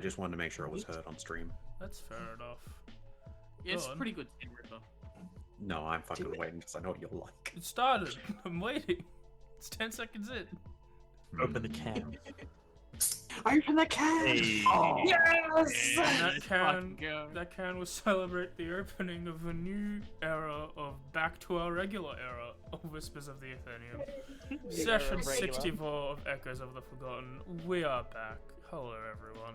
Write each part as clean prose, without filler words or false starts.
I just wanted to make sure it was heard on stream. That's fair enough. Yeah, it's Go on. pretty good Team Ripper. No, I'm fucking waiting because I know what you'll like. It started. I'm waiting. It's 10 seconds in. Open the can. Open the can! Hey. Oh, Yes! Let's That fucking go. can will celebrate the opening of a new era of back to our regular era of Whispers of the Atheneum. Session regular. 64 of Echoes of the Forgotten. We are back. Hello, everyone.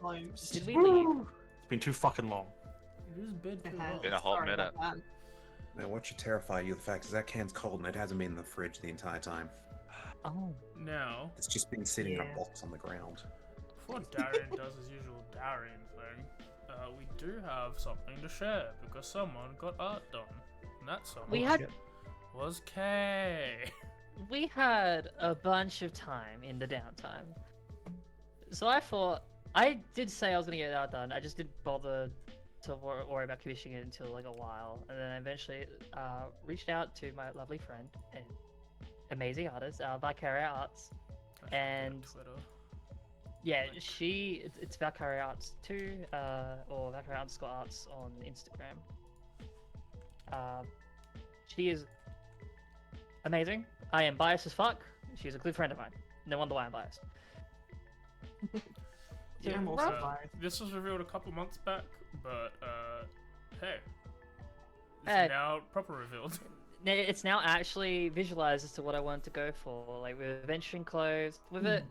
Limes. Did we leave? It's been too fucking long. It is bid too Yeah. long. Been a whole Sorry minute. about that. Man, what should terrify you? The fact is that can's cold and it hasn't been in the fridge the entire time. Oh, Now, It's just been sitting in Yeah. a box on the ground. before Darian does his usual Darian thing, we do have something to share because someone got art done. And that someone we had was Kay. we had a bunch of time in the downtime, so I thought I did say I was gonna get that done. I just didn't bother to worry about commissioning it until like a while, and then I eventually reached out to my lovely friend and amazing artist, Valkyria Arts, and Twitter. yeah, it's Valkyria Arts 2, or Valkyria _arts on Instagram. She is amazing. I am biased as fuck. She's a good friend of mine. No wonder why I'm biased. Yeah, I'm also biased. This was revealed a couple months back, but hey, it's Uh, now proper revealed. It's now actually visualized as to what I wanted to go for. Like with venturing clothes, with it,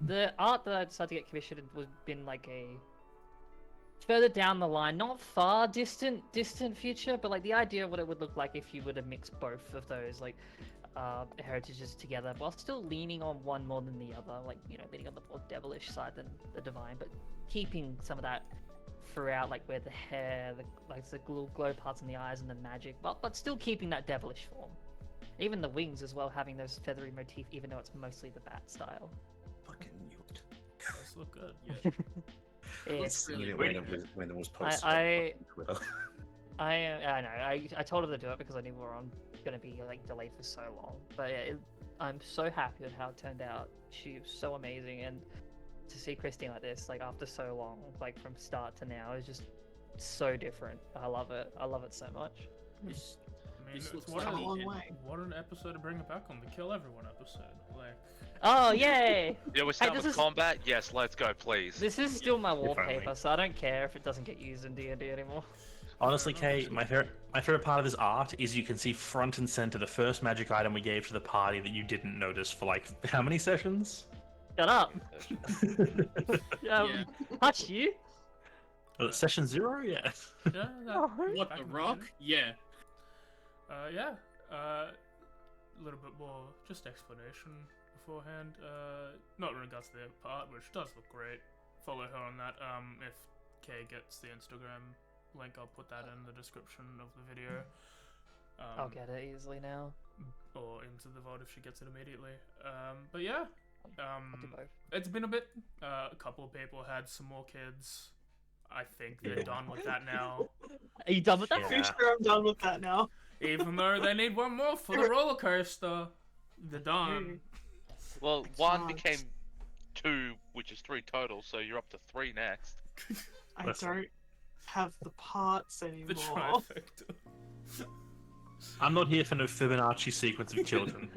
the art that I decided to get commissioned was been like a further down the line, not far distant future, but like the idea of what it would look like if you were to mix both of those like heritages together, while still leaning on one more than the other. Like, you know, leaning on the more devilish side than the divine, but keeping some of that throughout, like where the hair, the glow parts in the eyes and the magic, but still keeping that devilish form. Even the wings as well, having those feathery motif, even though it's mostly the bat style. Fucking knew it. Does look good. Yeah. It's, Seen it really when it was posted I- on Twitter. I know. I told her to do it because I knew we were gonna be like delayed for so long. But yeah, I'm so happy with how it turned out. She was so amazing, and to see Christine like this, like after so long, like from start to now, is just so different. I love it. I love it so much. I mean, This it's looks what, like a a, long way. what an episode to bring it back on the Kill Everyone episode. Like, Oh yay! Yeah, we're starting this with is- combat. Yes, let's go, please. This is still my only. wallpaper, so I don't care if it doesn't get used in D&D anymore. Honestly, Kay, my favorite part of this art is you can see front and center the first magic item we gave to the party that you didn't notice for like how many sessions? Shut up! Yeah. Touch you? Session 0? Yeah. yeah, that, What, back the in rock? beginning. Yeah. Yeah. A little bit more just explanation beforehand. Not in regards to the part, which does look great. Follow her on that. If Kay gets the Instagram link, I'll put that in the description of the video. I'll get it easily now. Or into the VOD if she gets it immediately. But yeah, I'll do both. it's been a bit. A couple of people had some more kids. I think they're done with that now. Are you done with that? Yeah. Pretty sure I'm done with that now. Even though they need one more for the roller coaster, they're done. Well, I one can't. became 2, which is 3 total, so you're up to 3 next. I Listen. don't have the parts The anymore. trifecta. I'm not here for no Fibonacci sequence of children.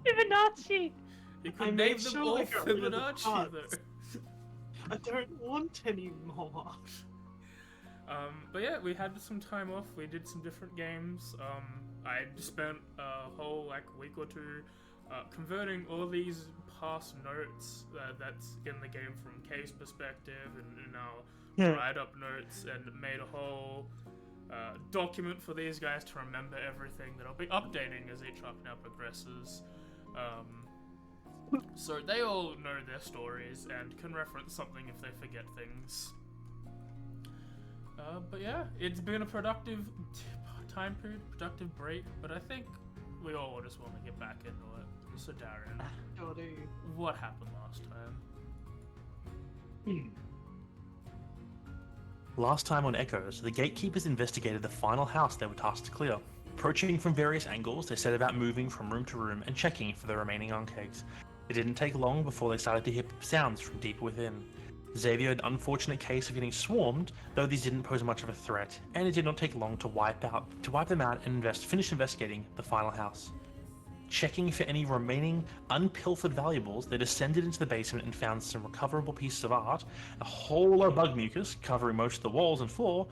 Fibonacci! You I could made name them sure all I got rid of the Fibonacci parts. though. I don't want any more. But yeah, we had some time off. We did some different games. I spent a whole like week or two converting all these past notes that's in the game from Kay's perspective and our write-up notes, and made a whole document for these guys to remember everything that I'll be updating as each arc now progresses. So they all know their stories and can reference something if they forget things. But yeah, it's been a productive time period, productive break, but I think we all just want to get back into it. So Darren, Sure do. what happened last time? Last time on Echoes, the gatekeepers investigated the final house they were tasked to clear. Approaching from various angles, they set about moving from room to room and checking for the remaining unkegs. It didn't take long before they started to hear sounds from deep within. Xavier had an unfortunate case of getting swarmed, though these didn't pose much of a threat, and it did not take long to wipe them out and finish investigating the final house. Checking for any remaining unpilfered valuables, they descended into the basement and found some recoverable pieces of art, a whole lot of bug mucus covering most of the walls and floor,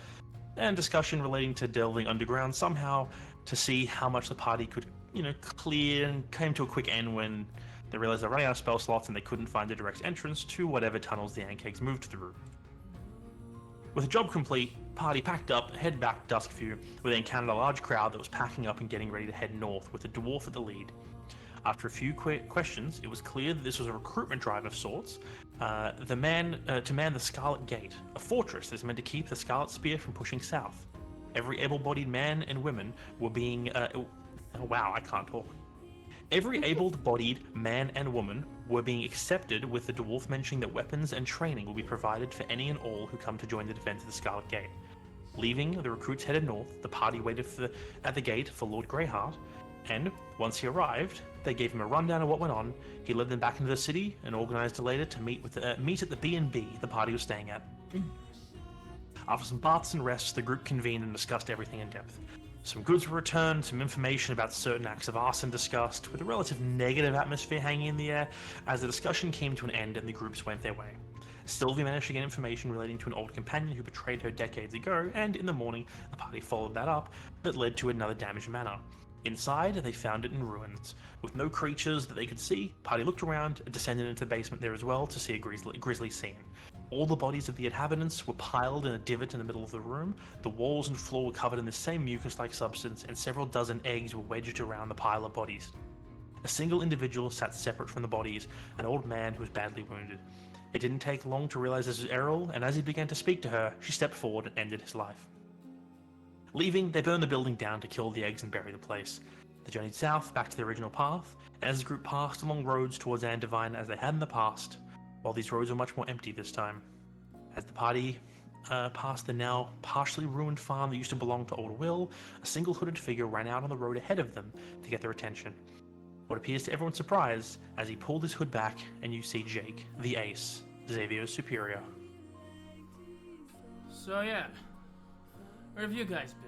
and discussion relating to delving underground somehow to see how much the party could, clear, and came to a quick end when they realized they're running out of spell slots and they couldn't find a direct entrance to whatever tunnels the Ankegs moved through. With the job complete, party packed up, head back to Duskview, where they encountered a large crowd that was packing up and getting ready to head north, with a dwarf at the lead. After a few questions, it was clear that this was a recruitment drive of sorts, to man the Scarlet Gate, a fortress that is meant to keep the Scarlet Spear from pushing south. Every able-bodied man and women were being... wow, I can't talk. Every able-bodied man and woman were being accepted, with the dwarf mentioning that weapons and training will be provided for any and all who come to join the defense of the Scarlet Gate. Leaving, the recruits headed north. The party waited at the gate for Lord Greyheart, and once he arrived, they gave him a rundown of what went on. He led them back into the city and organized a later to meet at the B&B the party was staying at. After some baths and rests, the group convened and discussed everything in depth. Some goods were returned, some information about certain acts of arson discussed, with a relative negative atmosphere hanging in the air as the discussion came to an end and the groups went their way. Sylvie managed to get information relating to an old companion who betrayed her decades ago, and in the morning, the party followed that up, but led to another damaged manor. Inside, they found it in ruins. With no creatures that they could see, party looked around and descended into the basement there as well to see a grisly scene. All the bodies of the inhabitants were piled in a divot in the middle of the room. The walls and floor were covered in the same mucus-like substance, and several dozen eggs were wedged around the pile of bodies. A single individual sat separate from the bodies, an old man who was badly wounded. It didn't take long to realize this was Errol, and as he began to speak to her, she stepped forward and ended his life. Leaving, they burned the building down to kill the eggs and bury the place. They journeyed south, back to the original path, and as the group passed along roads towards Andivine as they had in the past, while these roads were much more empty this time. As the party passed the now partially ruined farm that used to belong to Old Will, a single hooded figure ran out on the road ahead of them to get their attention. What appears to everyone's surprise, as he pulled his hood back and you see Jake, the ace, Xavier's superior. So yeah, where have you guys been?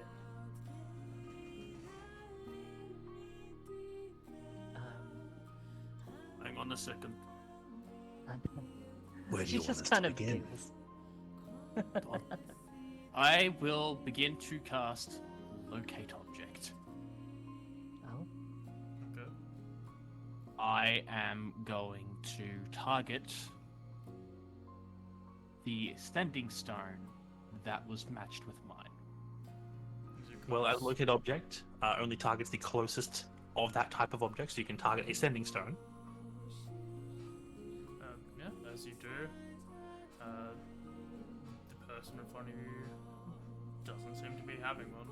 Hang on a second. Where do She you want just us kind to of begin? I will begin to cast Locate Object. Oh, Okay. I am going to target the standing stone that was matched with mine. Is it Well, as close? locate object only targets the closest of that type of object, so you can target a sending stone. Yeah, as you do. The person in front of you doesn't seem to be having one.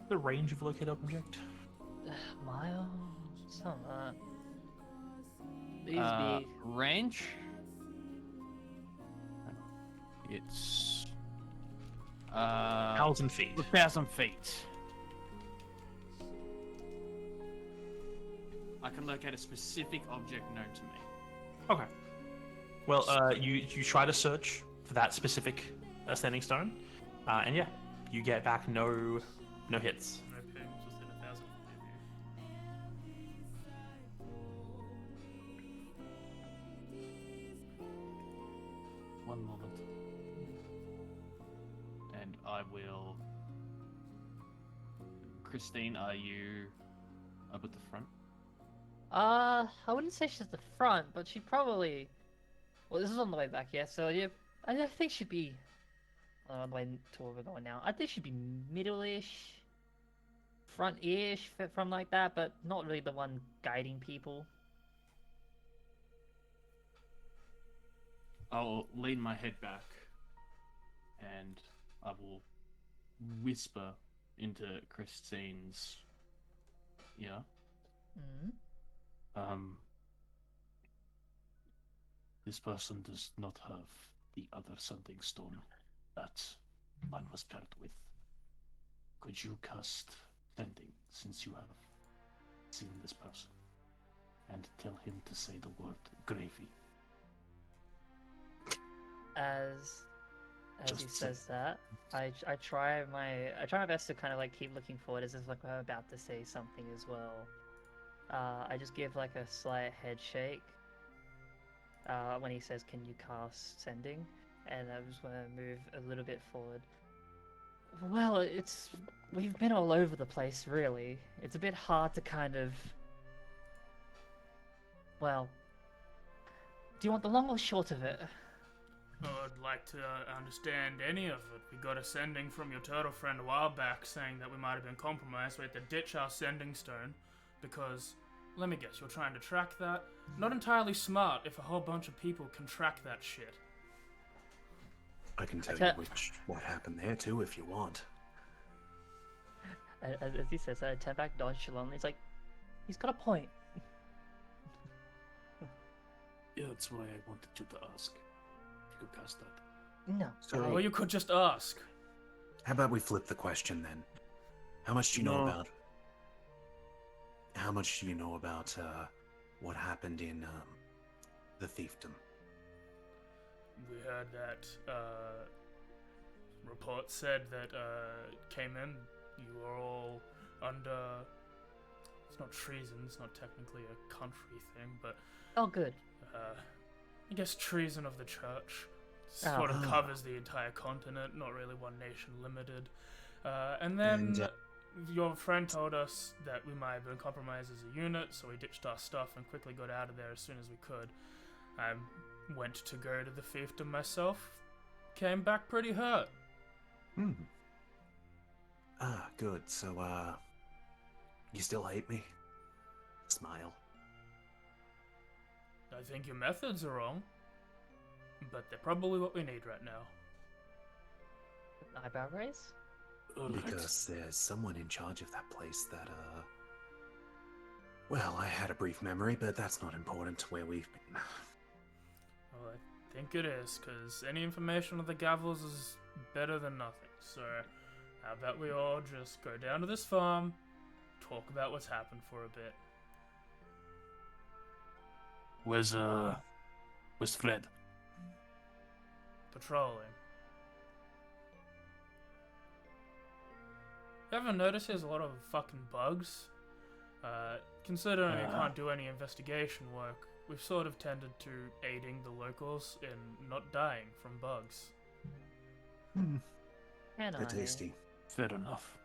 The range of locate object. mile, something like that. These be Range. It's 1,000 feet. 1,000 feet. I can locate a specific object known to me. Okay. Well, you try to search for that specific standing stone, and yeah, you get back no hits. No pings within 1,000 feet of you. One moment. And I will. Christine, are you up at the front? I wouldn't say she's at the front, but she probably. Well, this is on the way back, yeah. So yeah, I don't think she'd be on the way to where we're going now. I think she'd be middle-ish, front-ish, from like that, but not really the one guiding people. I'll lean my head back and I will whisper into Christine's ear. Mm-hmm. This person does not have the other sending stone that mine was paired with. Could you cast sending since you have seen this person, and tell him to say the word gravy. As he Just say- says that, I try my best to kind of like keep looking forward as if like I'm about to say something as well. I just give like a slight head shake when he says, "Can you cast sending?" And I just want to move a little bit forward. Well, we've been all over the place, really. It's a bit hard to kind of. Well, do you want the long or short of it? I'd like to understand any of it. We got a sending from your turtle friend a while back saying that we might have been compromised. We had to ditch our sending stone because, let me guess, you're trying to track that? Not entirely smart if a whole bunch of people can track that shit. I can tell Okay. you what happened there too if you want. As he says, I turn back nonchalantly. It's like, he's got a point. Yeah, that's why I wanted you to ask. If you could cast that. No. So- Or you could just ask. How about we flip the question then? How much do you know No. about? How much do you know about what happened in the fiefdom? We heard that report said that came in. You were all under. It's not treason. It's not technically a country thing, but Oh, good. I guess treason of the church sort of Ah. covers the entire continent, not really one nation limited. And then your friend told us that we might have been compromised as a unit, so we ditched our stuff and quickly got out of there as soon as we could. I went to go to the fiefdom myself, came back pretty hurt. Hmm. Ah, good. So, you still hate me? Smile. I think your methods are wrong, but they're probably what we need right now. Eyebrow raise? Alright. Because there's someone in charge of that place that, well, I had a brief memory, but that's not important to where we've been. Well, I think it is, because any information on the Gavels is better than nothing. So, how about we all just go down to this farm, talk about what's happened for a bit. Where's Fred? Patrolling. You ever notice there's a lot of fucking bugs? Considering we can't do any investigation work, we've sort of tended to aiding the locals in not dying from bugs. Can They're I? tasty. Fair enough.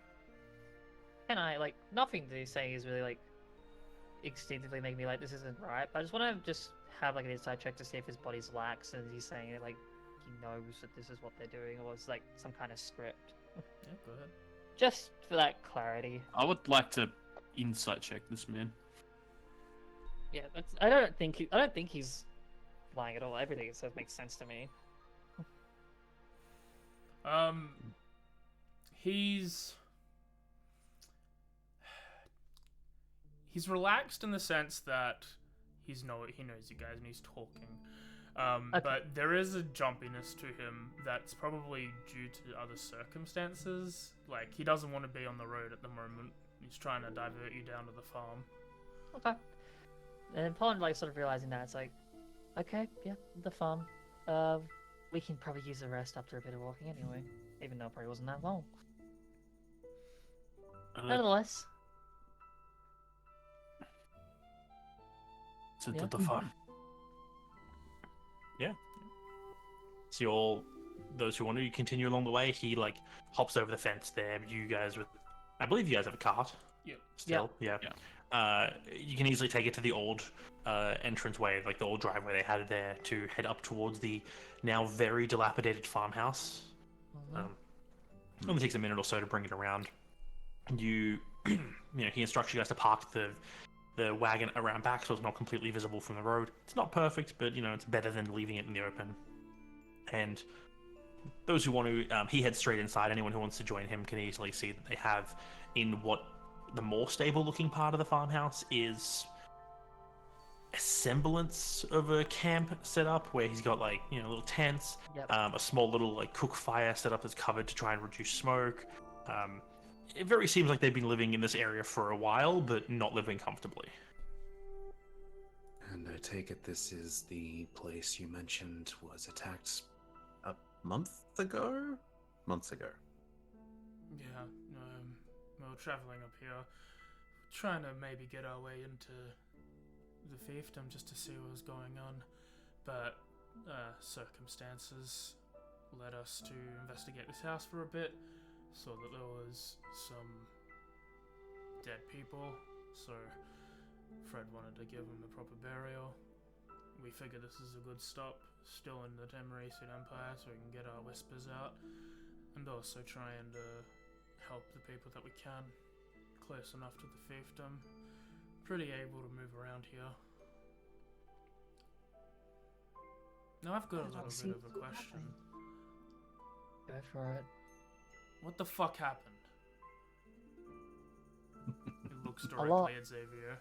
Can I, like, nothing that he's saying is really, like, instinctively making me like, this isn't right, but I just want to just have, like, an inside check to see if his body's lax and he's saying it, like, he knows that this is what they're doing, or it's, like, some kind of script. Yeah, go ahead. Just for that clarity. I would like to insight check this man. Yeah, that's, I don't think he's lying at all. Everything he says makes sense to me. He's relaxed in the sense that he knows you guys and he's talking. Okay. But there is a jumpiness to him that's probably due to other circumstances. Like, he doesn't want to be on the road at the moment. He's trying to divert you down to the farm. Okay. And upon, like, sort of realizing that, it's like, okay, yeah, the farm. We can probably use a rest after a bit of walking anyway, even though it probably wasn't that long. Nonetheless, To Yeah. the farm. So you all, those who want to continue along the way, he like hops over the fence there. You guys, I believe you guys have a cart. Yep. Still, yeah. You can easily take it to the old entranceway, like the old driveway they had there, to head up towards the now very dilapidated farmhouse. Only takes a minute or so to bring it around. He instructs you guys to park the wagon around back so it's not completely visible from the road. It's not perfect, but it's better than leaving it in the open. And those who want to, he heads straight inside. Anyone who wants to join him can easily see that they have, in what the more stable looking part of the farmhouse is, a semblance of a camp set up where he's got like little tents, Yep. a small little like cook fire set up that's covered to try and reduce smoke. it very seems like they've been living in this area for a while, but not living comfortably. And I take it this is the place you mentioned was attacked a month ago? Months ago. Yeah, we were traveling up here, trying to maybe get our way into the fiefdom just to see what was going on, but circumstances led us to investigate this house for a bit, saw that there was some dead people, so Fred wanted to give them a proper burial. We figured this is a good stop, still in the Temerician Empire, so we can get our whispers out, and also try and help the people that we can, close enough to the fiefdom. Pretty able to move around here. Now I've got a little bit of a question. Go for it. What the fuck happened? He looks lot. directly at Xavier.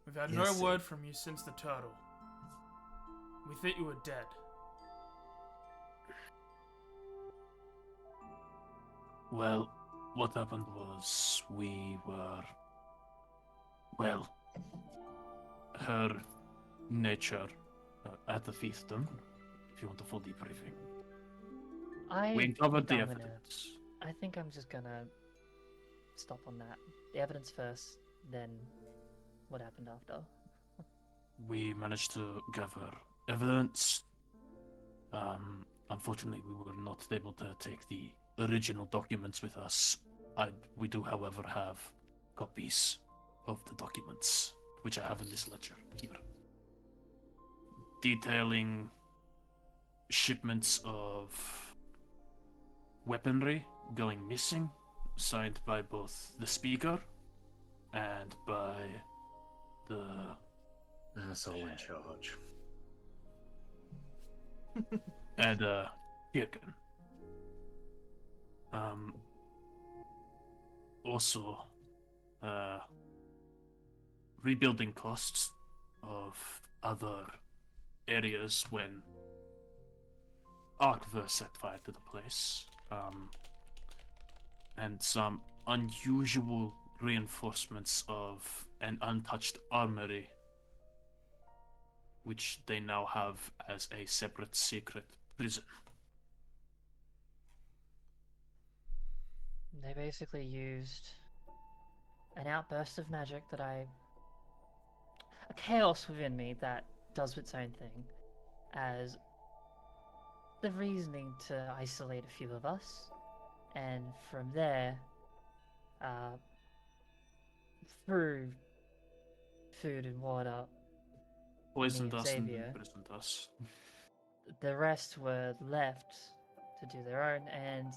We've had no Yes, word from you since the turtle. We thought you were dead. Well, what happened was we were. Well, her nature at the fiefdom, if you want a full debriefing. We uncovered the evidence. I think I'm just gonna stop on that. The evidence first, then what happened after. We managed to gather evidence. Unfortunately, we were not able to take the original documents with us. We do, however, have copies of the documents, which I have in this ledger here, detailing shipments of weaponry going missing, signed by both the speaker and by the Asshole in charge. and Kirken. Also, rebuilding costs of other areas when Arkver set fire to the place, and some unusual reinforcements of an untouched armory, which they now have as a separate secret prison. They basically used an outburst of magic a chaos within me that does its own thing, as the reasoning to isolate a few of us, and from there, through food and water, Poisoned and us and Xavier. imprisoned us. the rest were left to do their own, and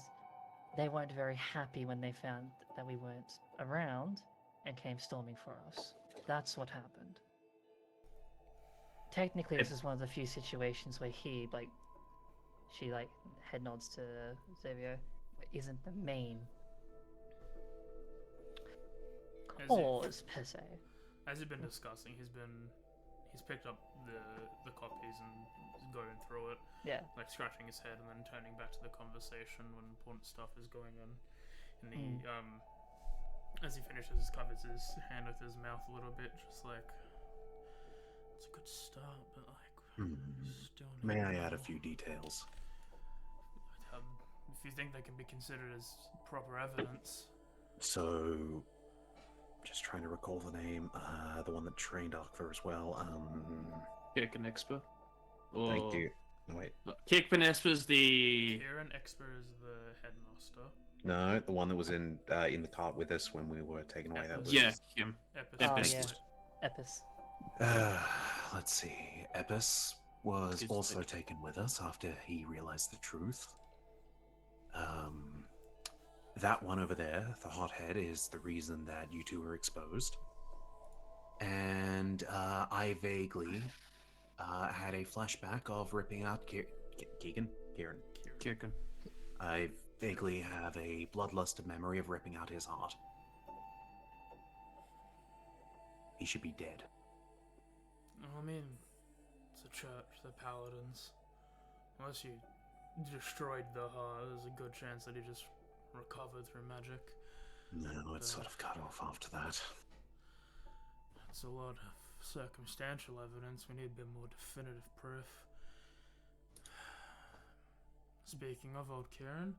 they weren't very happy when they found that we weren't around and came storming for us. That's what happened. Technically, this is one of the few situations where she head nods to Xavier, isn't the main cause per se. As you've been discussing, he's picked up the copies and is going through it, Yeah. like scratching his head and then turning back to the conversation when important stuff is going on. And as he finishes, covers his hand with his mouth a little bit, just like, it's a good start, but like, still need May I more. add a few details? If you think they can be considered as proper evidence. So, just trying to recall the name, the one that trained Arkver as well. Kirken Expo. Thank you. No, wait. Kirken Expo is the... Kieran Exper is the headmaster. No, the one that was in the cart with us when we were taken away. That was Yeah, him. Epis. Oh, Epis. yeah. Epis. Let's see. Epis was He's also like- taken with us after he realized the truth. That one over there, the hothead, is the reason that you two were exposed. And I vaguely had a flashback of ripping out Kieran. Kirken. I vaguely have a bloodlusted memory of ripping out his heart. He should be dead. I mean, it's a church, they're paladins. Unless you destroyed the heart, there's a good chance that he just recover through magic. No, it's sort of cut off after that. That's a lot of circumstantial evidence. We need a bit more definitive proof. Speaking of old Kieran,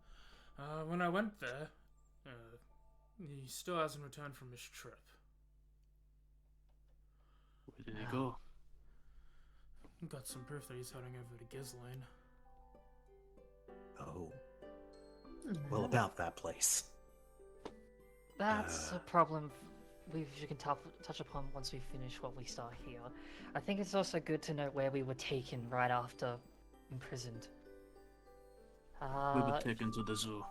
when I went there, he still hasn't returned from his trip. Where did he go? Got some proof that he's heading over to Ghislaine. Oh. Well, about that place. That's a problem we can touch upon once we finish what we start here. I think it's also good to know where we were taken right after imprisoned. We were taken to the zoo.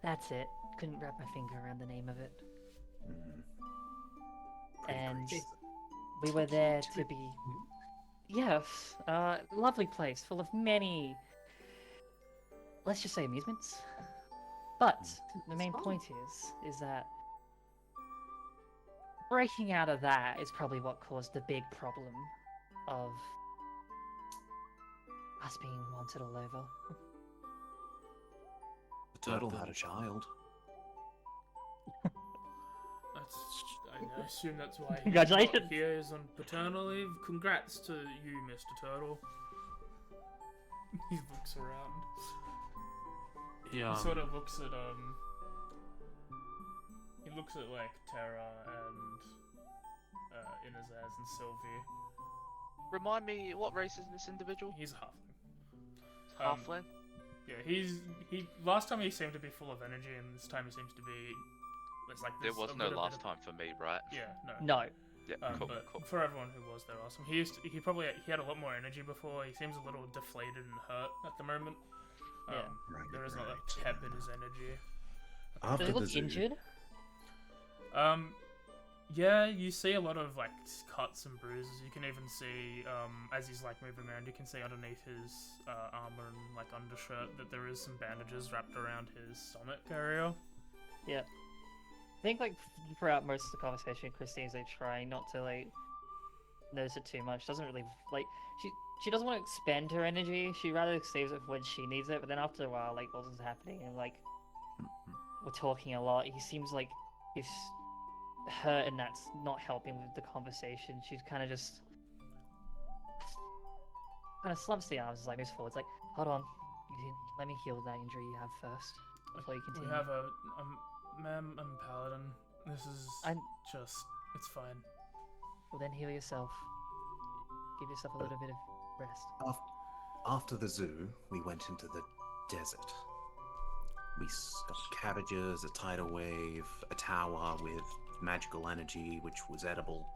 That's it. Couldn't wrap my finger around the name of it. Pretty And creepy. we were there to be... Yes, lovely place, full of many... let's just say amusements. But the main point is that breaking out of that is probably what caused the big problem of us being wanted all over. The turtle had a child. I assume that's why he's Congratulations. not here. He's on paternal leave. Congrats to you, Mr. Turtle. He looks around. Yeah. He sort of looks at he looks at like Terra and Inazaz and Sylvie. Remind me, what race is this individual? He's a halfling. Halfling? Yeah, he last time he seemed to be full of energy, and this time he seems to be. It's like There this was a no little last bit of- time for me, right? Yeah, no. No. Yeah, cool, But cool. for everyone who was there, awesome. He had a lot more energy before. He seems a little deflated and hurt at the moment. Yeah. Right, There is not like right. pep in his energy. After Does he the look zoo, injured? Yeah, you see a lot of like cuts and bruises. You can even see, as he's like moving around, you can see underneath his armor and like undershirt that there is some bandages wrapped around his stomach area. Yeah. I think like throughout most of the conversation, Christine's like trying not to like notice it too much. Doesn't really like she doesn't want to expend her energy. She rather saves it for when she needs it. But then after a while, like all this is happening and like we're talking a lot. He seems like he's hurt, and that's not helping with the conversation. She's kind of just slumps the arms, like moves forward. It's like, hold on, let me heal that injury you have first before you continue. We have a ma'am, I'm a paladin. This is it's fine. Well, then heal yourself. Give yourself a little bit of rest. After the zoo, we went into the desert. We got cabbages, a tidal wave, a tower with magical energy, which was edible.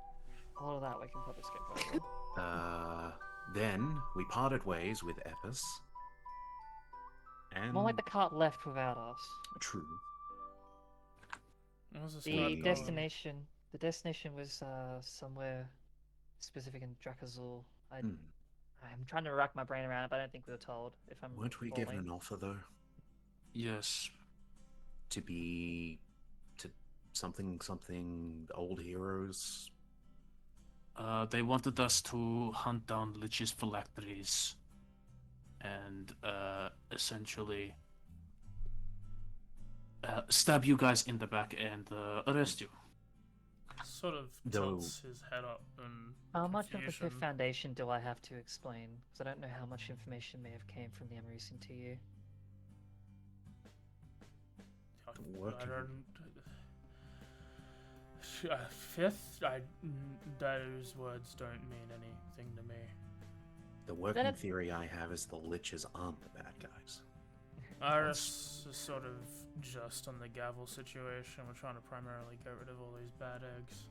All of that we can probably skip over. Then we parted ways with Epis. And More like the cart left without us. true. What was this The card called? destination was somewhere specific in Drakazul. Hmm. I'm trying to rack my brain around it, but I don't think we were told. If I'm Weren't we given recalling. an offer though Yes. to something old heroes? They wanted us to hunt down Lich's phylacteries and essentially stab you guys in the back and arrest you. Sort of Though- tilts his head up and How much of the confusion. Fifth Foundation do I have to explain? Because I don't know how much information may have came from the Emerson to you. I Working. don't. Fifth, those words don't mean anything to me. The working it- theory I have is the liches aren't the bad guys. Iris is sort of just on the gavel situation. We're trying to primarily get rid of all these bad eggs.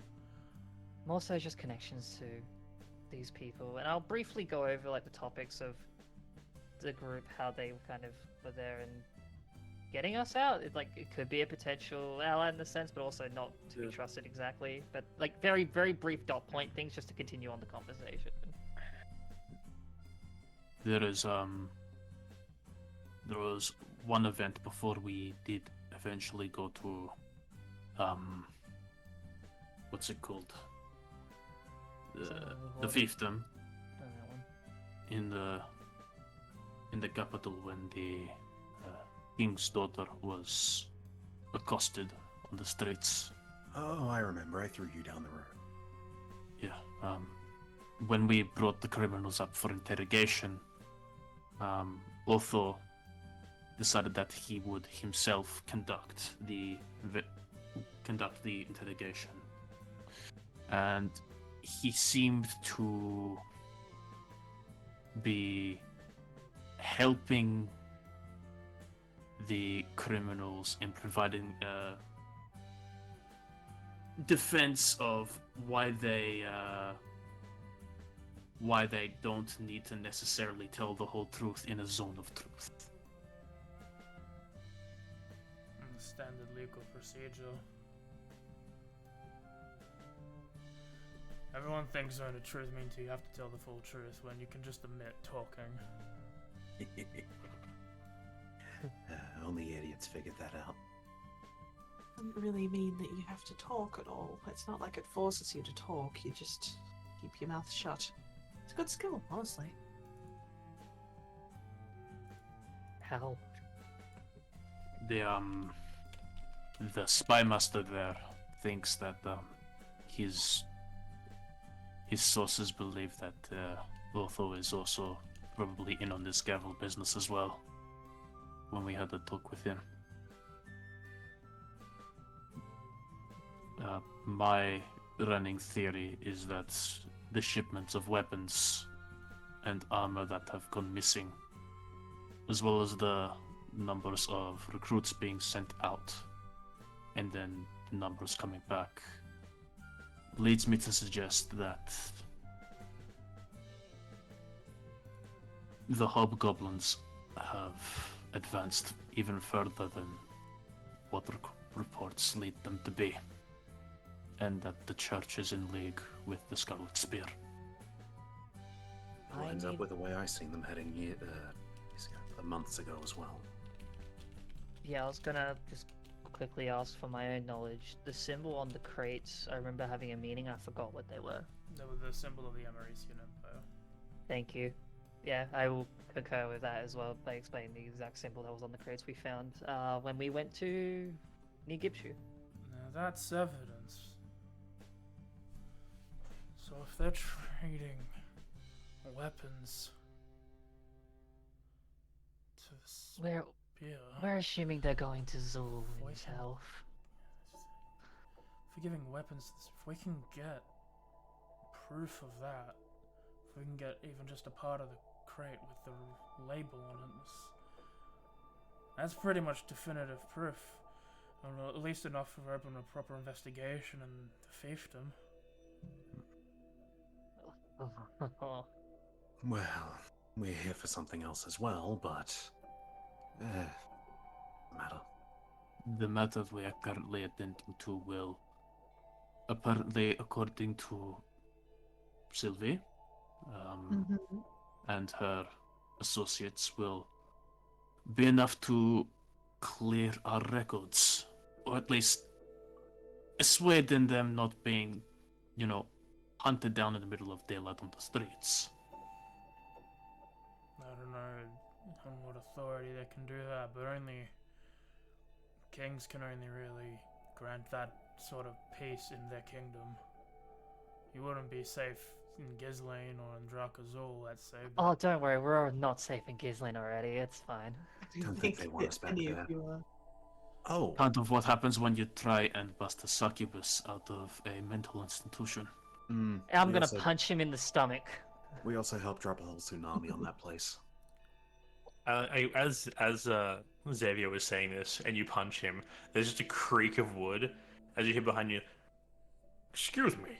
More so just connections to these people. And I'll briefly go over like the topics of the group, how they kind of were there and getting us out. It could be a potential ally in the sense, but also not to be Yeah. trusted exactly. But like very, very brief dot point things just to continue on the conversation. There was one event before we did eventually go to what's it called? The fiefdom Oh, that one. in the capital when the king's daughter was accosted on the streets. Oh, I remember. I threw you down the road. Yeah, when we brought the criminals up for interrogation, Otho decided that he would himself conduct the interrogation, and he seemed to be helping the criminals in providing defense of why they don't need to necessarily tell the whole truth in a zone of truth. Standard legal procedure. Everyone thinks zone of truth means you have to tell the full truth when you can just admit talking. Only idiots figured that out. Doesn't really mean that you have to talk at all. It's not like it forces you to talk. You just keep your mouth shut. It's a good skill, honestly. How? The spy master there thinks that his sources believe that Otho is also probably in on this gavel business as well. When we had a talk with him, my running theory is that the shipments of weapons and armor that have gone missing, as well as the numbers of recruits being sent out and then the numbers coming back, leads me to suggest that the hobgoblins have advanced even further than what reports lead them to be, and that the church is in league with the Scarlet Spear. Lines up with the way I seen them heading months ago as well. Yeah, I was gonna just quickly ask for my own knowledge. The symbol on the crates, I remember having a meaning, I forgot what they were. They were the symbol of the Amarician Empire. Thank you. Yeah, I will concur with that as well by explaining the exact symbol that was on the crates we found when we went to New Gipshu. Now that's evidence. So if they're trading weapons to the spear, We're assuming they're going to Zul Voice himself. if we're giving weapons to this, if we can get proof of that, if we can get even just a part of the crate with the label on it, that's pretty much definitive proof. Or at least enough to open a proper investigation and the fiefdom. Well, we're here for something else as well, but... matter. The matter we are currently attending to will, apparently, according to Sylvie, and her associates, will be enough to clear our records, or at least assuade in them not being, hunted down in the middle of daylight on the streets. I don't know on what authority they can do that, but only kings can only really grant that sort of peace in their kingdom. You wouldn't be safe in Ghislaine or in Drakazul, let's say. But Oh, don't worry, we're not safe in Ghislaine already, it's fine. Don't think they want us back any there. of you are. Oh, Kind of what happens when you try and bust a succubus out of a mental institution. I'm we gonna also- punch him in the stomach. We also helped drop a whole tsunami on that place. As Xavier was saying this, and you punch him, there's just a creak of wood as you hear behind you. Excuse me,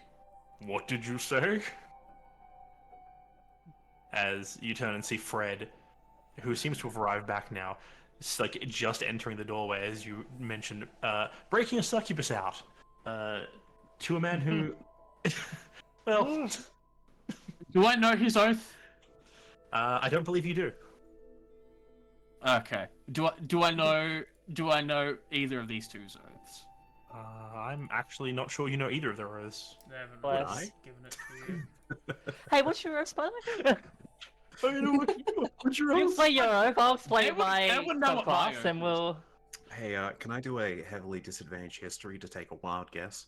what did you say? As you turn and see Fred, who seems to have arrived back now, it's like just entering the doorway as you mentioned, breaking a succubus out to a man who, well, Do I know his oath? I don't believe you do. Okay. Do I know either of these two's oaths? I'm actually not sure you know either of their oaths. they haven't Bless. really given it to you. Hey, what's your oath, by the way? Oh, you know what? What's your You oath? play your oath, I'll explain Everyone- my everyone know what my subclass, oath and is. we'll... Hey, can I do a heavily disadvantaged history to take a wild guess?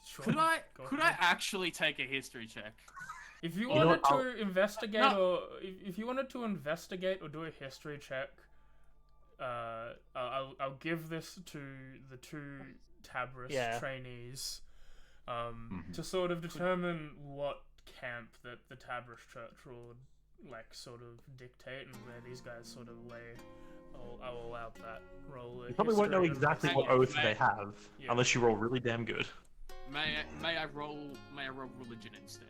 Sure. Could I Go could ahead. I actually take a history check? If you You know wanted what, to investigate No. or if you wanted to investigate or do a history check, I'll give this to the two Tabris Yeah. trainees, Mhm. to sort of determine what camp that the Tabris Church will like sort of dictate and where these guys sort of lay. I'll allow that roll. You probably won't know history exactly and what Hang on, oath mate. they have, Yeah. unless you roll really damn good. May I roll religion instead?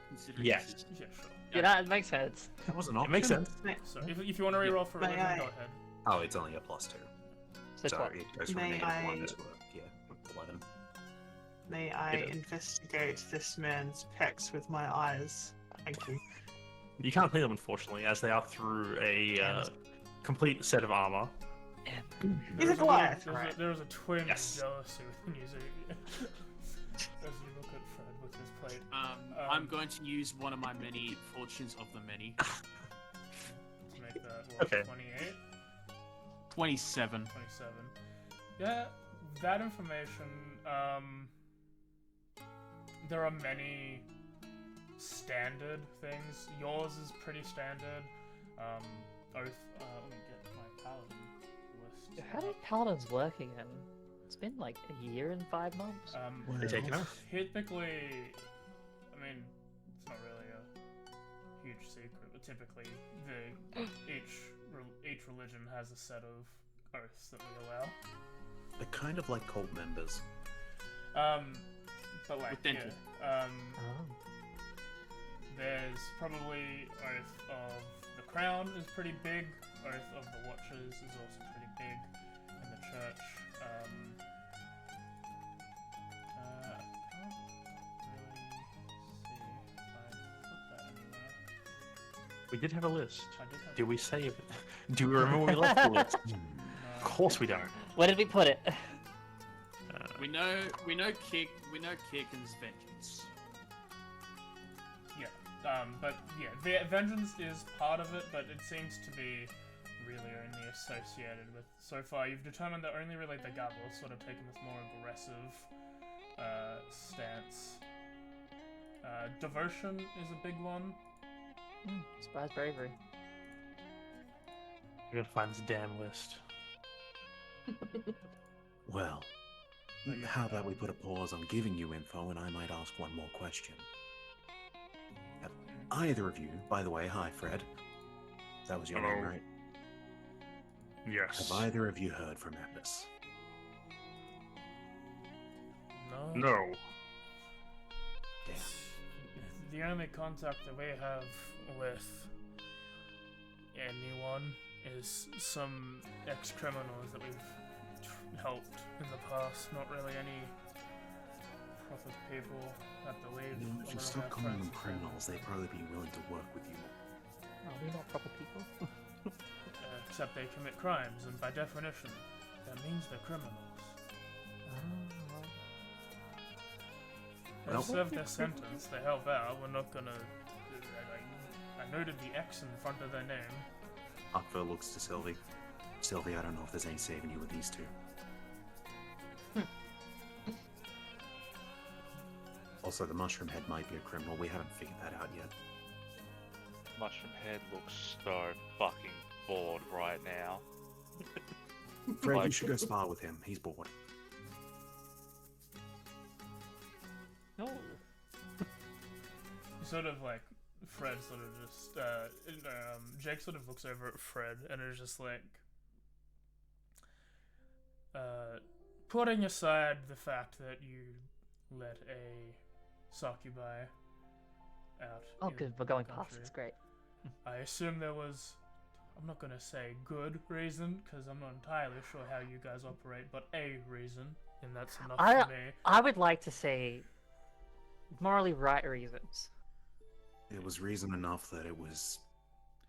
Considering Yes. this is- Yeah, sure. Yeah, that makes sense. That was an It option. makes sense. So if you want to reroll for May religion, I- go ahead. Oh, it's only a +2. So So what? it goes from a May -1 I- to a 11. May I It is. investigate this man's pecs with my eyes? Thank you. You can't clean them, unfortunately, as they are through a complete set of armor. He's a Goliath, There's right? a twinge Yes. of jealousy within you as you look at Fred with his plate. I'm going to use one of my many fortunes of the many. To make that, what, Okay. 28? 27. 27. Yeah, that information, there are many standard things. Yours is pretty standard. Oath, let me get my paladin list. How do paladins work again? It's been like a year and 5 months. They take an oath. Typically, I mean, it's not really a huge secret, but typically, each religion has a set of oaths that we allow. They're kind of like cult members. But like, With dental. yeah, Oh. there's probably oath of the crown is pretty big. Oath of the watchers is also pretty big in the church. I can't really see if I put that anywhere. We did have a list. I did have. Do we save it? Do we remember where we left the list? No, Of course we don't. Where did we put it? We know Kirkin's vengeance. Yeah, but yeah, the vengeance is part of it, but it seems to be really only associated with. So far, you've determined that only really the Gavos sort of taken this more aggressive stance. Devotion is a big one. Surprise bravery. We're gonna find this damn list. Well, how about we put a pause on giving you info and I might ask one more question. Have either of you, by the way, hi Fred. That was your name, Hello. right? Yes. Have either of you heard from Atlas? No. No. Damn. The only contact that we have with anyone is some ex-criminals that we've helped in the past. Not really any proper people at the lead. You know, A if lot you of stop our calling friends them and family. criminals, they'd probably be willing to work with you. Are we not proper people? Except they commit crimes, and by definition, that means they're criminals. They've Well- served their sentence, they help out, we're not gonna... I noted the X in front of their name. Akvo looks to Sylvie. Sylvie, I don't know if there's any saving you with these two. Also, the mushroom head might be a criminal. We haven't figured that out yet. Mushroom Head looks so fucking bored right now. Fred, you Like- should go spar with him. He's bored. No. Sort of like, Fred sort of just, Jake sort of looks over at Fred and is just like, putting aside the fact that you let a succubi out. Oh, in good. We're the going past. country, It's great. I assume there was, I'm not gonna say good reason, because I'm not entirely sure how you guys operate, but a reason, and that's enough for me. I would like to say morally right reasons. It was reason enough that it was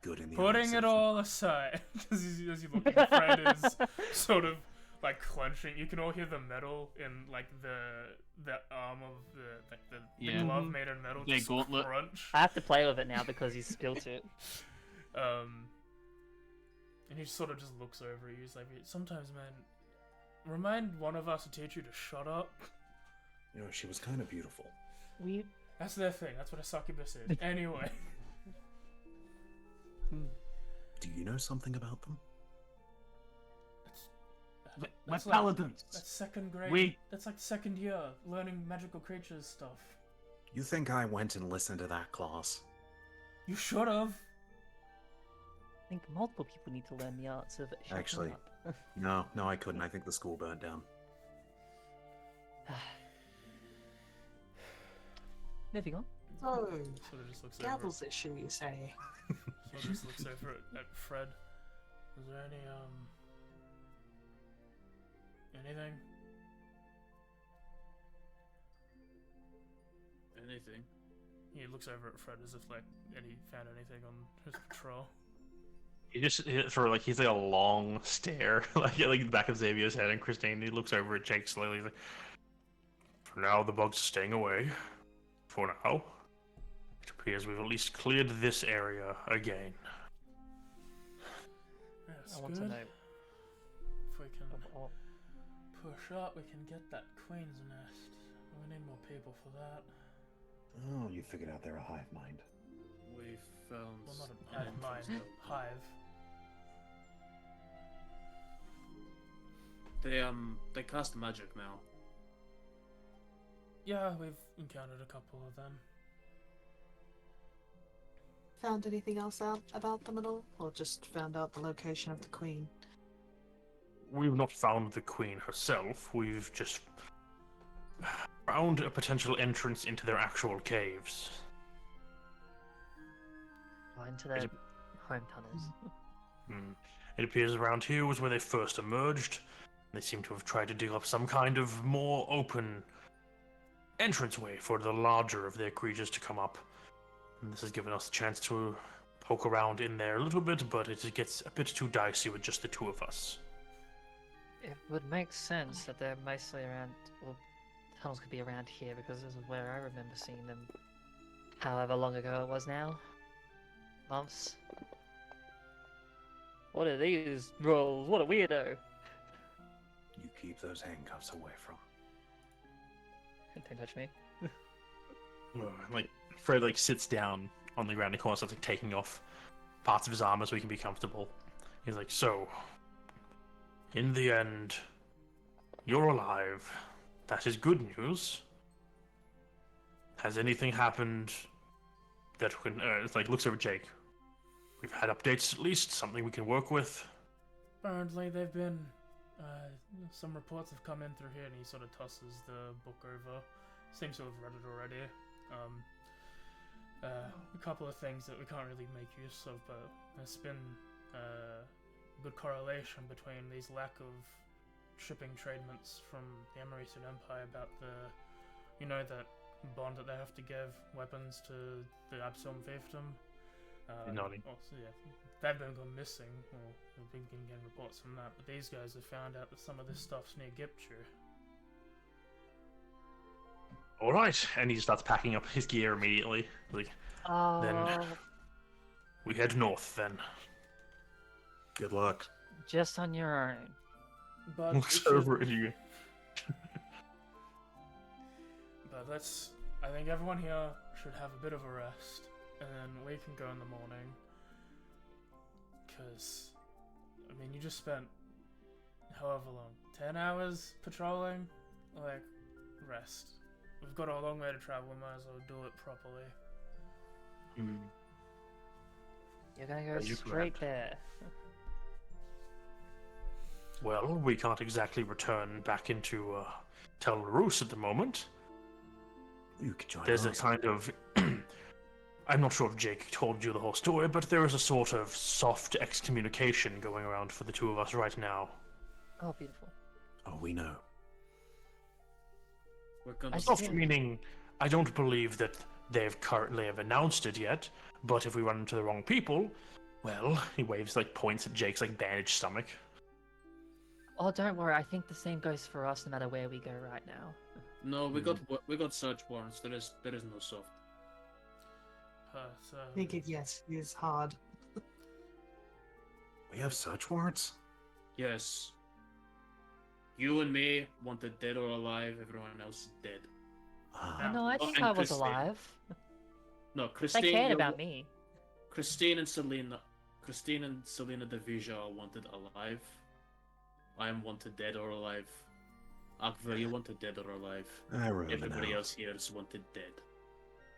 good in the Putting eyes it of- all aside, as you look at Fred is sort of like clenching. You can all hear the metal in like the arm of the Yeah. glove made of metal Their just gauntlet. crunch. I have to play with it now because he's spilt it. And he sort of just looks over at you. He's like, sometimes, man, remind one of us to teach you to shut up. You know, she was kind of beautiful. We That's their thing. That's what a succubus is. Anyway. Do you know something about them? We're That's like- paladins. That's second grade. We- That's like second year, learning magical creatures stuff. You think I went and listened to that class? You should have. I think multiple people need to learn the arts of shutting Actually. up. No, I couldn't. I think the school burnt down. Moving on. So, Sort of just looks over. Gavel's issue, you say? Sort of just looks over at Fred. Is there anything? Anything? He looks over at Fred as if like, and he found anything on his patrol. He just he's like a long stare, like the back of Xavier's head, and Christine. He looks over at Jake slowly. He's like, "For now, the bugs are staying away. For now, it appears we've at least cleared this area again." That's I want good. to know. If we can Oh, push up, we can get that queen's nest. We need more people for that. Oh, you figured out they're a hive mind. We found. Well, not a hive mind, hive. They cast magic now. Yeah, we've encountered a couple of them. Found anything else out about them at all? Or just found out the location of the queen? We've not found the queen herself. We've just found a potential entrance into their actual caves. into their Is it- home tunnels. It appears around here was where they first emerged. They seem to have tried to dig up some kind of more open entranceway for the larger of their creatures to come up. And this has given us a chance to poke around in there a little bit, but it gets a bit too dicey with just the two of us. It would make sense that they're mostly around, well, tunnels could be around here because this is where I remember seeing them. However long ago it was now. Months. What are these rolls? What a weirdo! You keep those handcuffs away from. Don't touch me. Like Fred sits down on the ground and starts taking off parts of his armor so he can be comfortable. He's like, "So, in the end, you're alive. That is good news. Has anything happened that can?" Looks over at Jake. "We've had updates at least. Something we can work with." Apparently, they've been. Some reports have come in through here, and he sort of tosses the book over. Seems to have read it already. A couple of things that we can't really make use of, but there's been good correlation between these lack of shipping tradements from the Emerson Empire about that bond that they have to give weapons to the Absalom fiefdom. Nodding. Also, yeah, they've been gone missing, or we've been getting reports from that, but these guys have found out that some of this stuff's near Gipture. All right, and he starts packing up his gear immediately. Then we head north. Then Good luck. Just on your own. But looks we should- over at you. But I think everyone here should have a bit of a rest, and then we can go in the morning. Because, you just spent however long, 10 hours patrolling? Rest. We've got a long way to travel, we might as well do it properly. You're gonna go Are you straight correct? there. Well, we can't exactly return back into Tel Rus at the moment. You could join There's a us. kind of... I'm not sure if Jake told you the whole story, but there is a sort of soft excommunication going around for the two of us right now. Oh, beautiful. Oh, we know. We're gonna. Soft meaning, I don't believe that they've currently have announced it yet, but if we run into the wrong people, well, he waves, points at Jake's, bandaged stomach. Oh, don't worry. I think the same goes for us no matter where we go right now. No, we got search warrants. There is no soft. I think it, yes, is hard. We have search warrants? Yes. You and me wanted dead or alive, everyone else is dead. Ah, No, I Oh, think and I was Christine. alive. No, They Christine. cared you're- about me. Christine and Selena Devija are wanted alive. I am wanted dead or alive. Akva, you wanted dead or alive. I remember Everybody now. else here is wanted dead.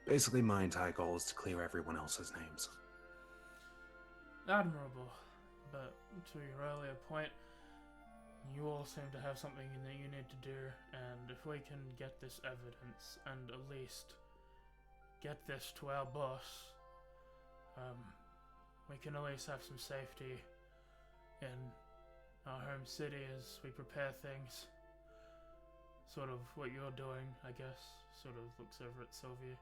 Basically, my entire goal is to clear everyone else's names. Admirable. But to your earlier point, you all seem to have something that you need to do, and if we can get this evidence and at least get this to our boss, we can at least have some safety in our home city as we prepare things. Sort of what you're doing, I guess. Sort of looks over at Sylvia.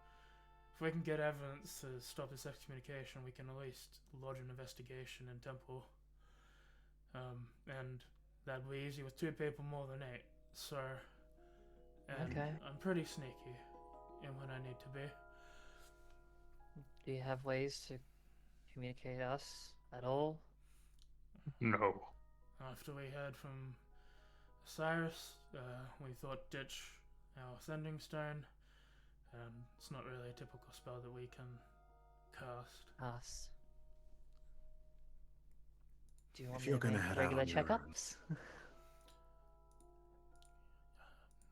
If we can get evidence to stop this excommunication, we can at least lodge an investigation in Temple. And that'd be easy with 2 people more than 8. So, and Okay. I'm pretty sneaky in when I need to be. Do you have ways to communicate us at all? No. After we heard from Cyrus, we thought ditch our sending stone. It's not really a typical spell that we can cast. Us. Do you want If me you're to gonna make head out regular on your own. checkups?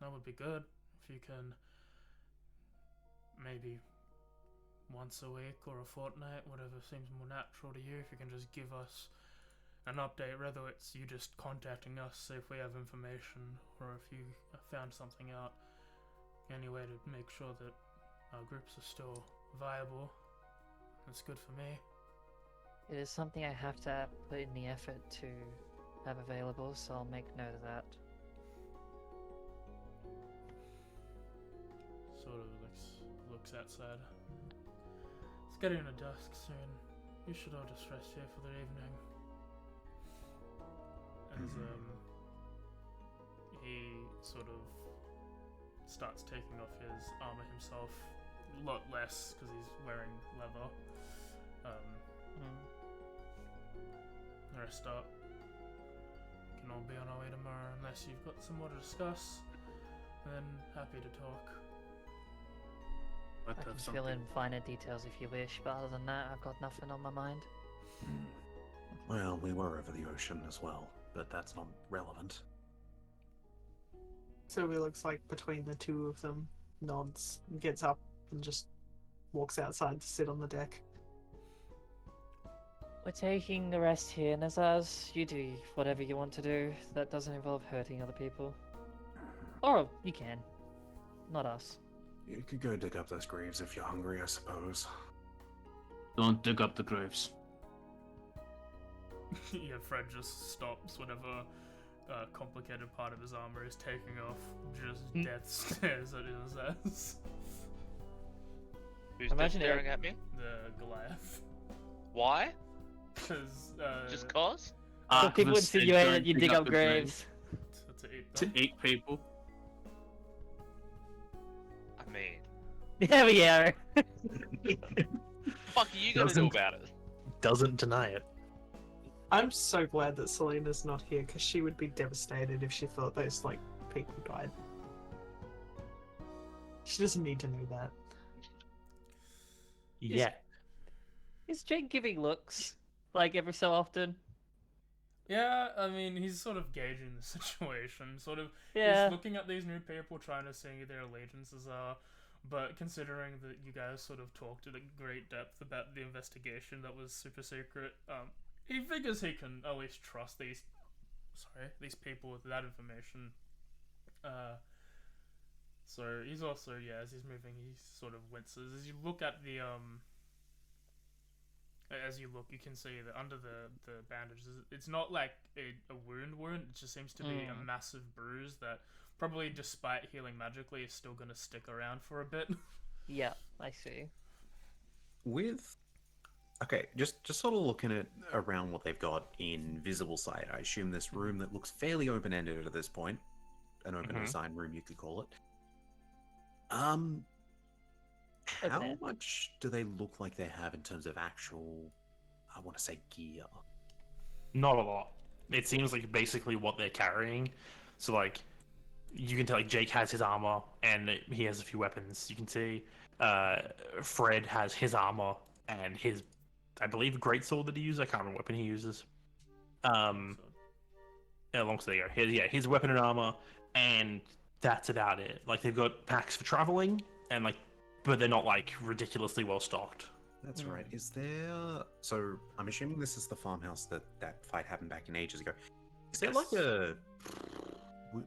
That would be good if you can maybe once a week or a fortnight, whatever seems more natural to you, if you can just give us an update, whether it's you just contacting us, see if we have information, or if you found something out, any way to make sure that our groups are still viable. That's good for me. It is something I have to put in the effort to have available, so I'll make note of that. Sort of looks outside. It's getting to dusk soon. You should all just rest here for the evening. As he sort of starts taking off his armor himself, a lot less because he's wearing leather. Rest up. We can all be on our way tomorrow unless you've got some more to discuss. Then happy to talk. Might I have can something. fill in finer details if you wish, but other than that, I've got nothing on my mind. Well, we were over the ocean as well, but that's not relevant. Sylvia looks like between the two of them, nods, and gets up and just walks outside to sit on the deck. We're taking the rest here, Nazaz. You do whatever you want to do. That doesn't involve hurting other people. Or you can. Not us. You could go dig up those graves if you're hungry, I suppose. Don't dig up the graves. Yeah, Fred just stops whatever complicated part of his armor is taking off, just death stares at his ass. Who's Imagine it- staring at me? The Goliath. Why? Because, Just cause? So people Akva said insinuate don't that you dig up the graves. to eat To them. 8 people. I mean, Yeah, we are. fuck are you gonna do Doesn't- about it? Doesn't deny it. I'm so glad that Selena's not here because she would be devastated if she thought those people died. She doesn't need to know that. Yeah. Is Jake giving looks? Like every so often? Yeah, I mean, he's sort of gauging the situation. Sort of, Yeah. he's looking at these new people, trying to see who their allegiances are. But considering that you guys sort of talked at a great depth about the investigation that was super secret, he figures he can at least trust these these people with that information. So he's also, as he's moving, he sort of winces. As you look at the you can see that under the bandages, it's not like a wound. It just seems to be a massive bruise that probably, despite healing magically, is still going to stick around for a bit. Yeah, I see. Okay, just sort of looking at around what they've got in visible sight. I assume this room that looks fairly open-ended at this point, an open design room, you could call it. How Open-ended. much do they look like they have in terms of actual, I want to say, gear? Not a lot. It seems like basically what they're carrying. So like, you can tell like Jake has his armor and he has a few weapons. You can see Fred has his armor and his, I believe, greatsword that he uses. I can't remember what weapon he uses. Yeah, long there you go. His weapon and armor, and that's about it. Like they've got packs for traveling, and like, but they're not like ridiculously well stocked. That's right. Is there? So I'm assuming this is the farmhouse that fight happened back in ages ago. Is there like a?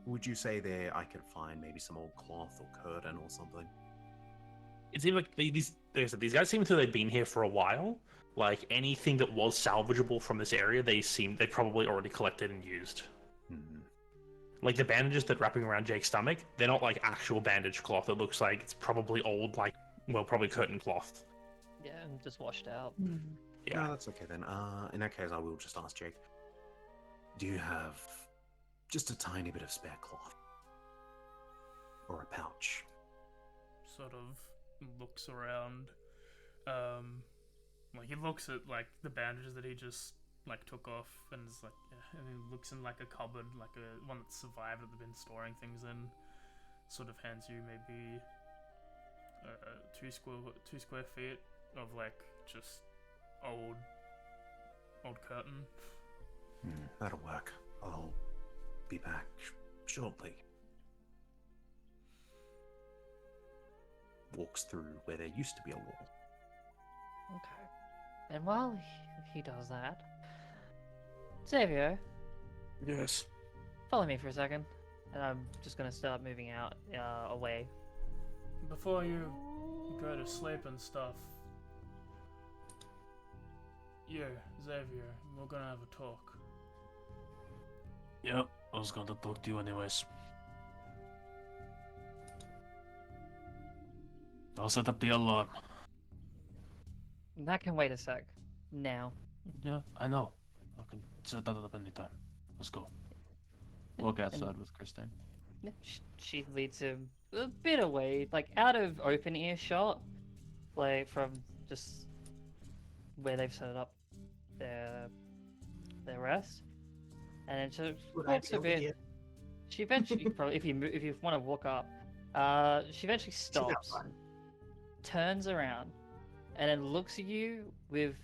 Would you say there I could find maybe some old cloth or curtain or something? It seems like these guys seem to have been here for a while. Like anything that was salvageable from this area, they probably already collected and used. Hmm. Like the bandages that wrapping around Jake's stomach, they're not like actual bandage cloth. It looks like it's probably old, like probably curtain cloth. Yeah, and just washed out. Yeah. No, that's okay then. In that case, I will just ask Jake. Do you have just a tiny bit of spare cloth or a pouch? Sort of looks around. Like he looks at like the bandages that he just like took off, and is like, yeah, and he looks in like a cupboard, like a one that survived that they've been storing things in. Sort of hands you maybe 2 square feet of like just old curtain. That'll work. I'll be back shortly. Walks through where there used to be a wall. Okay. And while he does that, Xavier, Yes. follow me for a second, and I'm just gonna start moving out away. Before you go to sleep and stuff, yeah, Xavier, we're gonna have a talk. Yep, I was going to talk to you anyways. I'll set up the alarm. That can wait a sec. Now. Yeah, I know. I can set that up anytime. Let's go. Walk outside with Christine. She leads him a bit away, like out of open earshot, like from just where they've set up their rest, and then she walks a bit. She eventually, probably, if you want to walk up, she eventually stops, turns around, and then looks at you with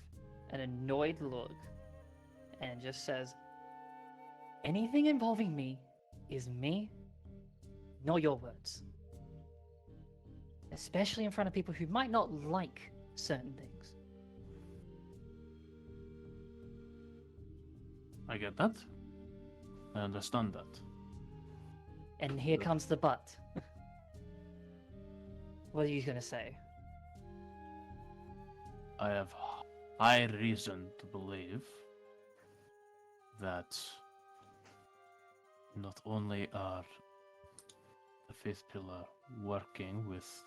an annoyed look, and just says, "Anything involving me is me, not your words. Especially in front of people who might not like certain things." I get that. I understand that. And here comes the but. What are you gonna say? I have high reason to believe that not only are the fifth pillar working with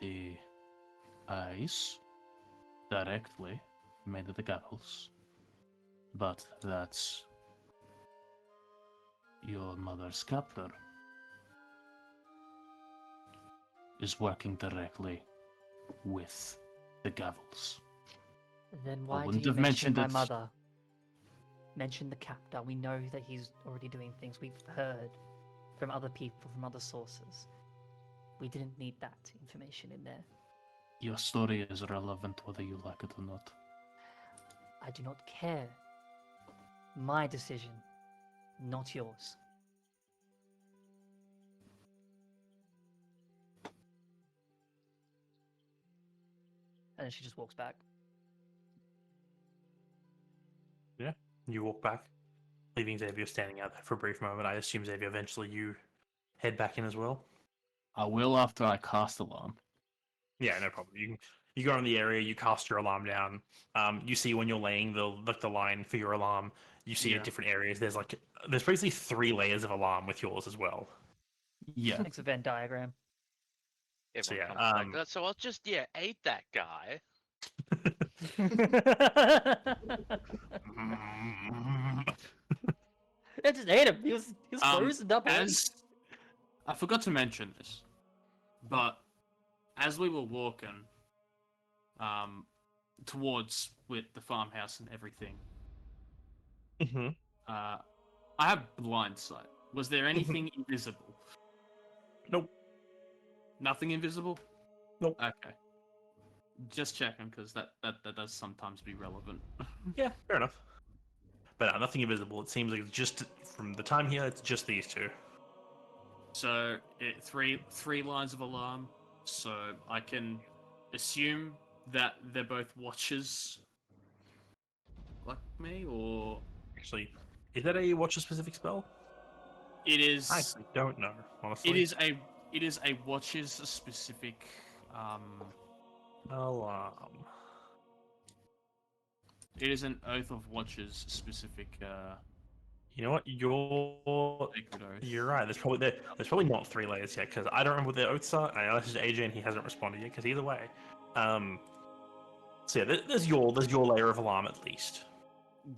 the eyes directly made of the Gables, but that your mother's captor is working directly with the Gavels. Then why do wouldn't you have mention mentioned my it. mother? Mention the captor. We know that he's already doing things. We've heard from other people, from other sources. We didn't need that information in there. Your story is relevant whether you like it or not. I do not care. My decision, not yours. And then she just walks back. Yeah. You walk back, leaving Xavier standing out there for a brief moment. I assume, Xavier, eventually you head back in as well. I will after I cast alarm. Yeah, no problem. You go around the area, you cast your alarm down. You see when you're laying the line for your alarm, you see at different areas. There's basically 3 layers of alarm with yours as well. Yeah. It's a Venn diagram. Everyone yeah, comes like that, so I'll just eat that guy. I just ate him. He was frozen up. As I forgot to mention this, but as we were walking towards with the farmhouse and everything, Mm-hmm. I have blind sight. Was there anything invisible? Nope. Nothing invisible? Nope. Okay. Just checking, because that does sometimes be relevant. Yeah, fair enough. But nothing invisible. It seems like it's just from the time here, it's just these two. So, three lines of alarm. So, I can assume that they're both watchers like me, or... Actually, is that a watcher specific spell? It is... I actually don't know, honestly. It is a watcher's specific... Alarm. It is an Oath of Watchers specific, You know what? sacred oath. You're right. There's probably not 3 layers yet because I don't remember what their oaths are. I know this is AJ and he hasn't responded yet because either way. So yeah, there's your layer of alarm at least.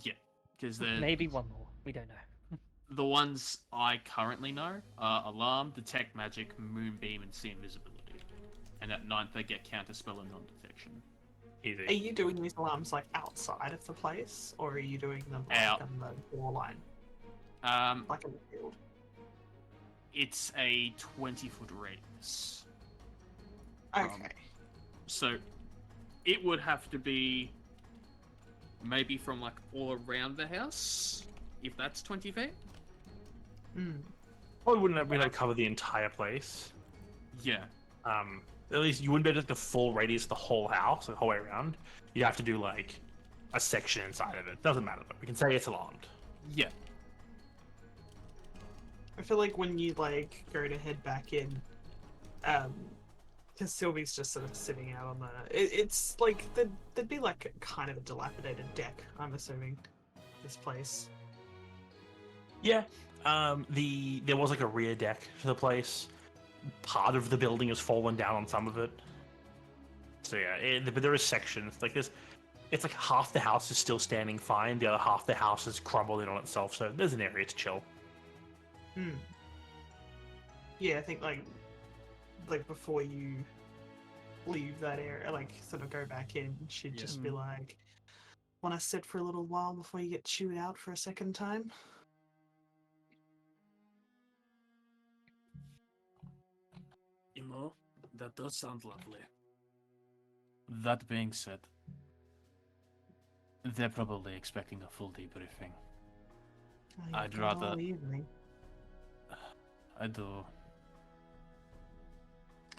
Yeah, because Maybe one more. We don't know. the ones I currently know are Alarm, Detect Magic, Moonbeam, and See Invisibility. And at 9th they get Counterspell and Non-Detection. Easy. Are you doing these alarms like outside of the place, or are you doing them like Out. on the door line, like in the field? It's a 20-foot radius. Okay. So it would have to be maybe from like all around the house, if that's 20 feet. Probably wouldn't be able to cover the entire place. Yeah. At least you wouldn't be able to do the full radius of the whole house, the whole way around. You'd have to do like a section inside of it. Doesn't matter though. We can say it's alarmed. Yeah. I feel like when you like go to head back in, because Sylvie's just sort of sitting out on the. It's like there'd be like a kind of a dilapidated deck. I'm assuming this place. Yeah. There was like a rear deck to the place. Part of the building has fallen down on some of it. So yeah, but there is sections like this. It's like half the house is still standing fine. The other half the house is crumbled in on itself. So there's an area to chill. Yeah, I think like before you leave that area, like sort of go back in, she'd just be like, "Want to sit for a little while before you get chewed out for a second time?" Imo, that does sound lovely. That being said, they're probably expecting a full debriefing. Oh, you've I'd got rather- all evening. I do.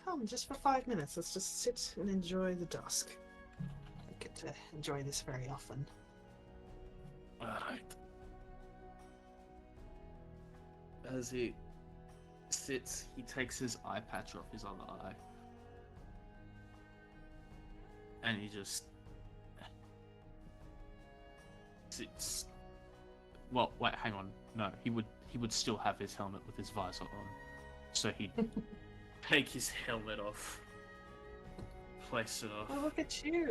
Come, just for 5 minutes. Let's just sit and enjoy the dusk. I get to enjoy this very often. Alright. As he sits, he takes his eye patch off his other eye. And he just sits. Well, wait, hang on. No, he would still have his helmet with his visor on. So he'd take his helmet off. Place it off. Oh, look at you!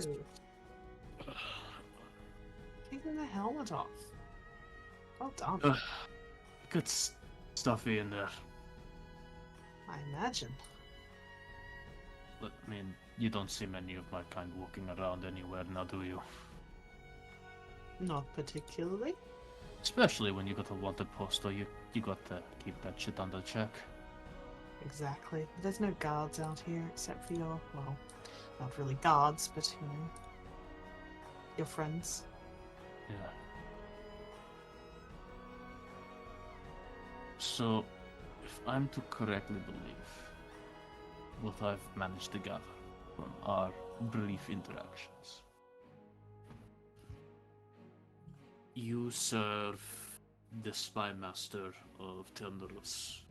Taking the helmet off. Well done. Good stuffy in there. I imagine. But, I mean, you don't see many of my kind walking around anywhere now, do you? Not particularly. Especially when you got a wanted poster, you got to keep that shit under check. Exactly. There's no guards out here except for your, well, not really guards, but you know, your friends. Yeah. So, if I'm to correctly believe what I've managed to gather from our brief interactions, you serve the spy master of Tenderus.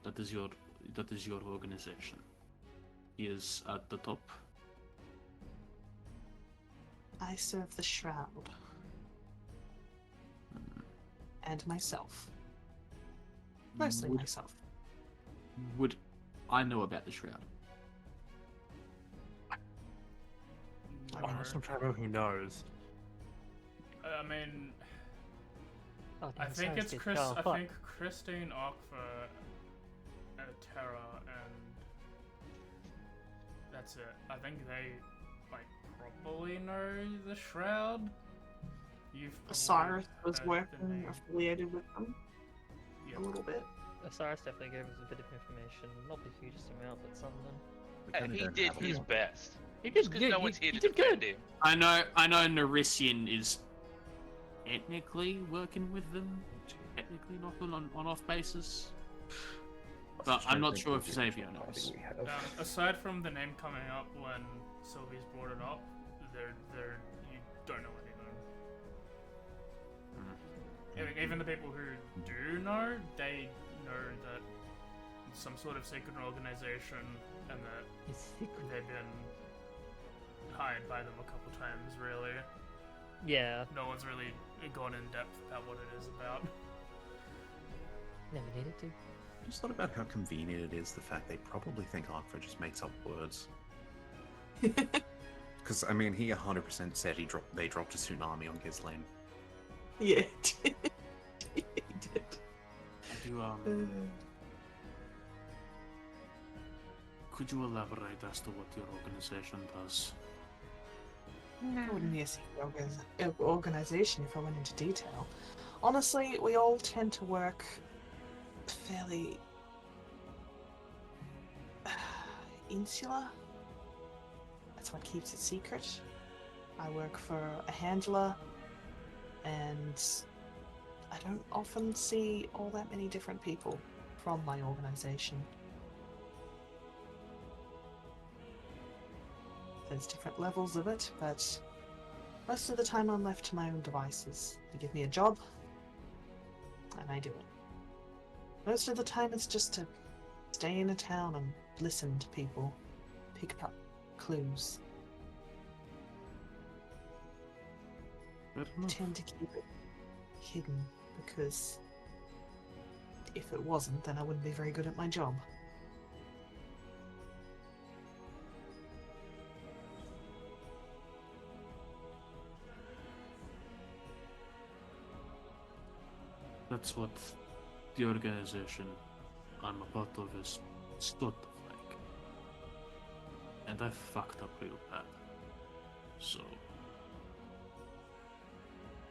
That is your organization. He is at the top. I serve the Shroud. And myself. Mostly Would- myself. Would I know about the shroud? Honestly, I'm trying to remember who knows. I mean, Oh, I damn, think sorry, it's Steve. Chris. Oh, I fuck. think Christine Arkfer, Terra, and that's it. I think they like probably know the shroud. You've probably Osiris. was the working name. affiliated with them Yep. a little bit. Osiris definitely gave us a bit of information. Not the hugest amount, but something. We Hey, kinda he don't did have a his lot. best. You Just did because good. no one's here you to did defend good. him. I know Nerisian is technically working with them, technically not on off basis. But I'm not sure if Xavier knows. Aside from the name coming up when Sylvie's brought it up, there you don't know anything. Even the people who do know, they know that it's some sort of secret organization and that It's secret. they've been hired by them a couple times, really. Yeah, No one's really gone in depth about what it is about. never needed to. Just thought about how convenient it is, the fact they probably think Arkford just makes up words. Because, I mean, he 100% said they dropped a tsunami on Ghislaine. Yeah, he did. Could you elaborate as to what your organization does? It wouldn't be a secret organization if I went into detail. Honestly, we all tend to work fairly insular. That's what keeps it secret. I work for a handler, and I don't often see all that many different people from my organization. There's different levels of it, but most of the time I'm left to my own devices. They give me a job, and I do it. Most of the time it's just to stay in a town and listen to people, pick up clues. Fair I enough. tend to keep it hidden because if it wasn't, then I wouldn't be very good at my job. That's what the organization I'm a part of is sort of like. And I fucked up real bad. So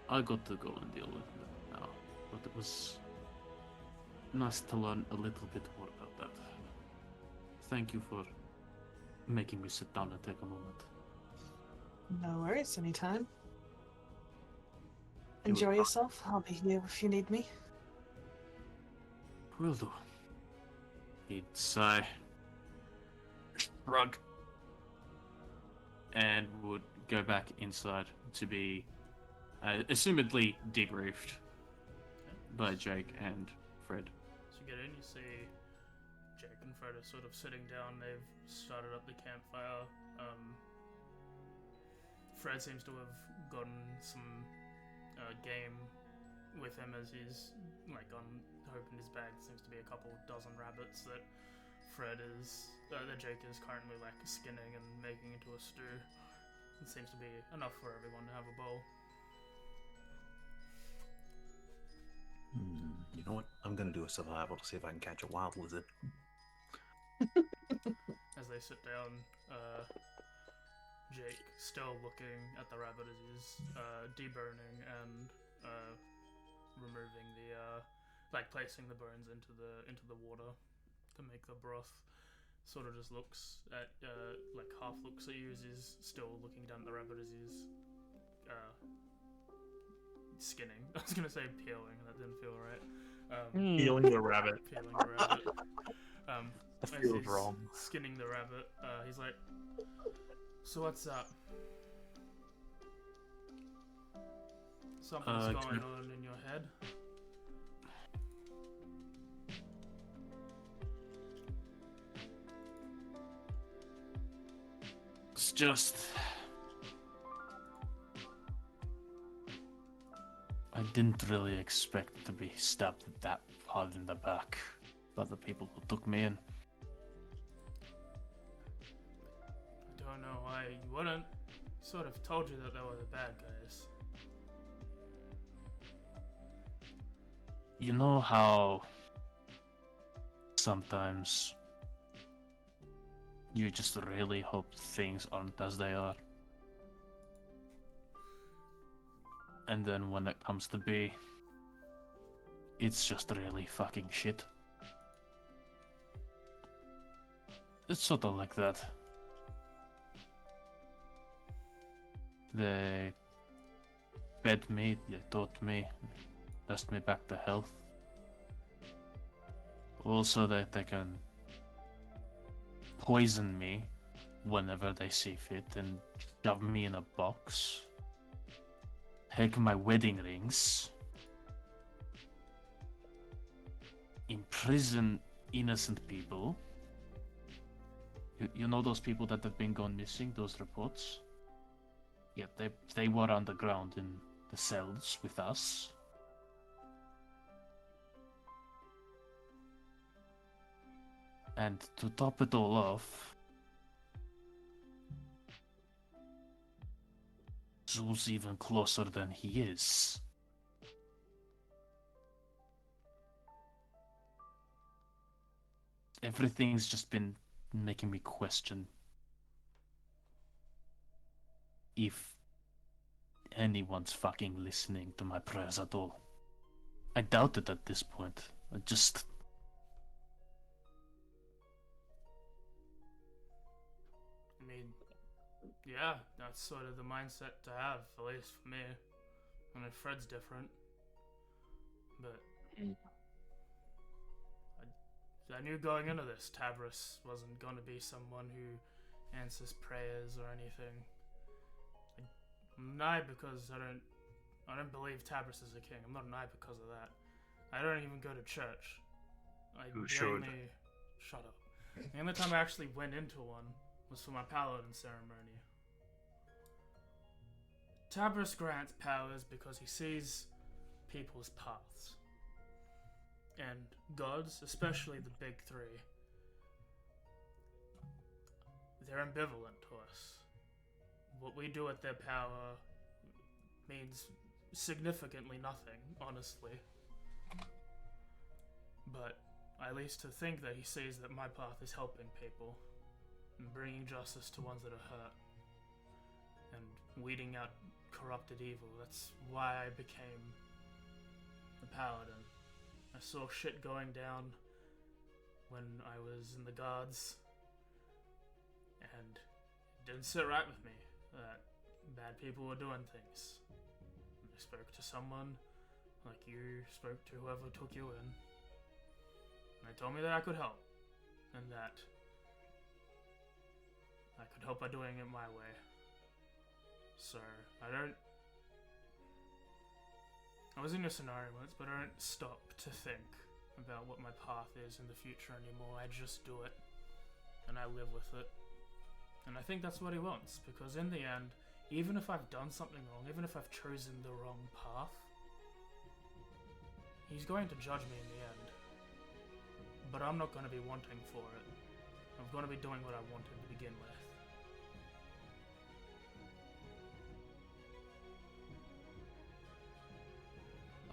I got to go and deal with it now. But it was nice to learn a little bit more about that. Thank you for making me sit down and take a moment. No worries, anytime. You Enjoy will- yourself. I'll be here if you need me. Will do. He'd sigh, shrug, and would go back inside to be assumedly debriefed by Jake and Fred. So you get in, you see Jake and Fred are sort of sitting down. They've started up the campfire. Fred seems to have gotten some game with him as he's like opened his bag. There seems to be a couple dozen rabbits that that Jake is currently like skinning and making into a stew. It seems to be enough for everyone to have a bowl. You know what? I'm gonna do a survival to see if I can catch a wild lizard. As they sit down, Jake still looking at the rabbit as he's deboning and removing the placing the bones into the water to make the broth. Sort of just looks at half looks at you as he's still looking down at the rabbit as he's skinning. I was gonna say peeling, and that didn't feel right. Peeling the rabbit. Peeling the rabbit. That As feels he's wrong. skinning the rabbit, he's like, "So what's up? Something's can going I- on in your head?" It's just I didn't really expect to be stabbed that hard in the back by the people who took me in. I don't know why you wouldn't. Sort of told you that they were the bad guys. You know how sometimes you just really hope things aren't as they are? And then when it comes to B, it's just really fucking shit. It's sort of like that. They fed me, they taught me, nursed me back to health. Also that they can poison me whenever they see fit and shove me in a box. Take my wedding rings. Imprison innocent people. You know those people that have been gone missing, those reports? Yeah, they were underground in the cells with us. And to top it all off, Zul's even closer than he is. Everything's just been making me question if anyone's fucking listening to my prayers at all. I doubt it at this point. I just... I mean, yeah, that's sort of the mindset to have, at least for me. I know Fred's different, but I knew going into this, Tabris wasn't going to be someone who answers prayers or anything. I'm an eye because I don't believe Tabris is a king. I'm not an eye because of that. I don't even go to church. You should. Shut up. The only time I actually went into one was for my paladin ceremony. Tabris grants powers because he sees people's paths. And gods, especially the big three, they're ambivalent to us. What we do with their power means significantly nothing, honestly. But at least to think that he sees that my path is helping people and bringing justice to ones that are hurt and weeding out corrupted evil. That's why I became the paladin. I saw shit going down when I was in the guards, and it didn't sit right with me that bad people were doing things. I spoke to someone like you spoke to whoever took you in, and they told me that I could help, and that I could help by doing it my way. So, I was in your scenario once, but I don't stop to think about what my path is in the future anymore. I just do it, and I live with it. And I think that's what he wants, because in the end, even if I've done something wrong, even if I've chosen the wrong path, he's going to judge me in the end. But I'm not going to be wanting for it. I'm going to be doing what I wanted to begin with.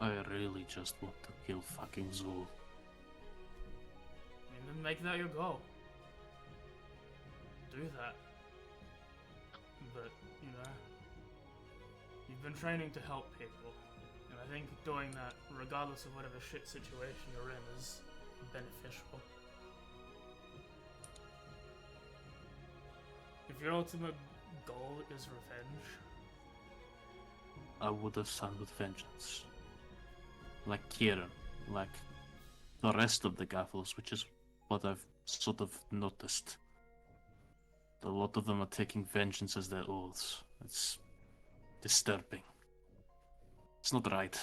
I really just want to kill fucking Zul. I mean, then make that your goal. Do that. But, you know, you've been training to help people. And I think doing that, regardless of whatever shit situation you're in, is beneficial. If your ultimate goal is revenge, I would have signed with vengeance. Like Kieran, like the rest of the Gaffles, which is what I've sort of noticed. A lot of them are taking vengeance as their oaths. It's disturbing. It's not right.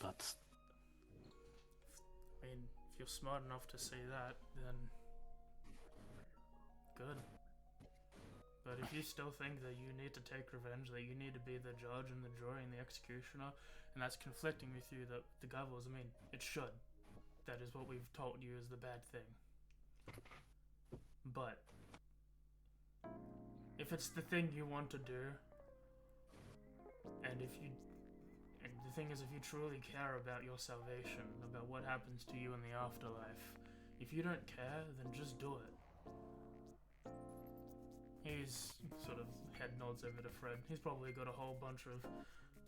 But I mean, if you're smart enough to say that, then good. But if you still think that you need to take revenge, that you need to be the judge and the jury and the executioner, and that's conflicting with you, the Gaffles, I mean, it should. That is what we've taught you is the bad thing. But if it's the thing you want to do, and the thing is, if you truly care about your salvation, about what happens to you in the afterlife, if you don't care, then just do it. He's sort of head nods over to Fred. He's probably got a whole bunch of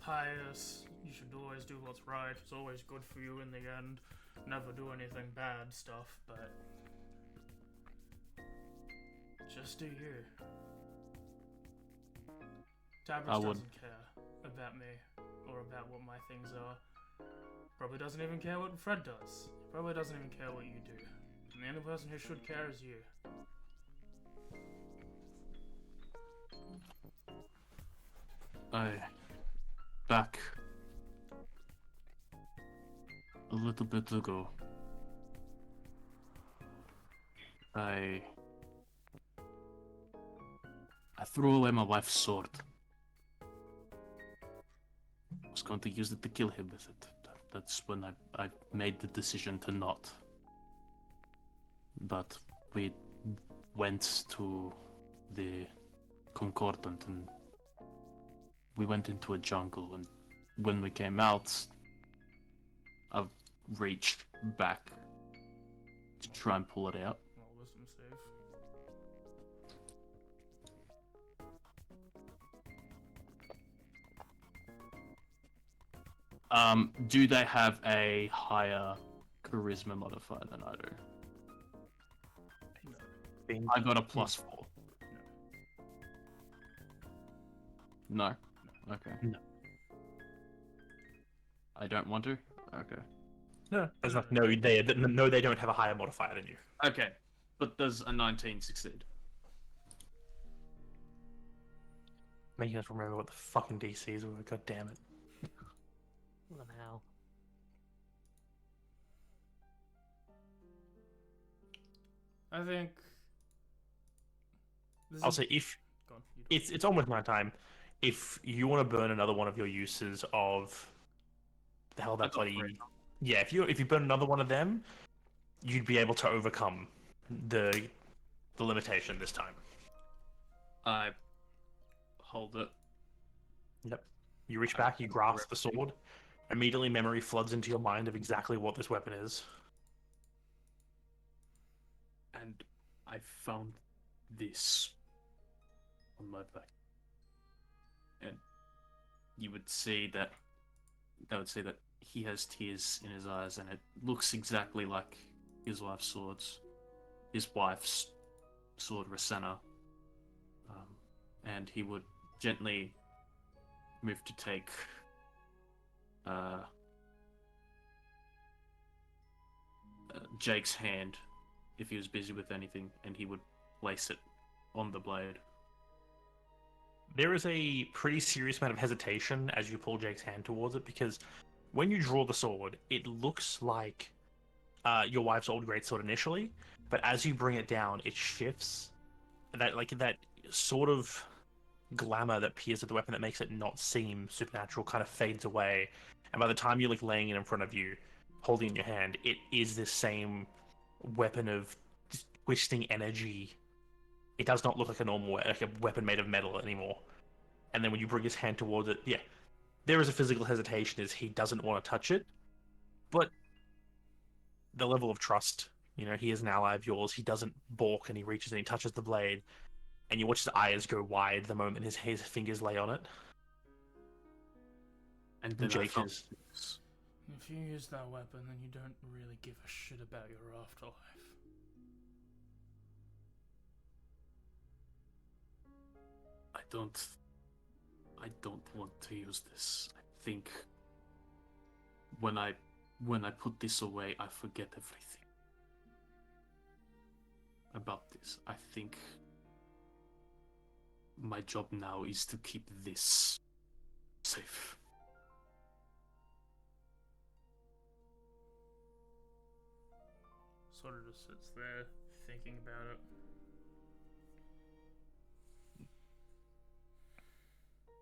pious, you should always do what's right, it's always good for you in the end, never do anything bad stuff, but just do you. Tabris doesn't care about me or about what my things are. Probably doesn't even care what Fred does. Probably doesn't even care what you do. And the only person who should care is you. Back a little bit ago, I threw away my wife's sword. I was going to use it to kill him with it. That's when I made the decision to not. But we went to the Concordant and we went into a jungle, and when we came out, I reached back to try and pull it out. Roll wisdom save. Do they have a higher charisma modifier than I do? I got a +4. No. Okay. No. I don't want to? Okay. No, there's not. No, they don't have a higher modifier than you. Okay. But does a 19 succeed? Making us remember what the fucking DCs were. God damn it. Somehow. I think. I'll say if Go on, you do. it's almost my time. If you want to burn another one of your uses of the hell that I got bloody 3. yeah, if you burn another one of them, you'd be able to overcome the limitation this time. I hold it. Yep. You reach back, you grasp the sword. Immediately, memory floods into your mind of exactly what this weapon is. And I found this on my back. And you would see that he has tears in his eyes, and it looks exactly like his wife's sword, Rasenna. And he would gently move to take Jake's hand if he was busy with anything, and he would place it on the blade. There is a pretty serious amount of hesitation as you pull Jake's hand towards it, because when you draw the sword, it looks like your wife's old greatsword initially, but as you bring it down, it shifts. That sort of glamour that appears at the weapon that makes it not seem supernatural kind of fades away, and by the time you're laying it in front of you, holding it in your hand, it is this same weapon of twisting energy. It does not look like a weapon made of metal anymore. And then when you bring his hand towards it, yeah, there is a physical hesitation as he doesn't want to touch it, but the level of trust, he is an ally of yours. He doesn't balk, and he reaches and he touches the blade, and you watch his eyes go wide the moment his fingers lay on it. And then Jake is... If you use that weapon, then you don't really give a shit about your afterlife. I don't want to use this. I think when I put this away, I forget everything about this. I think my job now is to keep this safe. Sort of just sits there thinking about it.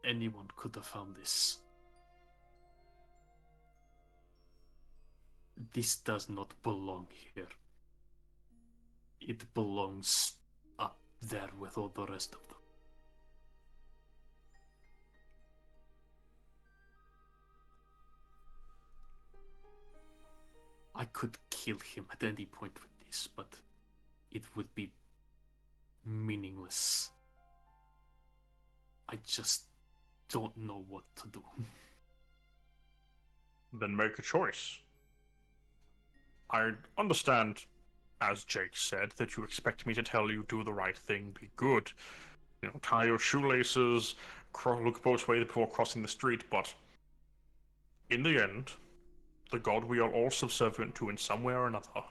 Anyone could have found this. This does not belong here. It belongs up there with all the rest of them. I could kill him at any point with this, but it would be meaningless just don't know what to do. Then make a choice. I understand, as Jake said, that you expect me to tell you do the right thing, be good. You know, tie your shoelaces, look both ways before crossing the street, but in the end, the god we are all subservient to in some way or another,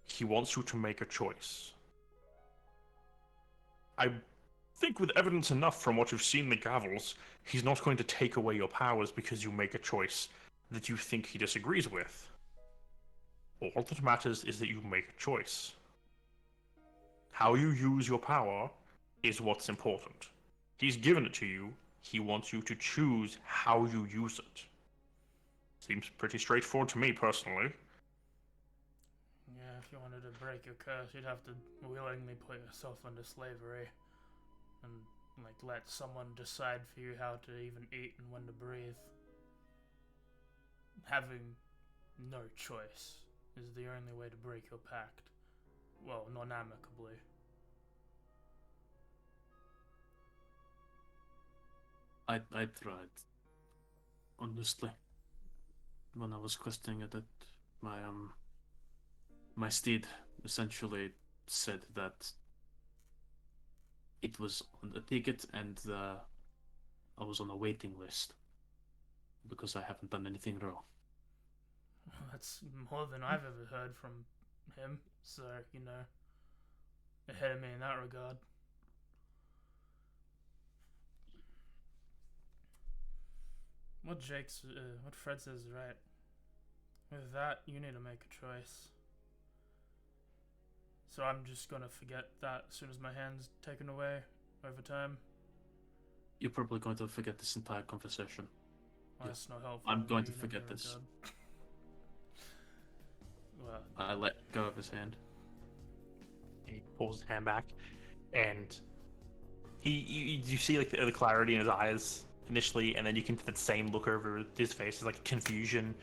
he wants you to make a choice. I think with evidence enough from what you've seen in the Gavels, he's not going to take away your powers because you make a choice that you think he disagrees with. All that matters is that you make a choice. How you use your power is what's important. He's given it to you, he wants you to choose how you use it. Seems pretty straightforward to me, personally. Yeah, if you wanted to break your curse, you'd have to willingly put yourself under slavery. And, like, let someone decide for you how to even eat and when to breathe. Having no choice is the only way to break your pact. Well, non-amicably. I tried. Honestly. When I was questioning it, my steed essentially said that it was on the ticket and I was on a waiting list because I haven't done anything wrong. That's more than I've ever heard from him, so, you know, ahead of me in that regard. What Fred says is right. With that, you need to make a choice. So I'm just gonna forget that as soon as my hand's taken away over time. You're probably going to forget this entire conversation. Well, that's not helpful. I'm going to in forget any this. regard. Well, I let go of his hand. He pulls his hand back, and you see like the clarity in his eyes initially, and then you can that same look over his face is like confusion,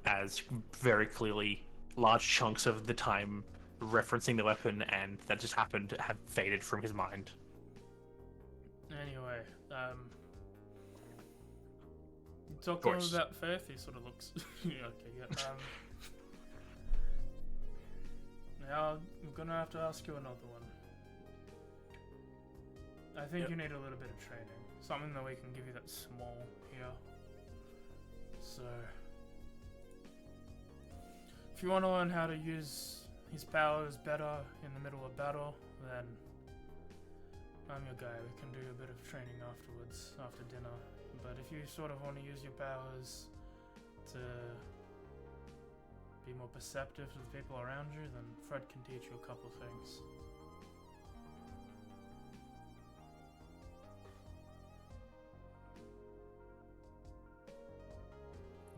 as very clearly large chunks of the time referencing the weapon and that just happened to have faded from his mind. anyway, talk to him about faith. He sort of looks. Yeah, okay, yeah. Now I'm gonna have to ask you another one. I think you need a little bit of training. Something that we can give you that's small here. So, if you want to learn how to use his powers better in the middle of battle, then I'm your guy. We can do a bit of training afterwards, after dinner. But if you sort of want to use your powers to be more perceptive to the people around you, then Fred can teach you a couple of things.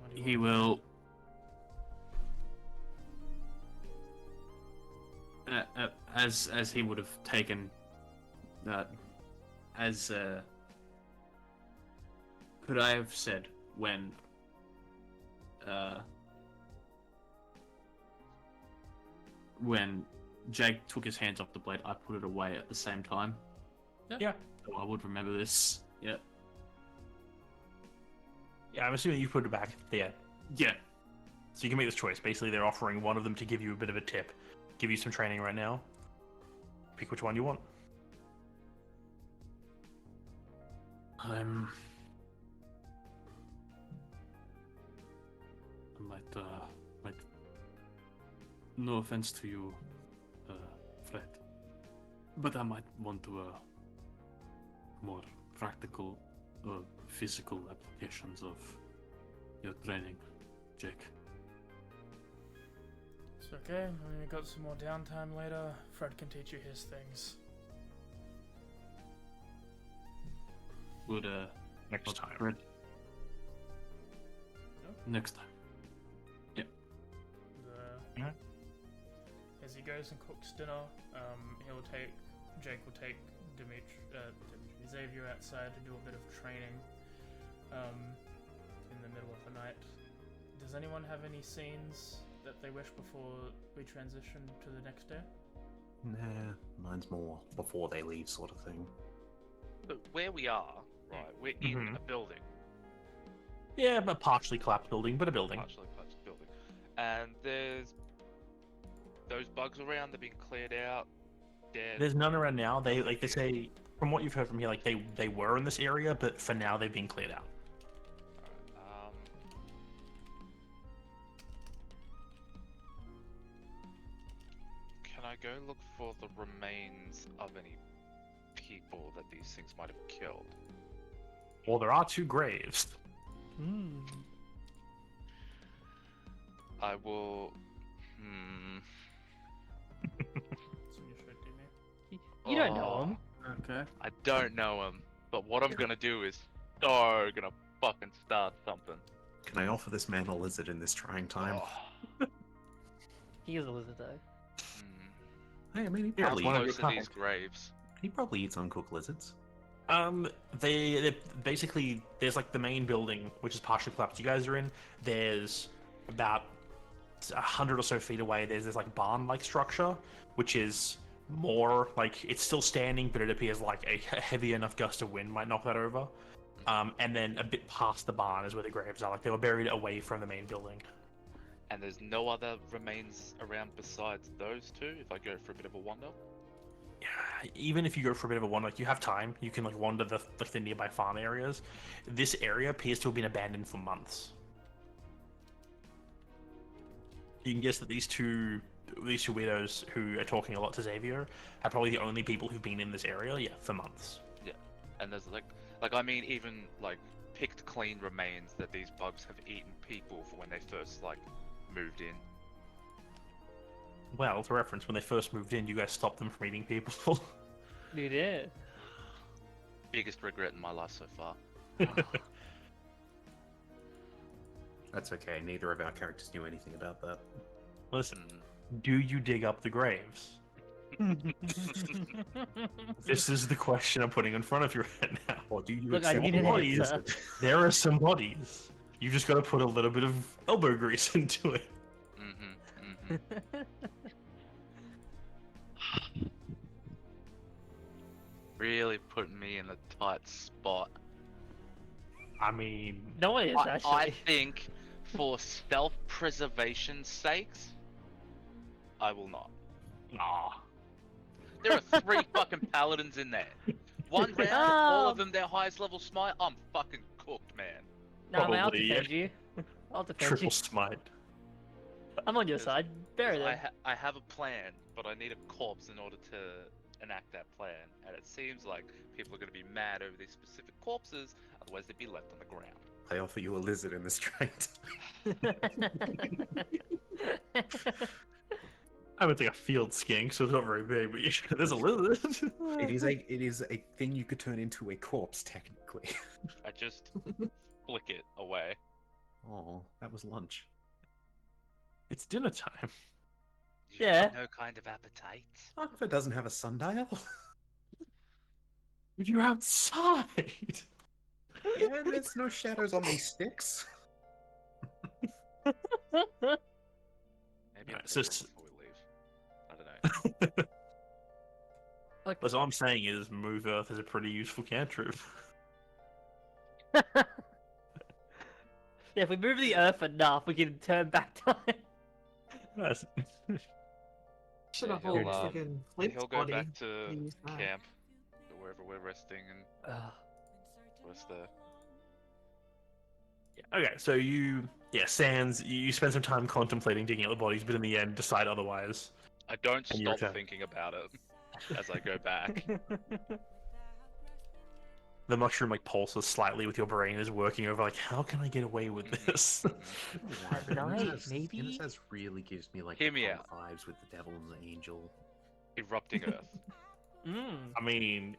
What do you He want? will. As he would have taken that, could I have said when Jake took his hands off the blade, I put it away at the same time? Yeah. So I would remember this. Yeah. Yeah, I'm assuming you put it back at the end. Yeah. So you can make this choice. Basically, they're offering one of them to give you a bit of a tip, give you some training right now. Pick which one you want. I might. No offense to you, Fred, but I might want to more practical, physical applications of your training, Jake. It's okay. When we got some more downtime later, Fred can teach you his things. Would Next time. Fred? Yep. Next time. As he goes and cooks dinner, Jake will take Xavier outside to do a bit of training in the middle of the night. Does anyone have any scenes that they wish before we transition to the next day? Nah, mine's more before they leave sort of thing. So where we are, right? We're in Mhm. a building, Yeah, a partially collapsed building, but a building. partially collapsed building, and there's those bugs around. They're being cleared out, dead. There's none around now. They say, from what you've heard from here, like they were in this area, but for now they've been cleared out. Alright, can I go look for the remains of any people that these things might have killed? Well, there are 2 graves. Hmm. I will. Hmm. It's on your shirt, didn't it? You don't know Oh, him. Okay. I don't know him, but what I'm gonna do is gonna fucking start something. Can I offer this man a lizard in this trying time? Oh, He is a lizard though. Hey, I mean, Yeah, it's one of your close to these couple. graves. he probably eats uncooked lizards. They basically, there's like the main building, which is partially collapsed. You guys are in. There's about 100 or so feet away. There's this like barn-like structure, which is more like it's still standing, but it appears like a heavy enough gust of wind might knock that over. And then a bit past the barn is where the graves are. Like they were buried away from the main building. And there's no other remains around besides those 2. If I go for a bit of a wander. Even if you go for a bit of a wander, like you have time, you can like wander the nearby farm areas. This area appears to have been abandoned for months. You can guess that these two widows who are talking a lot to Xavier are probably the only people who've been in this area, for months. And there's like I mean, even like picked clean remains that these bugs have eaten people for when they first like moved in. Well, to reference, when they first moved in, you guys stopped them from eating people. You did. Biggest regret in my life so far. That's okay. Neither of our characters knew anything about that. Listen, Mm. do you dig up the graves? This is the question I'm putting in front of you right now. Or do you Look, I accept need an bodies? answer. There are some bodies. You just got to put a little bit of elbow grease into it. Really putting me in a tight spot. I mean, No one is I actually. think for self-preservation's sakes, I will not. nah. There are 3 fucking paladins in there. One round, all of Oh. them their highest level smite, I'm fucking cooked, man. No, man, I'll Probably, defend you. I'll defend Triple you. smite. I'm on your side. Bury them. I have a plan, but I need a corpse in order to enact that plan. And it seems like people are going to be mad over these specific corpses, otherwise they'd be left on the ground. I offer you a lizard in this trying time. I would think a field skink, so it's not very big, but there's a lizard. It is a thing you could turn into a corpse, technically. I just flick it away. Oh, that was lunch. It's dinner time. You Yeah. have no kind of appetite. Not if it doesn't have a sundial. But you're outside. Yeah, there's no shadows on these sticks. Maybe Alright, I'll so take one before we leave. I don't know. That's all I'm saying is move earth is a pretty useful cantrip. Yeah, if we move the earth enough, we can turn back time. Yes. Should have Yeah, hold he'll, fucking Flint's He'll go body. back to and use that. camp, wherever we're resting, and rest there. Okay, so Sans, you spend some time contemplating digging out the bodies, but in the end decide otherwise. I don't And you stop return. thinking about it as I go back. The mushroom like pulses slightly with your brain, is working over like, how can I get away with this? At night, maybe? Genesis really gives me like Hear me the out. vibes with the devil and the angel. Erupting Earth. I mean,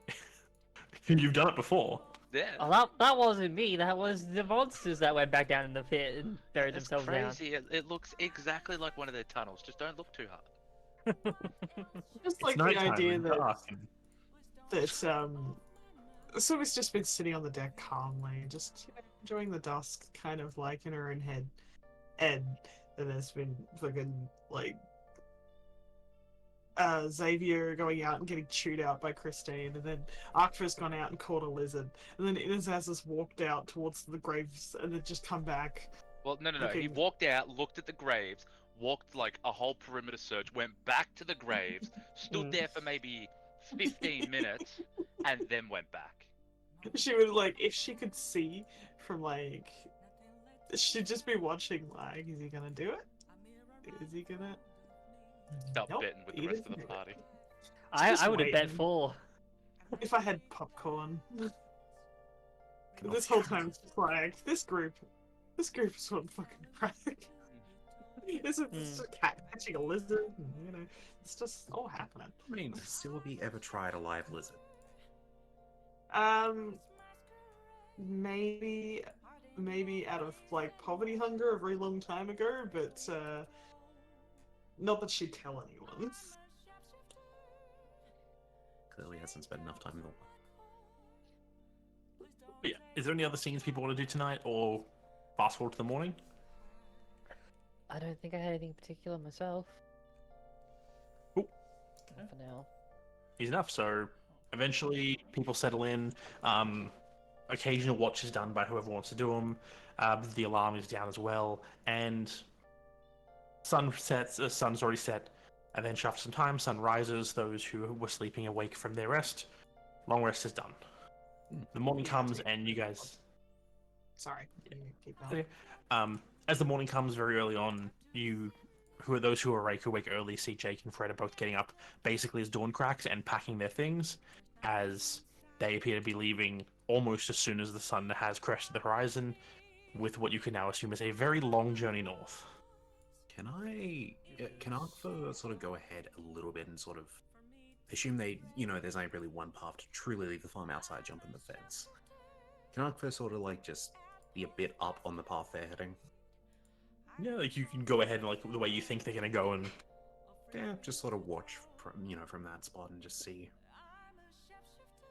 you've done it before. Yeah. Oh, that wasn't me. That was the monsters that went back down in the pit and buried That's themselves down. crazy. It looks exactly like one of their tunnels. Just don't look too hard. Just It's like the nighttime idea and that dark. Sylvie's just been sitting on the deck calmly, just enjoying the dusk, kind of like in her own head, and then there's been fucking like Xavier going out and getting chewed out by Christine, and then Arkfur's gone out and caught a lizard, and then Inazaz has walked out towards the graves and then just come back. Well, no. He Looking- walked out, looked at the graves, walked like a whole perimeter search, went back to the graves, stood there for maybe 15 minutes, and then went back. She would like, if she could see from like, she'd just be watching like, is he gonna do it? Is he gonna? Felt Nope, bitten with he the rest of didn't the do it. party. Just I would have bet waiting. 4. If I had popcorn. Cannot This be whole trusted. time it's just like, this group is one fucking prank. It's a cat catching a lizard, and, you know, it's just all happening. I mean, has Sylvie ever tried a live lizard? Maybe out of like poverty hunger a very long time ago, but not that she'd tell anyone. Clearly hasn't spent enough time in the But yeah, is there any other scenes people want to do tonight, or fast forward to the morning? I don't think I had anything particular myself. Cool. Not for now. Easy enough. So eventually, people settle in. Occasional watch is done by whoever wants to do them. The alarm is down as well, and sun sets. Sun's already set. And then after some time, sun rises. Those who were sleeping awake from their rest. Long rest is done. The morning comes, and you guys. Sorry, you keep going. Okay. As the morning comes very early on, those who are awake, who wake early, see Jake and Fred are both getting up basically as dawn cracks and packing their things, as they appear to be leaving almost as soon as the sun has crested the horizon, with what you can now assume is a very long journey north. Can Arkfur sort of go ahead a little bit and sort of assume there's only really one path to truly leave the farm outside, jump in the fence? Can Arkfur sort of like just be a bit up on the path they're heading? Yeah, like you can go ahead and like the way you think they're gonna go, and Yeah, just sort of watch from that spot and just see,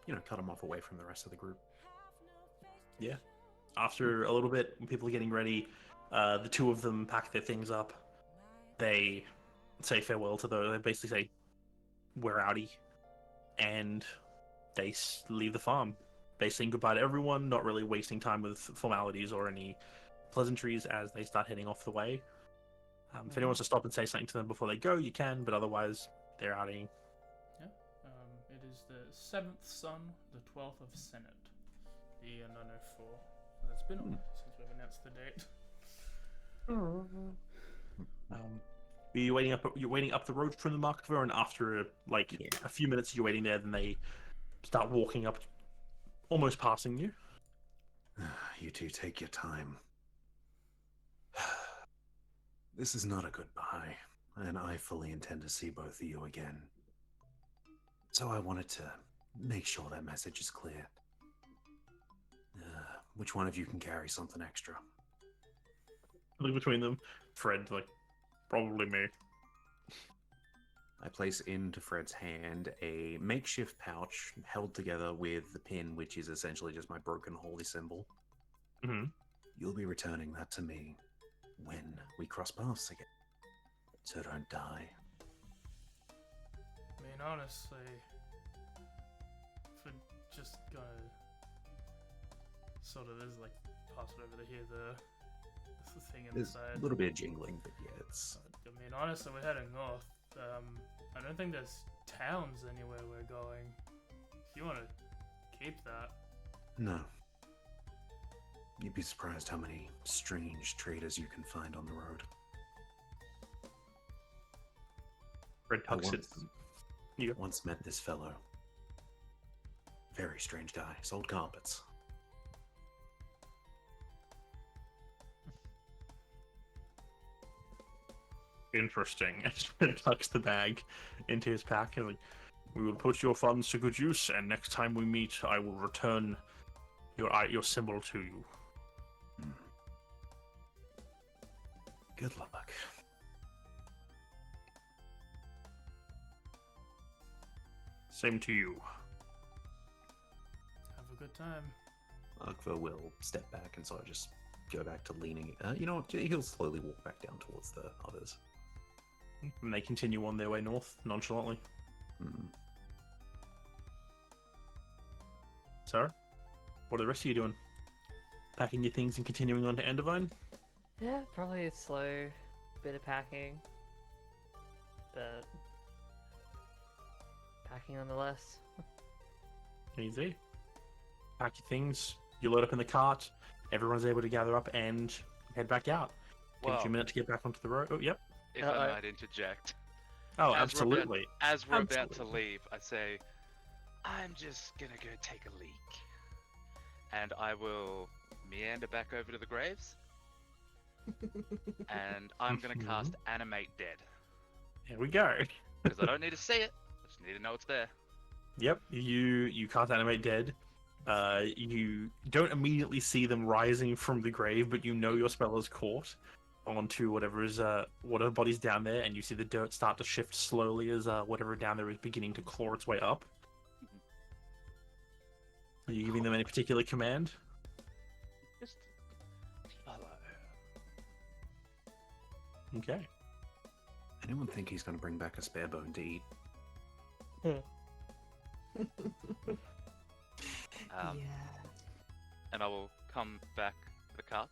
cut them off away from the rest of the group. yeah. After a little bit, when people are getting ready, the two of them pack their things up. They say farewell to those. They basically say, "We're outie," and they leave the farm. They say goodbye to everyone, not really wasting time with formalities or any pleasantries as they start heading off the way. If anyone wants to stop and say something to them before they go, you can, but otherwise, they're outing. Yeah. It is the 7th sun, the 12th of Senate, the year 904. So it's been a while since we've announced the date. You're waiting up the road from the Marketver, and after a few minutes you're waiting there, then they start walking up, almost passing you. You two take your time. This is not a goodbye, and I fully intend to see both of you again. So I wanted to make sure that message is clear. Which one of you can carry something extra? Look between them, Fred, probably me. I place into Fred's hand a makeshift pouch held together with the pin, which is essentially just my broken holy symbol. Mm-hmm. You'll be returning that to me when we cross paths again. So don't die. I mean, honestly, if we're just gonna sort of, there's pass it over to here, the thing There's inside. a little bit of jingling, but yeah, it's... I mean, honestly, we're heading north. I don't think there's towns anywhere we're going. If you want to keep that. No. You'd be surprised how many strange traders you can find on the road. Fred I tucks it. once met this fellow. Very strange guy. Sold carpets. Interesting. As Fred tucks the bag into his pack, and we will put your funds to good use, and next time we meet, I will return your symbol to you. Good luck. Same to you. Have a good time. Arkva will step back and sort of just go back to leaning. You know what? He'll slowly walk back down towards the others. And they continue on their way north nonchalantly. Hmm. So, what are the rest of you doing? Packing your things and continuing on to Endervine? Yeah, probably a slow bit of packing, but packing nonetheless. Easy. Pack your things. You load up in the cart. Everyone's able to gather up and head back out. Take Well, a few minutes to get back onto the road. Oh, yep. if Uh-oh. I might interject. Oh, As we're about- absolutely. As we're about to Absolutely. leave, I say, I'm just gonna go take a leak. And I will meander back over to the graves. And I'm gonna cast Animate Dead. Here we go. Because I don't need to see it, I just need to know it's there. Yep, you can't animate dead. You don't immediately see them rising from the grave, but you know your spell is caught onto whatever body's down there, and you see the dirt start to shift slowly as whatever down there is beginning to claw its way up. Are you giving them any particular command? Just follow. Okay. Anyone think he's going to bring back a spare bone to eat? Yeah. And I will come back to the car.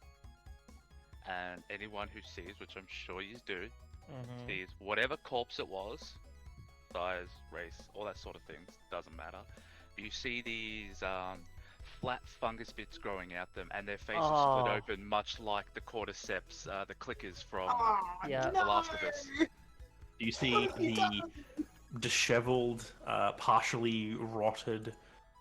And anyone who sees, which I'm sure you do, Mm-hmm. sees whatever corpse it was, size, race, all that sort of things, doesn't matter. You see these flat fungus bits growing out them, and their faces Oh. split open, much like the cordyceps, the clickers from Yeah. The Last of Us. You see What have you the done? disheveled, partially rotted,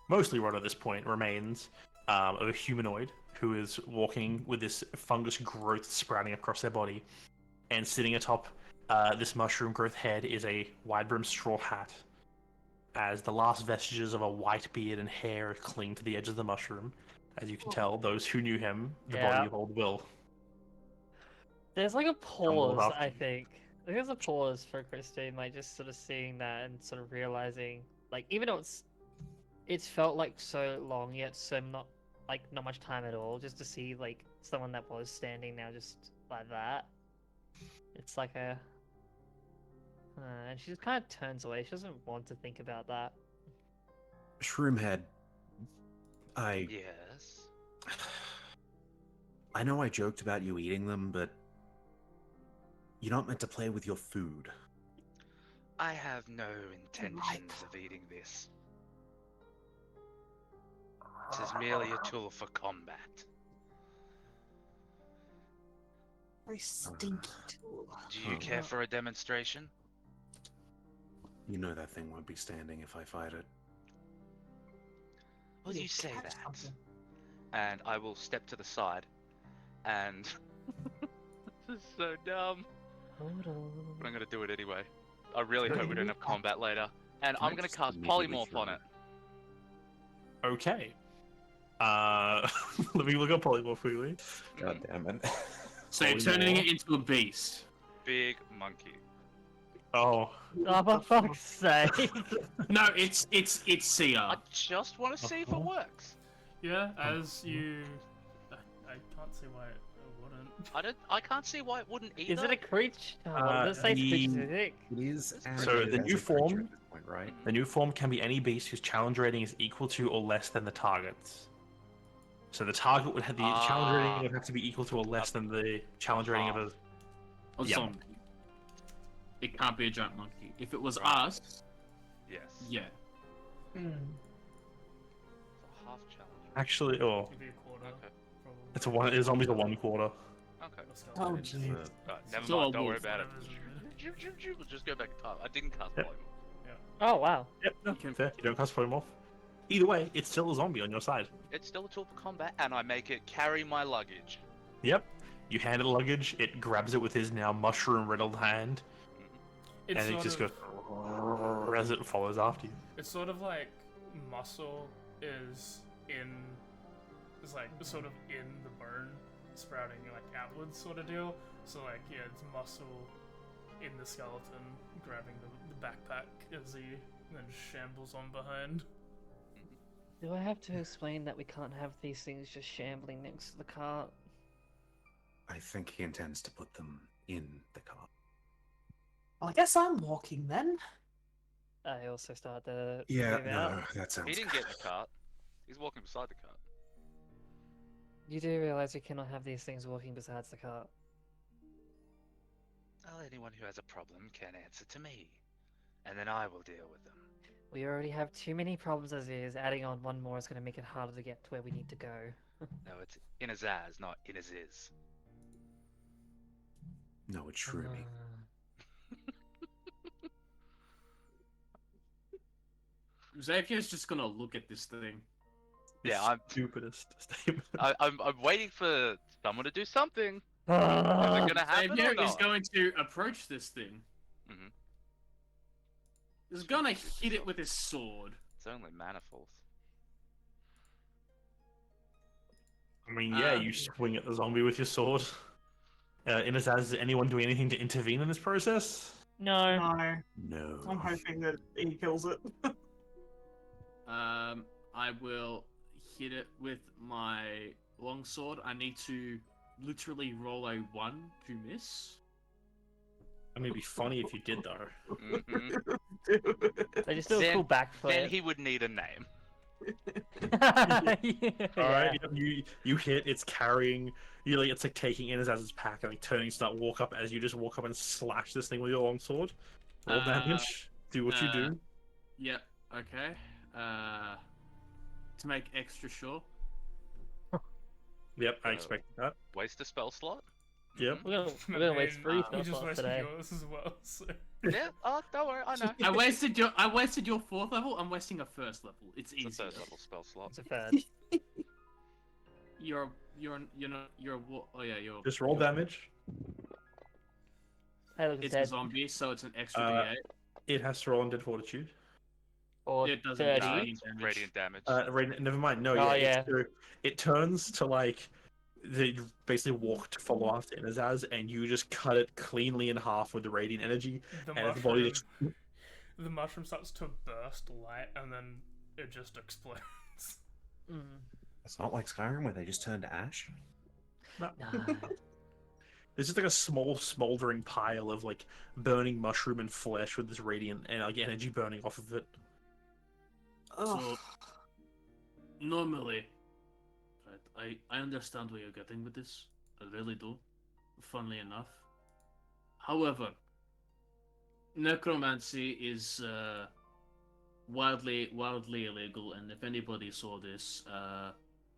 mostly rotted at this point, remains of a humanoid who is walking with this fungus growth sprouting across their body. And sitting atop this mushroom growth head is a wide-brimmed straw hat, as the last vestiges of a white beard and hair cling to the edge of the mushroom. As you can tell, those who knew him, the Yeah. body of Old Will. There's like a Tumbled pause, after I you. think. I think there's a pause for Christine, like just sort of seeing that and sort of realizing, like even though it's felt like so long, yet so not much time at all, just to see like someone that was standing now just like that. It's like a, and she just kind of turns away. She doesn't want to think about that. Shroomhead, Yes. I know I joked about you eating them, but you're not meant to play with your food. I have no intentions of eating this. This is merely a tool for combat. Very stinky tool. Do you care for a demonstration? You know that thing won't be standing if I fight it. Will You'll you say catch that? something. And I will step to the side, and this is so dumb, Hold on. but I'm gonna do it anyway. I really hope we don't have combat later, and Can I I'm gonna just cast immediately polymorph on throw it. Okay. Let me look up polymorph quickly. God damn it. So you're turning it into a beast. Big monkey. Oh, Oh, for fuck's sake! No, it's Sia. I just want to see if it works. Yeah, as you. I can't see why it wouldn't. I can't see why it wouldn't either. Is it a creature? Uh, Does it say the- specific? It is So animated the as new a creature form- at this point, right? the new form can be any beast whose challenge rating is equal to or less than the target's. So the target would have the challenge rating would have to be equal to or less than the challenge rating of a. Or Yeah. zombie. It can't be a giant monkey. If it was Right. us, Yes. yeah. Hmm. It's a half challenge. Actually, oh, It'd be a quarter. Okay. Probably. it's a one. It's only a 1/4. Okay. Or skeleton. Oh, It's gee. Uh, Never So mind. Don't worry wolf. about it. whatever's- We'll just go back in time. I didn't cast Yep. polymorph. Oh wow. Yep, no, fair. You don't cast polymorph. Either way, it's still a zombie on your side. It's still a tool for combat, and I make it carry my luggage. Yep. You hand it the luggage. It grabs it with his now mushroom-riddled hand, It's and it sort just of, goes as it follows after you. It's sort of like muscle is like sort of in the bone, sprouting like outwards sort of deal. So like yeah, it's muscle in the skeleton, grabbing the backpack as he then shambles on behind. Do I have to explain that we can't have these things just shambling next to the cart? I think he intends to put them in the car. Well, I guess I'm walking then. I also start to Yeah, move out. no, that sounds. He didn't get in the cart. He's walking beside the cart. You do realize we cannot have these things walking besides the cart. Well, anyone who has a problem can answer to me, and then I will deal with them. We already have too many problems as is. Adding on one more is going to make it harder to get to where we need to go. No, it's Inazaz, not Inaziz. No, it's Shroomy. Xavier's just gonna look at this thing. Yeah, I'm Stupidest statement. I'm waiting for someone to do something. Is it Ah. gonna happen or Xavier is not? going to approach this thing. Mhm. He's gonna hit it with his sword. It's only manifolds. I mean, yeah, you swing at the zombie with your sword. Inazaz, is anyone doing anything to intervene in this process? No. No, No. I'm hoping that he kills it. I will hit it with my longsword. I need to literally roll a 1 to miss. I mean, it'd be funny if you did, though. Mhm. They just do a Then- cool backflip. Then he would need a name. Yeah. All right, you hit. It's carrying. It's like taking Inazaz's pack and like turning to start walk up as you just walk up and slash this thing with your longsword. Roll damage. Do what you do. Yep. Okay. To make extra sure. Yep, I expected that. Waste a spell slot. Yep. We're gonna waste 3 We spell just slots wasted today. yours as well. So. Yeah. Oh, don't worry. I know. I wasted your 4th level. I'm wasting a 1st level. It's It's a easy. third level spell slot. It's a third. You're oh yeah, you're Just roll damage. Hey, look, It's it's a zombie, so it's an extra Uh, D8. It has to roll undead fortitude. or It doesn't 30. Nah, radiant it's damage. radiant damage. Never mind. No, Oh, yeah. yeah. It turns to like they basically walk to follow after Inazaz, and you just cut it cleanly in half with the radiant energy, The and the body mushroom, just the mushroom starts to burst light, and then it just explodes. Mm. It's not like Skyrim where they just turn to ash. Nah. There's just like a small smoldering pile of like burning mushroom and flesh with this radiant and like energy burning off of it. So normally, right, I understand where you're getting with this. I really do. Funnily enough. However, necromancy is wildly illegal, and if anybody saw this,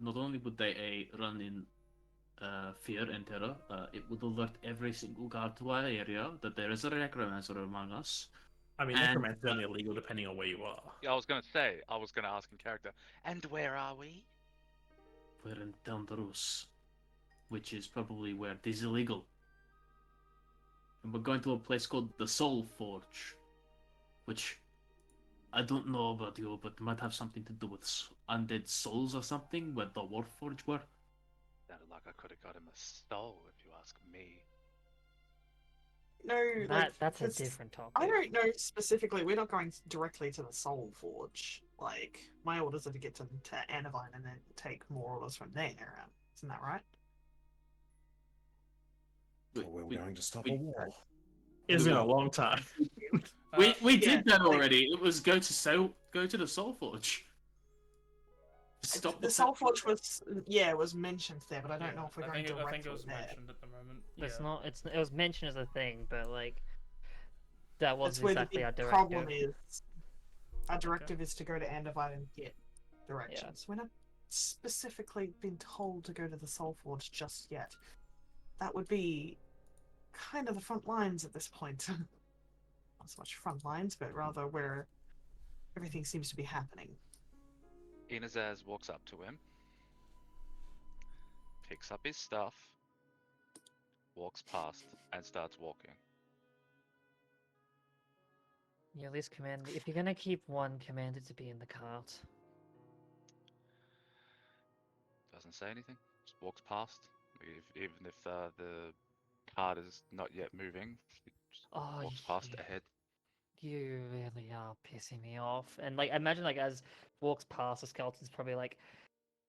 not only would they run in fear and terror, it would alert every single guard to our area that there is a necromancer among us. I mean, And- necromancy is only illegal depending on where you are. Yeah, I was gonna ask in character. And where are we? We're in Teldarus, which is probably where it is illegal. And we're going to a place called the Soul Forge, which I don't know about you, but might have something to do with undead souls or something, where the Warforge were. Sounded like I could have got him a soul, if you ask me. No, That's a it's- different topic. I don't know specifically. We're not going directly to the Soul Forge. Like, my orders are to get to Anavine and then take more orders from there. Isn't that right? Or we're We- going to stop we- a war. It's been a long time. We yeah, did that like- already. It was go to the Soul Forge. Stop The Soul Forge was mentioned there, but I don't know if we're going I directly think it was there. mentioned at the moment. It's yeah. not. It was mentioned as a thing, but like that That's wasn't where exactly the our big directive. problem is. Our directive is to go to Anavine and get directions. We're not specifically been told to go to the Soul Forge just yet. That would be kind of the front lines at this point. Not so much front lines, but rather where everything seems to be happening. Inazaz walks up to him, picks up his stuff, walks past, and starts walking. You at least command. If you're gonna keep one, command it to be in the cart. Doesn't say anything, just walks past. Even if the cart is not yet moving, he just Oh, walks past you, ahead. you really are pissing me off. And like, imagine like as walks past, the skeleton's probably like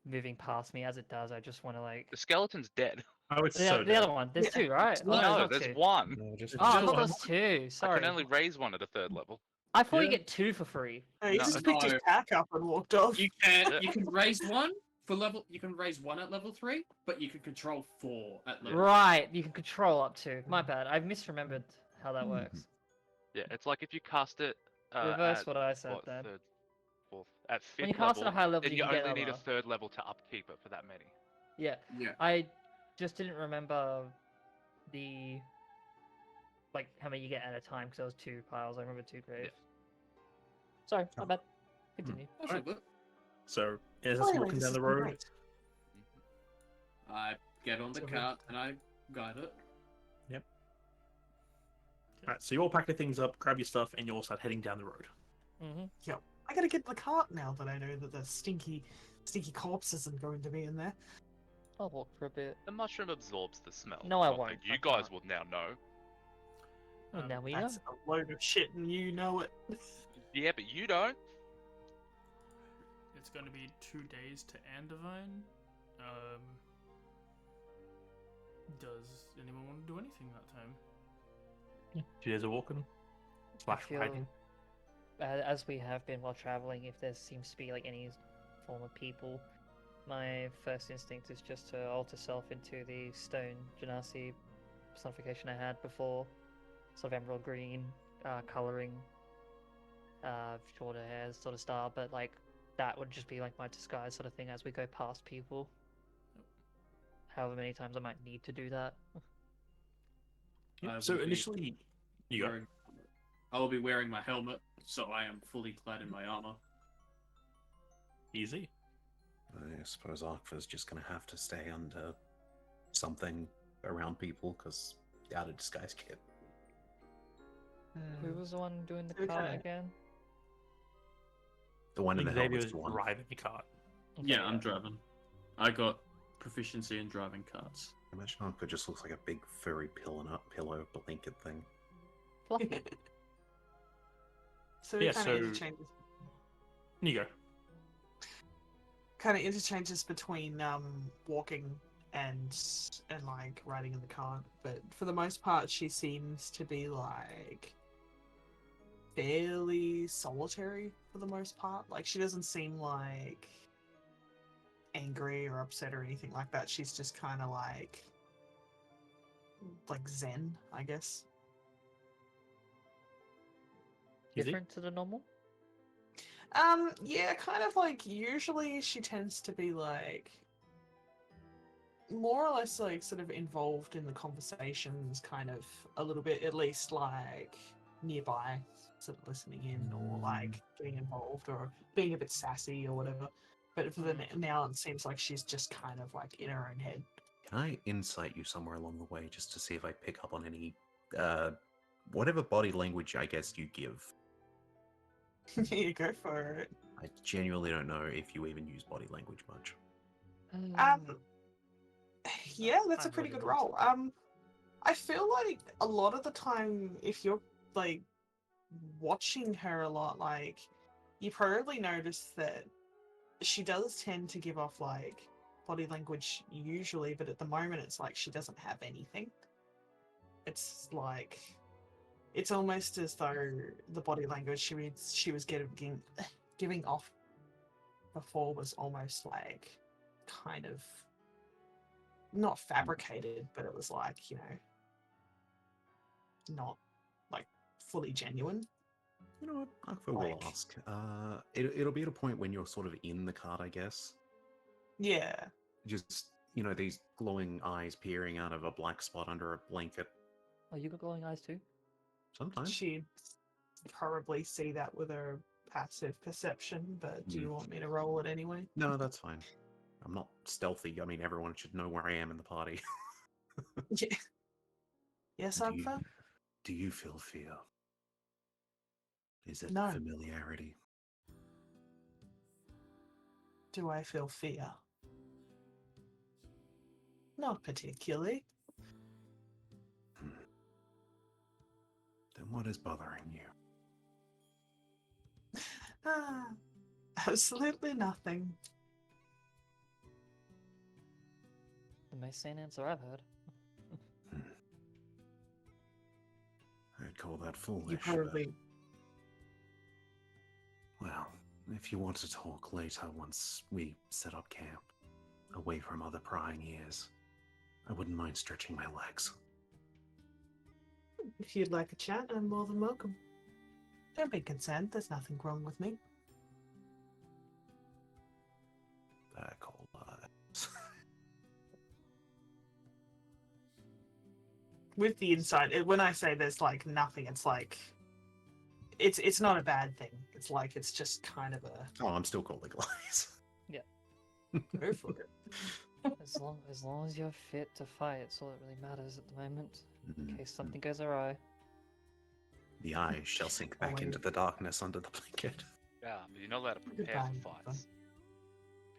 moving past me as it does. I just want to like. The skeleton's dead. Oh, it's The, so the dead. other one. There's Yeah. two, right? Oh, no, No, not there's two. one. No, just Oh, I Just thought there one. was two. I Sorry. can only raise one at a 3rd level. I thought you Yeah. get two for free. No, he No. just picked his No. pack up and walked off. You can raise one for level. You can raise one at level 3, but you can control 4 at level. Right, you can control up to. My bad. I've misremembered how that works. Yeah, it's like if you cast it Reverse at what I said what, then. 3rd, 4th, at 5th When you cast level, at a high level, then you you can get only need a other. 3rd level to upkeep it for that many. Yeah, Yeah. I just didn't remember the like how many you get at a time because there was two piles. I remember two graves. Sorry, my bad. Continue. That's all good. So, as Oh, it's anyway, walking this down is the been road, great. I get on the So we- cart and I guide it. right, so you all pack your things up, grab your stuff, and you all start heading down the road. Mm-hmm. I gotta get in the cart now that I know that the stinky corpse isn't going to be in there. I'll walk for a bit. The mushroom absorbs the smell. No, I Not that won't. You I guys can't. will now know. Well, now we know. That's a load of shit, and you know it. Yeah, but you don't. It's going to be 2 days to Andivine. Does anyone want to do anything that time? 2 days of walking. I Slash feel, riding. as we have been while traveling, if there seems to be like any form of people, my first instinct is just to alter self into the stone genasi personification I had before, sort of emerald green, coloring, shorter hair sort of style, but like that would just be like my disguise sort of thing as we go past people. However many times I might need to do that. Yeah, I so will be initially, you go. I will be wearing my helmet, so I am fully clad in my armor. Easy. I suppose Arkva's just gonna have to stay under something around people because out of disguise kit. Who was the one doing the Okay. cart again? The one in the helmet's Xavier's the one. driving the cart. Yeah, I'm driving. I got proficiency in driving carts. Imagine Arkva just looks like a big furry pillow blanket thing. Fluffy. So we Yeah, kind so- of interchanges. You go. Kind of interchanges between walking and like riding in the cart, but for the most part, she seems to be like fairly solitary for the most part. Like she doesn't seem like angry or upset or anything like that. She's just kind of like zen, I guess. Easy. Different to the normal? Yeah, kind of like usually she tends to be like more or less like sort of involved in the conversations kind of a little bit, at least like nearby, sort of listening in or like getting involved or being a bit sassy or whatever. But for the now it seems like she's just kind of like in her own head. Can I insight you somewhere along the way just to see if I pick up on any, whatever body language I guess you give? You go for it. I genuinely don't know if you even use body language much. Yeah, that's a I pretty really good want role. I feel like a lot of the time, if you're like watching her a lot, like you probably notice that she does tend to give off like body language usually, but at the moment it's like she doesn't have anything. It's like it's almost as though the body language she was giving off before was almost like kind of not fabricated, but it was like, you know, not like fully genuine. You know what? Arkva will Like- ask. It'll be at a point when you're sort of in the cart, I guess. Yeah. Just, you know, these glowing eyes peering out of a black spot under a blanket. Oh, you got glowing eyes too? Sometimes. She'd probably see that with her passive perception, but do you want me to roll it anyway? No, that's fine. I'm not stealthy. I mean, everyone should know where I am in the party. Yeah. Yes, Do you- Agfa? Do you feel fear? Is it No. familiarity? Do I feel fear? Not particularly. Then what is bothering you? Ah, absolutely nothing. the most sane answer I've heard. I'd call that foolish. You probably. Well, if you want to talk later once we set up camp, away from other prying ears, I wouldn't mind stretching my legs. If you'd like a chat, I'm more than welcome. Don't be concerned, there's nothing wrong with me. Back all lies. With the inside, when I say there's like nothing, it's like it's not a bad thing. It's like it's just kind of a Oh, I'm still calling lies. go for it. As long as you're fit to fight, it's all that really matters at the moment. In case Mhm. something goes awry. The eye shall sink back into the darkness under the blanket. Yeah, but you're not allowed to prepare Goodbye, for fights.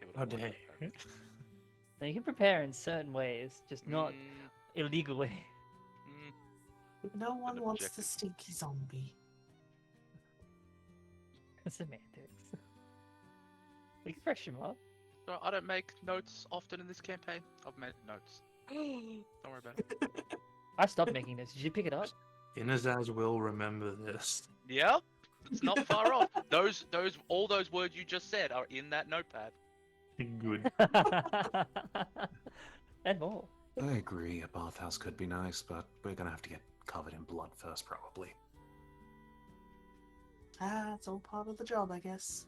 People How don't want dare that. Now you can prepare in certain ways, just not Mm, illegally. mm. No one wants the objective. stinky zombie. Semantics. We can fresh him up. So I don't make notes often in this campaign. I've made notes. Don't worry about it. I stopped making this. Did you pick it up? Inazaz will remember this. Yep, it's not far off. All those words you just said are in that notepad. Good. And more. I agree, a bathhouse could be nice, but we're gonna have to get covered in blood first, probably. It's all part of the job, I guess.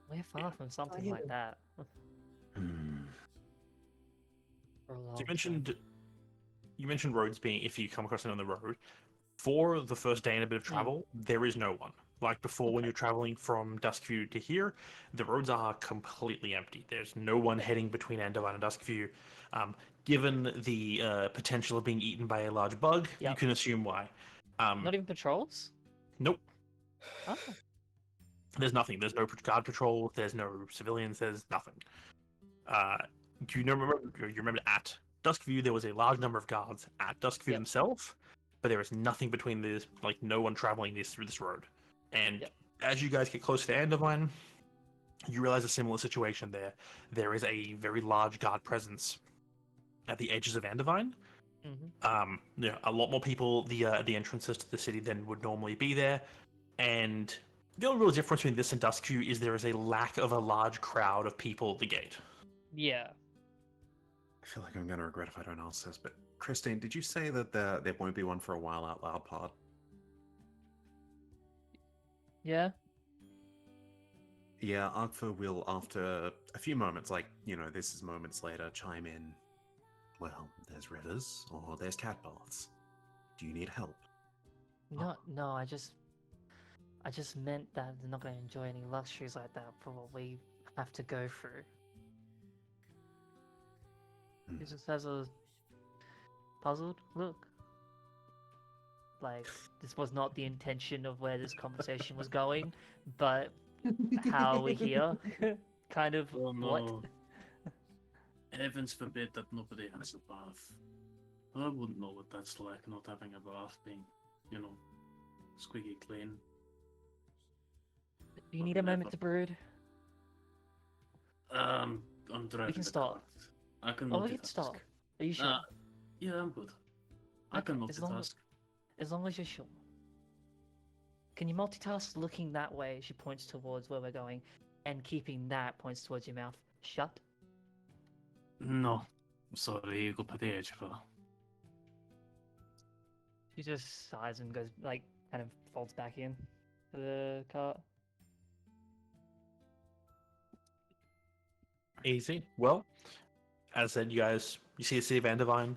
We're far from something hear like that. Hmm. For a long So time. you mentioned roads being if you come across it on the road. For the first day and a bit of travel, there is no one. Like before, when Okay. you're traveling from Duskview to here, the roads are completely empty. There's no one heading between Andavine and Duskview. Given the potential of being eaten by a large bug, you Yep. can assume why. Not even patrols? Nope. Oh. There's nothing. There's no guard patrol. There's no civilians. There's nothing. Do you remember? You remember at Duskview there was a large number of guards at Duskview Yep. themselves, but there is nothing between this, like no one traveling through this road. And Yep. as you guys get closer to Andavine, you realize a similar situation there. There is a very large guard presence at the edges of Andavine. Mm-hmm. A lot more people. The entrances to the city than would normally be there, and the only real difference between this and Duskview is there is a lack of a large crowd of people at the gate. Yeah. I feel like I'm gonna regret if I don't ask this, but Christine, did you say that there won't be one for a while out loud pod? Yeah. Yeah, Arthur will, after a few moments, like, this is moments later, chime in. Well, there's rivers, or there's cat baths. Do you need help? No, I just meant that they're not going to enjoy any luxuries like that for what we have to go through. Hmm. He just has a puzzled look. Like, this was not the intention of where this conversation was going, but how we're here, kind of Oh what? no. Heavens forbid that nobody has a bath. I wouldn't know what that's like, not having a bath, being, squeaky clean. Do you need a moment to brood? I'm driving can the start. cart. I can Oh, we can multitask. start. Are you sure? Yeah, I'm good. I can Okay, multitask. as long as you're sure. Can you multitask looking that way? She points towards where we're going, and keeping that points towards your mouth shut. No. Sorry, go på det, tror. She just sighs and goes, like, kind of folds back in to the cart. Easy. Well, as I said, you see the city of Andavine,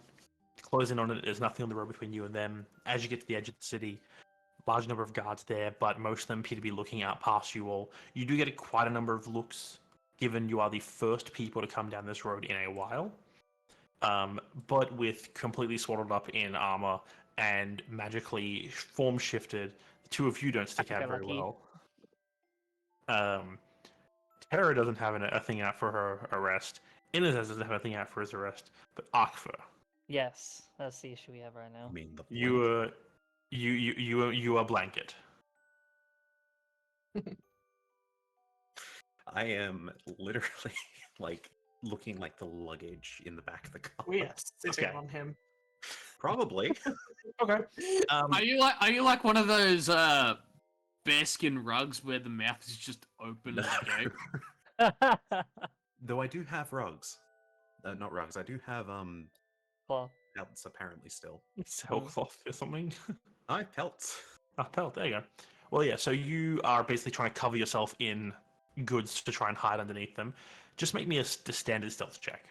close in on it. There's nothing on the road between you and them. As you get to the edge of the city, large number of guards there, but most of them appear to be looking out past you all. You do get quite a number of looks, given you are the first people to come down this road in a while. But with completely swaddled up in armor and magically form shifted, the two of you don't stick out very Happy-go-lucky. well. Terra doesn't have a thing out for her arrest. Inazaz doesn't have a thing out for his arrest, but Akfa, Yes, that's the issue we have right now. I mean, the you are blanket. I am literally like looking like the luggage in the back of the car. We are sitting Okay. on him. Probably. Okay. Are you like one of those bearskin rugs where the mouth is just open No. as a gate? Though I do have rugs. Not rugs. I do have Well, pelts apparently still. Sailcloth or something. I have pelts. Pelt, there you go. Well, yeah, so you are basically trying to cover yourself in goods to try and hide underneath them. Just make me a standard stealth check.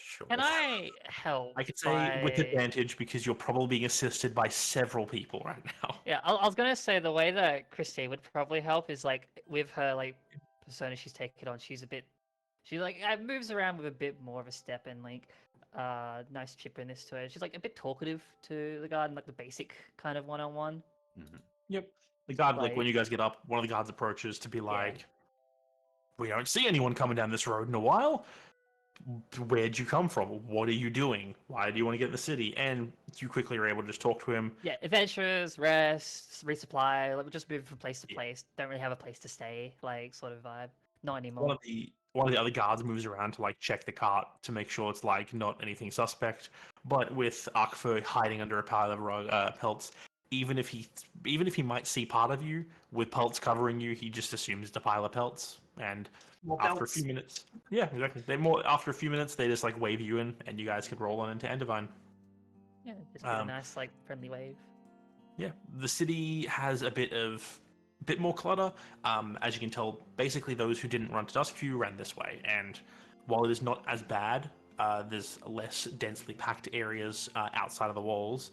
Sure. can I help? I could say with by- advantage because you're probably being assisted by several people right now. Yeah, I was gonna say the way that Christine would probably help is like with her like persona she's taken on. She's a bit, she like moves around with a bit more of a step and like nice chippiness to her. She's like a bit talkative to the guard and like the basic kind of one-on-one. Mhm. Yep. The guard, like when Like- you guys get up, one of the guards approaches to be Yeah. like, "We don't see anyone coming down this road in a while. Where'd you come from? What are you doing? Why do you want to get in the city?" And you quickly are able to just talk to him. Yeah, adventures, rest, resupply. Like we just move from place to Yeah. place. Don't really have a place to stay. Like sort of vibe. Not One anymore. of the other guards moves around to like check the cart to make sure it's like not anything suspect. But with Arkfur hiding under a pile of pelts, even if he might see part of you with pelts covering you, he just assumes it's a pile of pelts. And More after a belts. few minutes, yeah, exactly. After a few minutes, they just like wave you in, and you guys can roll on into Endivine. Yeah, just a Um, nice like friendly wave. Yeah, the city has a bit more clutter. As you can tell, basically those who didn't run to Duskview ran this way, and while it is not as bad, there's less densely packed areas outside of the walls.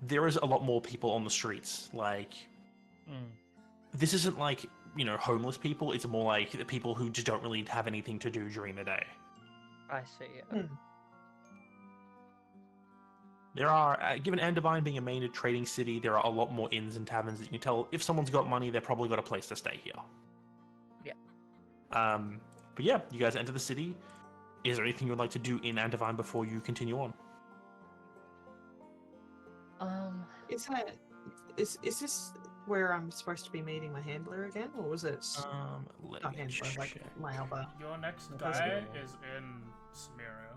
There is a lot more people on the streets. Like, this isn't like homeless people. It's more like the people who just don't really have anything to do during the day. I see. Yeah. There are, given Andivine being a main trading city, there are a lot more inns and taverns that you can tell if someone's got money, they've probably got a place to stay here. Yeah. But yeah, you guys enter the city. Is there anything you would like to do in Andivine before you continue on? Is this where I'm supposed to be meeting my handler again, or was it Let not me handler, like check. my other? Your next Because guy you're- is in Samaria.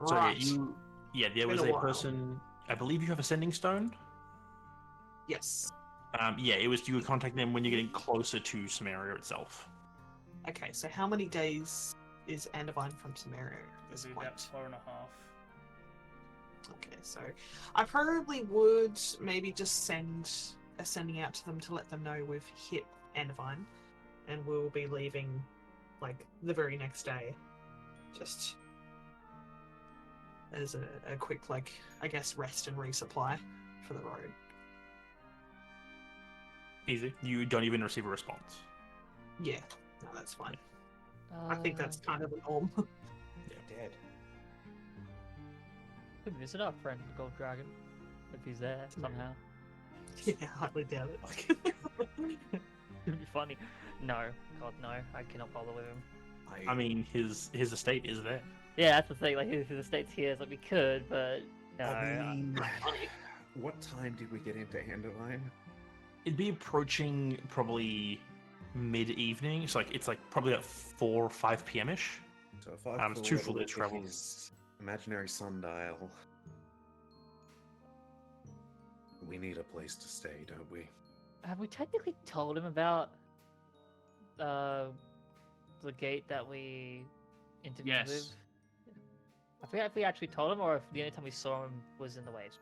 So Right. there was been a a while. person. I believe you have a sending stone. Yes. It was you would contact them when you're getting closer to Samaria itself. Okay, so how many days is Andivine from Samaria at this It'll be about point? 4.5. Okay, so I probably would maybe just sending out to them to let them know we've hit Andivine, and we'll be leaving like the very next day. Just as a quick, like, I guess, rest and resupply for the road. Easy. You don't even receive a response. Yeah, no, that's fine. I think that's kind of the norm. Dead. Could visit our friend the Gold Dragon if he's there somehow. Yeah, I highly doubt it. It'd be funny. No, God no, I cannot bother with him. I mean, his estate is there. Yeah, that's the thing. Like if the state's here, it's like we could, but no. I mean, what time did we get into Andivine? It'd be approaching probably mid-evening. So it's like probably at 4 or 5 p.m. ish. So if I It's put too a full look to at travel. his imaginary sundial, we need a place to stay, don't we? Have we technically told him about the gate that we interviewed Yes. with? I forget if we actually told him or if the only time we saw him was in the waste.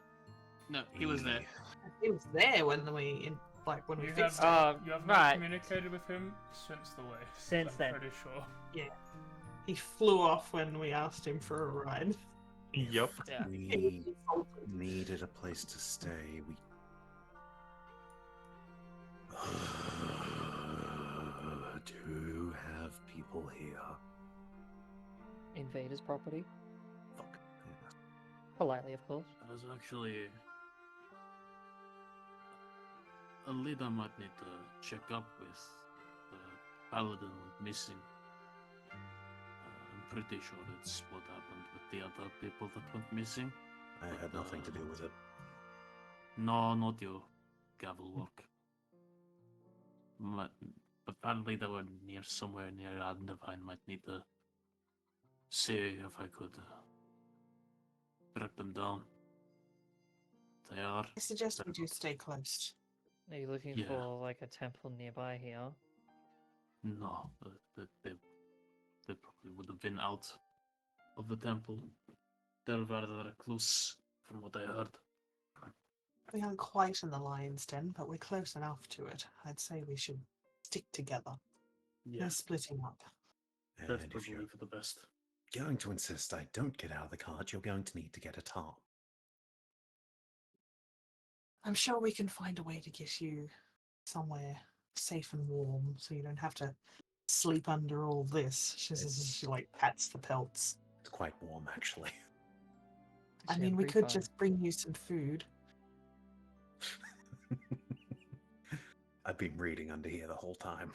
No, he was there. He was there when we when we You fixed have, it. you have not right. communicated with him since the waste. Since I'm then. pretty sure. He flew off when we asked him for a ride. Yep. Yeah. We needed a place to stay. We do have people here. Invaders' property. Fuck. Politely, of course. There's actually a lead I might need to check up with. The paladin went missing. I'm pretty sure it's what happened with the other people that went missing. I had nothing to do with it. No, not your gavel work. But apparently they were somewhere near Adnevine. Might need to see if I could track them down. They are. I suggest we do stay close. Are you looking Yeah. for like a temple nearby here? No, they probably would have been out of the temple. They're rather close, from what I heard. We aren't quite in the lion's den, but we're close enough to it. I'd say we should stick together. Yeah, No splitting up. that's And if you're probably for the best. going to insist I don't get out of the cart, you're going to need to get a tarp. I'm sure we can find a way to get you somewhere safe and warm so you don't have to sleep under all this. She like pats the pelts. It's quite warm, actually. I Actually, mean, I'm we pretty could fine. just bring you some food. I've been reading under here the whole time.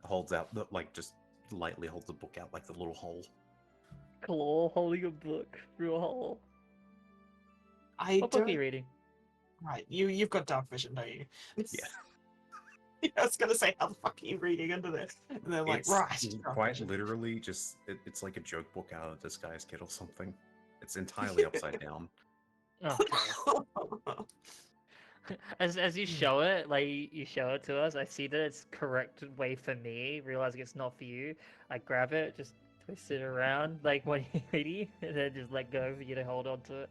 Holds out, like, just lightly holds the book out like the little hole. Claw holding a book through a hole. I What book are don't. you reading? Right, you've got dark vision, don't you? Yeah. I was gonna say, how the fuck are you reading under this? And they're like, It's right. dark quite vision. literally just, it's like a joke book out of Disguise Kid or something. It's entirely upside down. Oh, as you show it, like you show it to us, I see that it's correct way for me. Realizing it's not for you, I grab it, just twist it around like when you're ready, and then just let go for you to hold on to it.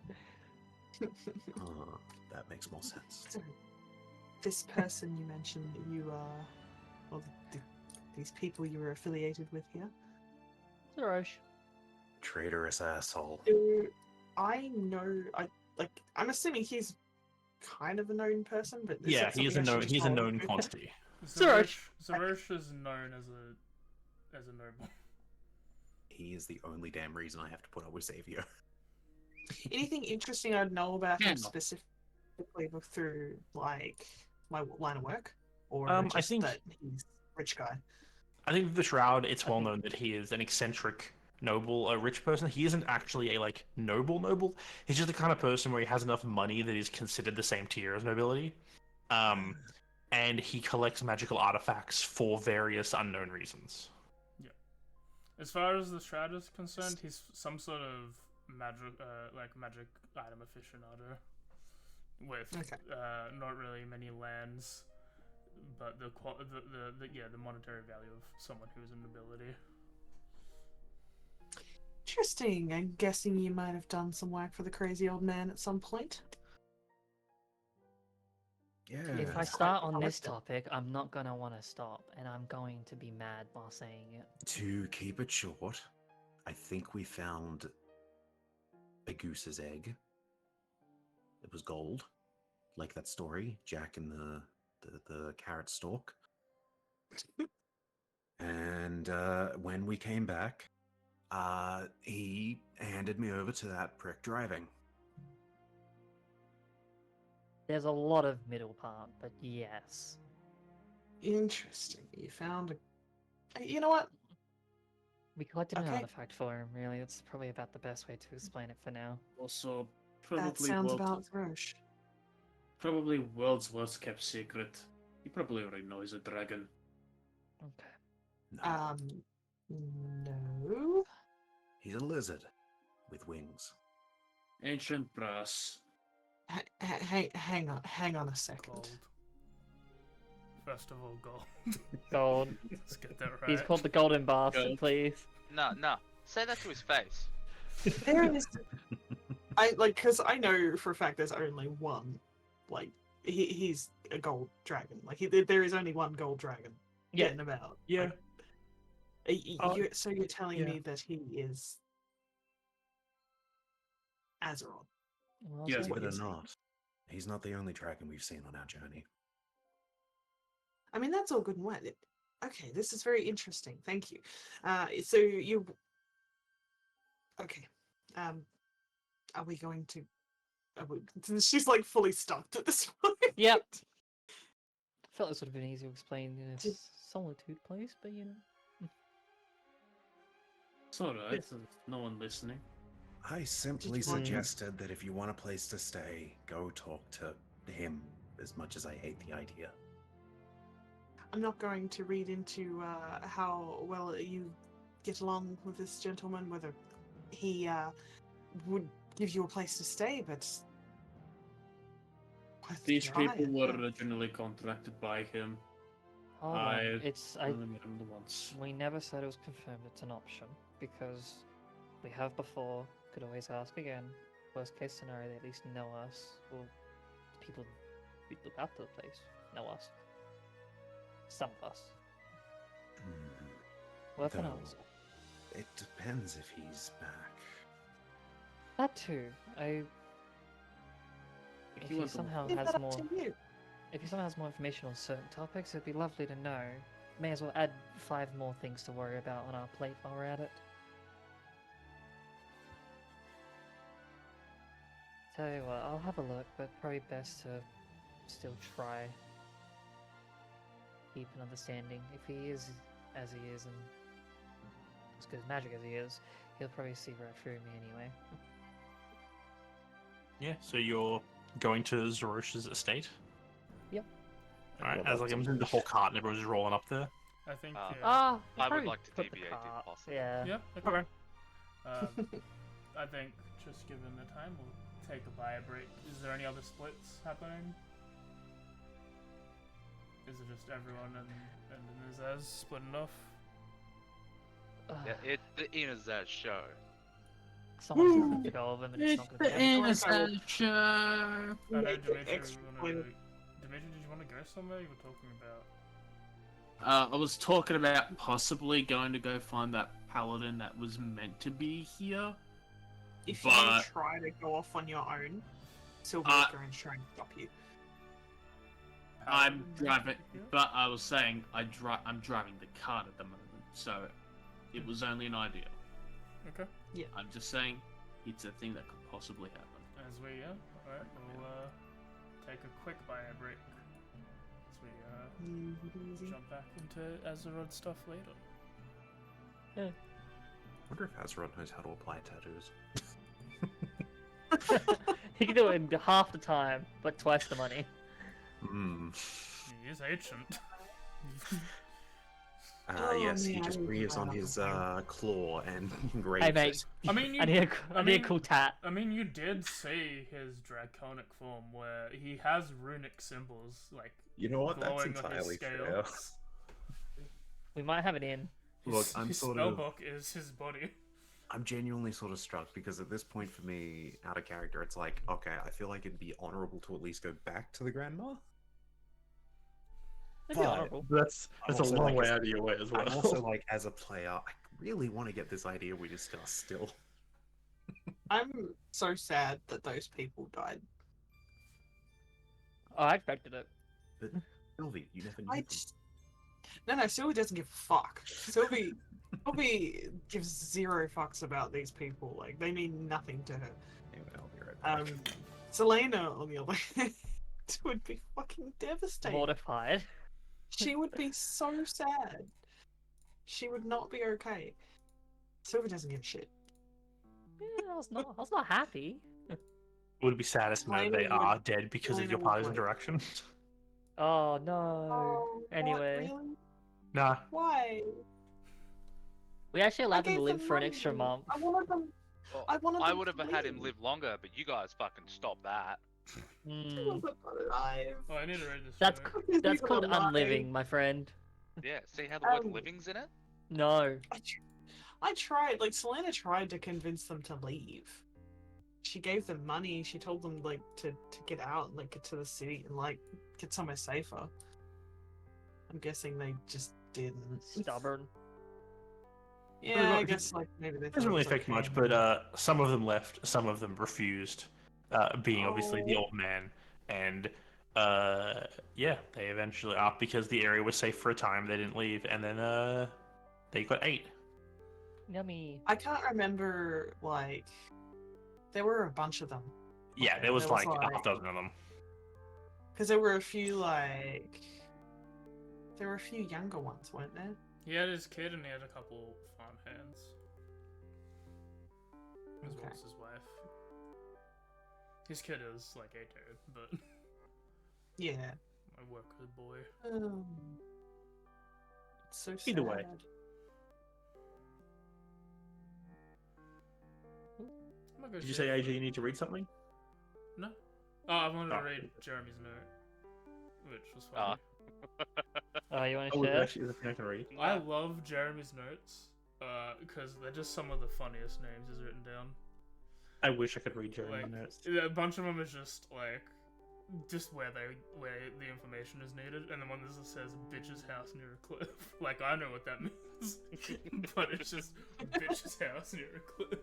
That makes more sense. So, this person you mentioned, you are, well, these people you were affiliated with here. Zorosh. Traitorous asshole. Do I know? I'm assuming he's kind of a known person, but is Yeah, that he is something a I known. should just He's a follow known up with? quantity. Zorosh. Zorosh is known as a noble. He is the only damn reason I have to put up with Xavier. Anything interesting I'd know about him Yeah. specifically through like my line of work, or I just think- that he's a rich guy? I think with the Shroud, it's well known that he is an eccentric noble, a rich person. He isn't actually a like noble. He's just the kind of person where he has enough money that he's considered the same tier as nobility. And he collects magical artifacts for various unknown reasons. As far as the Shroud is concerned, he's some sort of magic item aficionado with Okay. not really many lands, but the monetary value of someone who's a nobility. Interesting. I'm guessing you might have done some work for the crazy old man at some point. Yeah. If I Yes. start on I this like that. topic, I'm not gonna want to stop, and I'm going to be mad while saying it. To keep it short, I think we found a goose's egg. It was gold, like that story, Jack and the carrot stalk. And when we came back, he handed me over to that prick driving. There's a lot of middle part, but yes. Interesting. You found a. You know what? We collected an Okay. artifact for him, really. That's probably about the best way to explain it for now. Also, That probably sounds about Roche. probably world's worst kept secret. You probably already know he's a dragon. Okay. No, No. he's a lizard with wings. Ancient brass. Hang on a second. Gold. First of all, gold. Gold. Let's get that right. He's called the Golden Bastard, Gold. please. No, no. Say that to his face. There is. Because I know for a fact there's only one. Like, he's a gold dragon. Like, there is only one gold dragon. Yeah. Getting about. Yeah. Like, so you're telling yeah. me that he is Azeroth? Well, Yeah. so- Believe it or you're saying. not, he's not the only dragon we've seen on our journey. I mean, that's all good and well. Okay, this is very interesting. Thank you. So you. Okay. Are we going to? She's like fully stumped at this point. Yep. I felt this would have been easier to explain in a Did- solitude place, but you know. It's alright, there's no one listening. I simply you want- suggested that if you want a place to stay, go talk to him, as much as I hate the idea. I'm not going to read into how well you get along with this gentleman, whether he would give you a place to stay, but worth These trying. people were originally contracted by him. Hold on. I I only met him once. We never said it was confirmed it's an option, because we have before, could always ask again. Worst case scenario, they at least know us, or the people who look after the place know us. Some of us. Worth an Though, ask. it depends if he's back. That too. If you he want to- somehow Leave has that up more, to you. if he somehow has more information on certain topics, it'd be lovely to know. May as well add 5 more things to worry about on our plate while we're at it. Tell you what, I'll have a look, but probably best to still try keep an understanding. If he is as he is and as good as magic as he is, he'll probably see right through me anyway. Yeah, so you're going to Zorosh's estate? Yep. Alright, Well, as like I'm that's doing the whole cart and everyone's just rolling up there. I think. Ah. Yeah. Ah, I would probably like to put the deviate if cart- possible. Yeah. Yeah. Okay. I think just given the time, we'll take a bio break. Is there any other splits happening? Is it just everyone and Nizaz splitting off? Yeah, it's the Inazaz show. Someone's gonna have to go over them and it's not gonna be happening. Show. I know Make it Dimitri, extra Dimitri, did you want to go somewhere? You were talking about. I was talking about possibly going to go find that paladin that was meant to be here. If But- you try to go off on your own, Sylvia's going to try and stop you. I'm driving, but I was saying I'm driving the cart at the moment, so it was only an idea. Okay. I'm just saying it's a thing that could possibly happen. As we alright, we'll take a quick bio break. As we jump back into Azeroth stuff later. I wonder if Azeroth knows how to apply tattoos. He can do it in half the time, but twice the money. Hmm. He is ancient. Yes, he man, just I need to breathes on find out his something. claw and engraves Hey mate, it. I mean, you, I need a cool tat. I mean, you did see his draconic form where he has runic symbols like You know what? That's glowing on his entirely fair. scales. We might have it in. Look, His, I'm his sort of, spellbook is his body. I'm genuinely sort of struck because at this point for me, out of character, it's like, okay, I feel like it'd be honorable to at least go back to the grandma. It'd be But- honorable. That's I'm a also long like way as- out of your way as well. I'm also like, as a player, I really want to get this idea we discussed still. I'm so sad that those people died. Oh, I expected it. But Sylvie, you never knew. I them. just... No, Sylvie doesn't give a fuck. Sylvie gives 0 fucks about these people. Like, they mean nothing to her. Anyway, I'll be right back. Selena, on the other hand, would be fucking devastated. Mortified. She would be so sad. She would not be okay. Sylvie doesn't give a shit. Yeah, I was not happy. Would it be saddest to know Selena they would- are dead because of Selena your would party's like- interaction? Oh no. Oh, what, Anyway. really? Nah. Why? We actually allowed them gave to live them for an extra money. month. I wanted them. Well, I wanted I them would to have had him leave. live longer, but you guys fucking stop that. She Hmm. wasn't alive. Oh, I need to read this. That's show. She's That's even called alive. unliving, my friend. Yeah, see how the word Um, living's in it? No. I tried. Like Selena tried to convince them to leave. She gave them money. She told them like to get out, like get to the city and like get somewhere safer. I'm guessing they just didn't. Stubborn. Yeah, I It guess like maybe they It doesn't thought really it was affect much, okay. but some of them left, some of them refused, being obviously the Oh. old man. And yeah, they eventually, because the area was safe for a time, they didn't leave, and then they got ate. Yummy. I can't remember like there were a bunch of them Yeah, Okay, there was there was, like a like- half dozen of them. because there were a few like there were a few younger ones, weren't there? He had his kid and he had a couple farm hands. As well Okay. as his wife. His kid is like 8 but Yeah. my worker boy. It's so sad. Either way. might go Did you share say, for AJ, you it. need to read something? No. Oh, I wanted to Oh. read Jeremy's note, which was Ah. funny. Oh, you want Oh, to share? actually, is a thing I can read. I love Jeremy's notes, because they're just some of the funniest names he's written down. I wish I could read Jeremy Like, notes. a bunch of them is just like, just where the information is needed, and the one that says "bitch's house near a cliff." Like, I know what that means, but it's just "bitch's house near a cliff."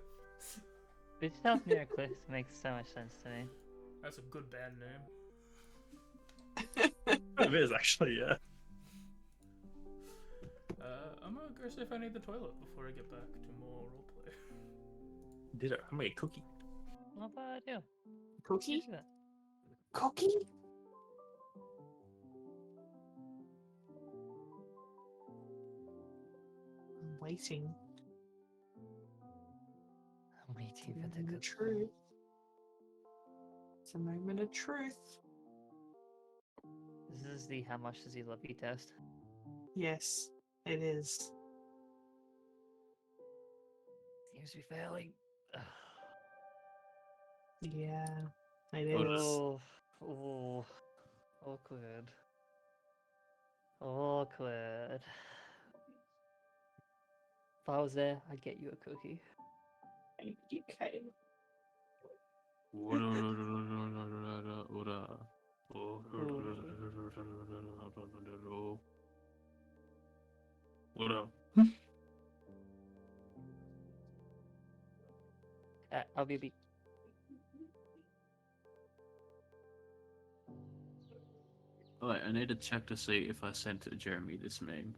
Bitch House Near a Cliff makes so much sense to me. That's a good band name. It is, actually, yeah. I'm gonna go see if I need the toilet before I get back to more roleplay. Ditto. I'm gonna get a cookie. Not bad idea. Cookie? Do that. Cookie? I'm waiting. I'm waiting for the Moment of cookie. truth. It's a moment of truth. This is the how much does he love you test. Yes, it is. Seems to be failing. Yeah, it is. Oh, oh, awkward. Awkward. If I was there, I'd get you a cookie. Thank you, Kate. What up? I'll be. Alright, I need to check to see if I sent Jeremy this meme.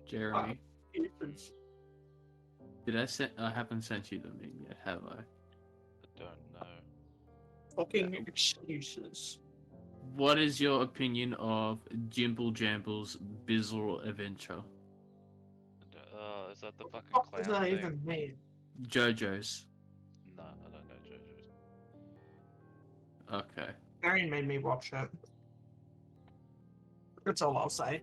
Jeremy, did I send? I haven't sent you the meme yet, have I? I don't know. Fucking excuses. What is your opinion of Jimble Jamble's Bizarre Adventure? Is that the fucking What does clown that thing? even mean? JoJo's. No, I don't know JoJo's. Okay. Marion made me watch it. That's all I'll say.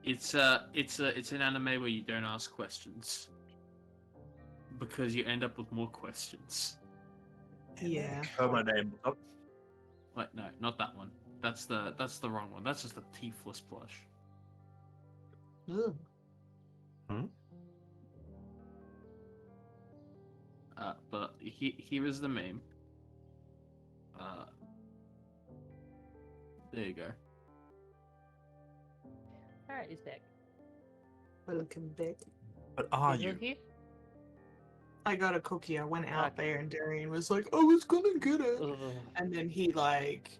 It's an anime where you don't ask questions because you end up with more questions. Yeah. Oh, my name. Oh, Wait, no, not that one. That's the wrong one. That's just the teethless plush. Ugh. But here is the meme. There you go. Alright, he's back. Welcome back. but are Is you? it here? I got a cookie. I went out Okay. there and Darian was like, I was gonna get it. Ugh. And then he like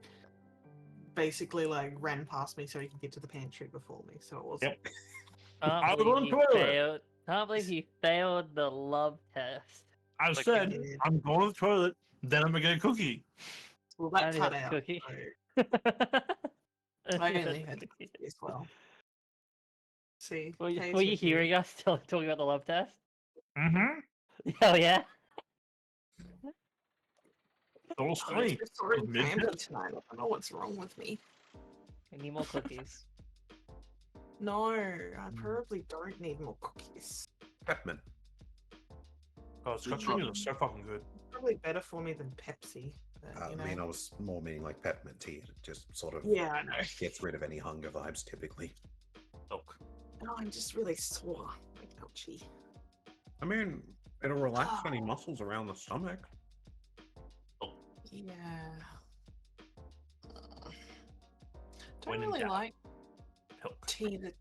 basically like ran past me so he could get to the pantry before me. So it wasn't. Yep. Can't I was believe on he toilet. failed. Can't believe he failed the love test. I Like, said, you did. I'm going to the toilet, then I'm gonna get a cookie. Well, I that only cut had out. cookie. So I only had the cookie as well. See, Were you, Kate's were you with hearing us talking about the love test? Mm-hmm. Hell yeah. All I'm sweet. just sort of Mid- crampy tonight. I don't know what's wrong with me. I need more cookies. No, I probably don't need more cookies. Peppermint. Oh, Scotch fingers are so fucking good. Probably better for me than Pepsi. But, you know. I mean, I was more meaning like peppermint tea. It just sort of Yeah, I know. gets rid of any hunger vibes typically. Milk. No, I'm just really sore. Like, ouchie. I mean, it'll relax any muscles around the stomach. Yeah. When Don't in really doubt. like Milk. tea that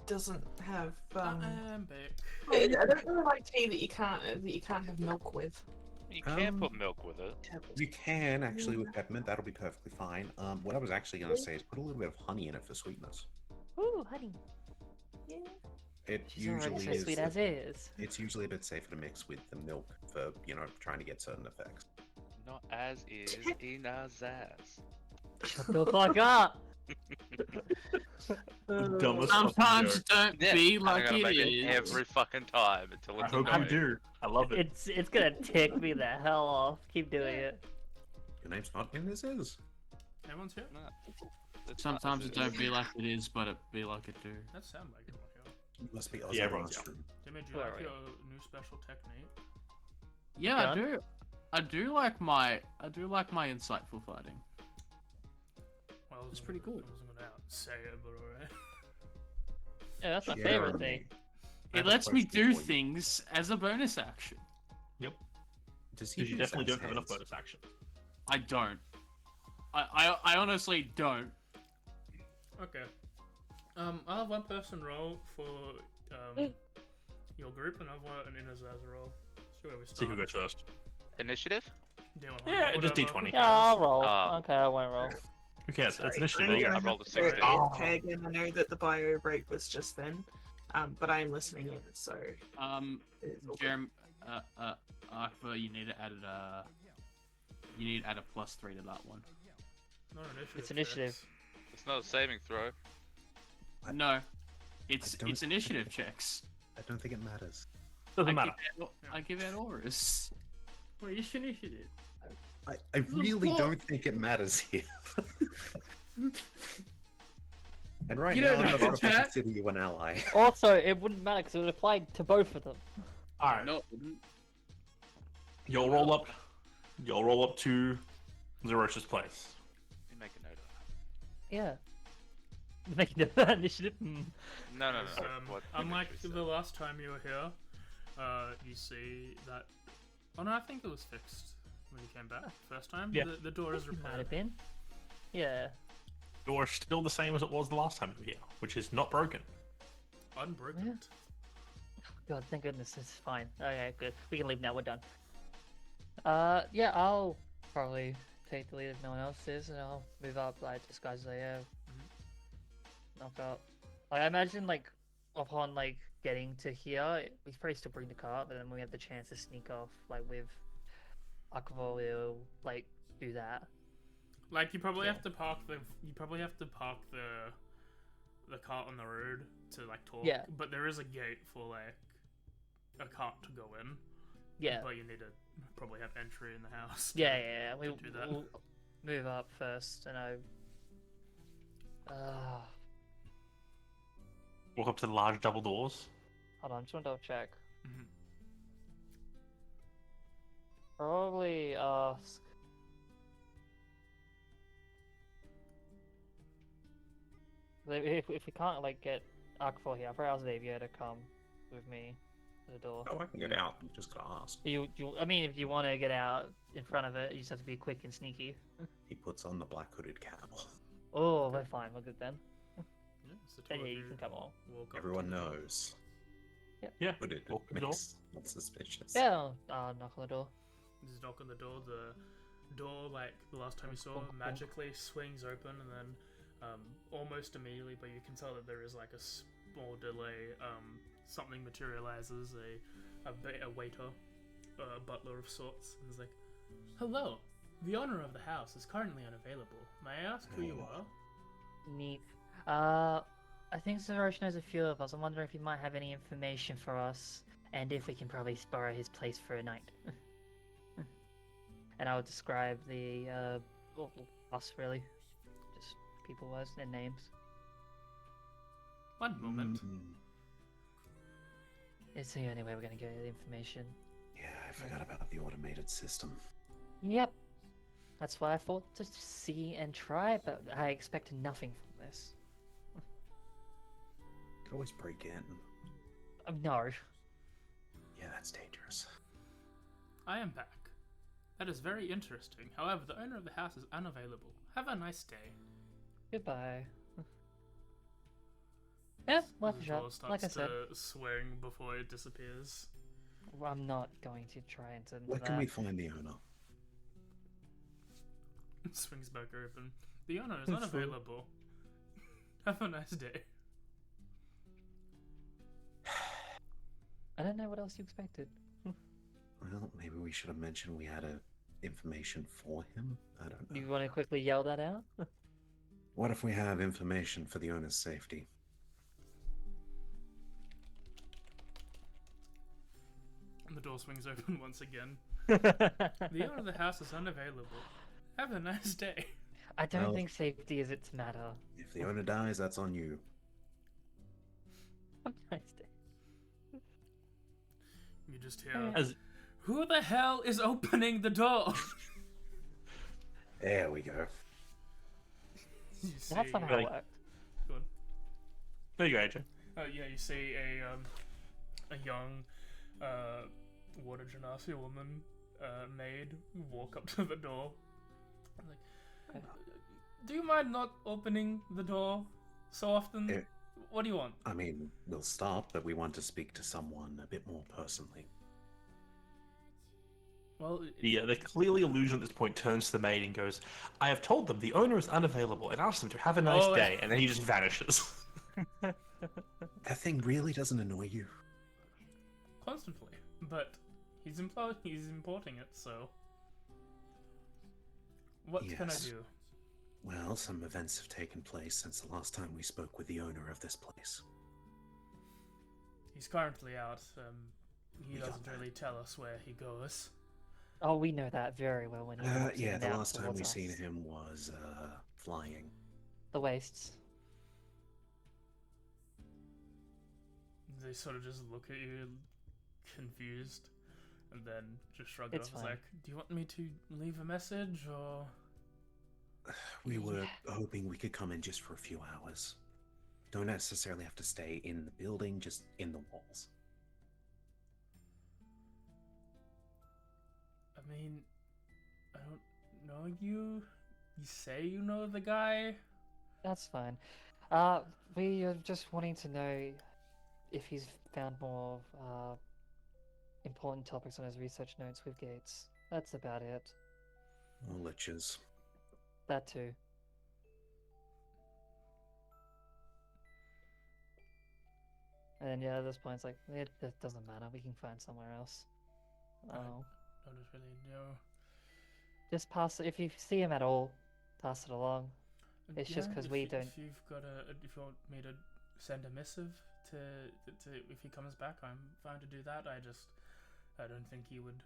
doesn't have. I am back. I don't really like tea that you can't have milk with. You can't Um, put milk with it. You can actually with peppermint. That'll be perfectly fine. What I was actually going to say is put a little bit of honey in it for sweetness. Ooh, honey. Yeah. It She's already usually so is. sweet as is. It's usually a bit safer to mix with the milk for trying to get certain effects. Not as is in our Zaz. Shut the fuck up. The dumbest Sometimes fucking joke. don't be I'm like gonna it make it is. every fucking time until I it's hope you annoying. do. I love it. It's gonna tick me the hell off. Keep doing it. Your name's not in this is. Everyone's here? No, it's Sometimes not, it don't be like it is, but it be like it do. That sound like everyone here. You must be Yeah, everyone's mushroom. Timmy, do you Where like are you? your new special technique? Yeah, Gun? I do. I do like my insightful fighting. Well, I It's wasn't pretty gonna- good. I wasn't gonna say it, but alright. Yeah, that's my Jeremy, favorite thing. I It have a lets me question do for you. things as a bonus action. Does he Because you use definitely those don't have enough hands? bonus action. I don't. I honestly don't. Okay. I'll have one person roll for your group, and I'll have an Inazaz roll. See where we See start. who goes first. Initiative? Do one, Yeah, just whatever. D20. Yeah, I'll roll. Ah. Okay, I won't roll. Who cares? It's initiative. I There you I go. rolled a remember 16. Oh. Again, I know that the bio break was just then, but I am listening in, so it is all good. Jeremy, Akbar, you need to add a +3 to that one. Not initiative. It's initiative. checks. It's not a saving throw. No, it's don't- initiative checks. I don't think it matters. Doesn't matter. I give out auras. Well, you should initiative. I really don't think it matters here. And right You now, don't I'm know not going to that. consider you an ally. Also, it wouldn't matter because it would apply to both of them. Alright, No, it wouldn't. you'll roll up to Zerosh's place. You make a note of Yeah. Making the initiative. that. No, no, no. What Unlike Dimitri the last time you were here, you see that. Oh no, I think it was fixed when you came back first time. Yeah. The door is Might repaired. have been. Yeah. Door's still the same as it was the last time you were here, which is not broken. Unbroken. God, thank goodness, it's fine. Okay, good. We can leave now. We're done. Yeah, I'll probably take the lead if no one else is, and I'll move up, like, disguise as I am. Knock out. Like, I imagine, like, upon, like, getting to here, we probably still bring the car, but then when we have the chance to sneak off, like, with Akvo, we'll, like, do that. Like you probably Yeah. have to park the cart on the road to like talk. Yeah. But there is a gate for like a cart to go in. Yeah. But you need to probably have entry in the house. to- Yeah, yeah, yeah. to do that. We'll move up first, and I. Walk up to the large double doors. Hold on, just want to double check. Mhm. Probably ask. If we can't like get Akfor here, I'll probably ask Xavier to come with me to the door. Oh, I can get out. You just gotta ask. I mean, if you want to get out in front of it, you just have to be quick and sneaky. He puts on the black hooded cap. Oh, we're fine. We're good then. Yeah, so two Then of yeah, you can come on. walk up Everyone to the door. knows. Yeah. Hooded Walk to the door. makes not suspicious. Yeah, I'll knock on the door. Just knock on the door. The door, like the last time you saw, magically swings open, and then almost immediately, but you can tell that there is like a small delay. Something materializes. A waiter, a butler of sorts, and is like, "Hello, the owner of the house is currently unavailable. May I ask who you are?" Neat. I think Zerosh knows a few of us. I'm wondering if he might have any information for us, and if we can probably borrow his place for a night. And I would describe the us really, just people-wise and names. One moment. It's the only way we're gonna get the information. Yeah, I forgot about the automated system. Yep. That's why I thought to see and try, but I expect nothing from this. Could always break in. No. Yeah, that's dangerous. I am back. That is very interesting. However, the owner of the house is unavailable. Have a nice day. Goodbye. Yeah, worth a The shot. door starts Like I said, to swing before it disappears. I'm not going to try and turn Where that. can we find the owner? It swings back open. The owner is That's unavailable. Have a nice day. I don't know what else you expected. Well, maybe we should have mentioned we had information for him. I don't know. You want to quickly yell that out? What if we have information for the owner's safety? And the door swings open once again. The owner of the house is unavailable. Have a nice day. I don't Well- think safety is its matter. If the owner dies, that's on you. I'm trying to stay. You just hear, Okay. As who the hell is opening the door? There we go. You That's see, not how it Like- worked. go on. there you go, AJ. Yeah, you see a young water genasi woman maid walk up to the door. Like, do you mind not opening the door so often? Eh. What do you want? I mean, we'll stop, but we want to speak to someone a bit more personally. Well, The clearly illusion at this point turns to the maid and goes, I have told them the owner is unavailable and asked them to have a nice Oh, day, and then he just vanishes. That thing really doesn't annoy you. constantly, but he's importing it, so what can I Yes. do? Well, some events have taken place since the last time we spoke with the owner of this place. He's currently out. He We got doesn't that. really tell us where he goes. Oh, we know that very well when he walks in Yeah, and the out last time towards we seen us. him was, flying. The wastes. They sort of just look at you, confused, and then just shrug it It's off. It's fine. like, do you want me to leave a message or? We were hoping we could come in just for a few hours. Don't necessarily have to stay in the building, just in the walls. I mean, I don't know you. You say you know the guy. That's fine. We are just wanting to know if he's found more important topics on his research notes with Gates. That's about it. Or liches. That too. And then, yeah, at this point, it's like, it doesn't matter. We can find somewhere else. Right. Oh, I don't really know. just pass it. If you see him at all, pass it along. It's just 'cause if we you- don't- If you've got if you want me to send a missive to if he comes back, I'm fine to do that. I don't think he would.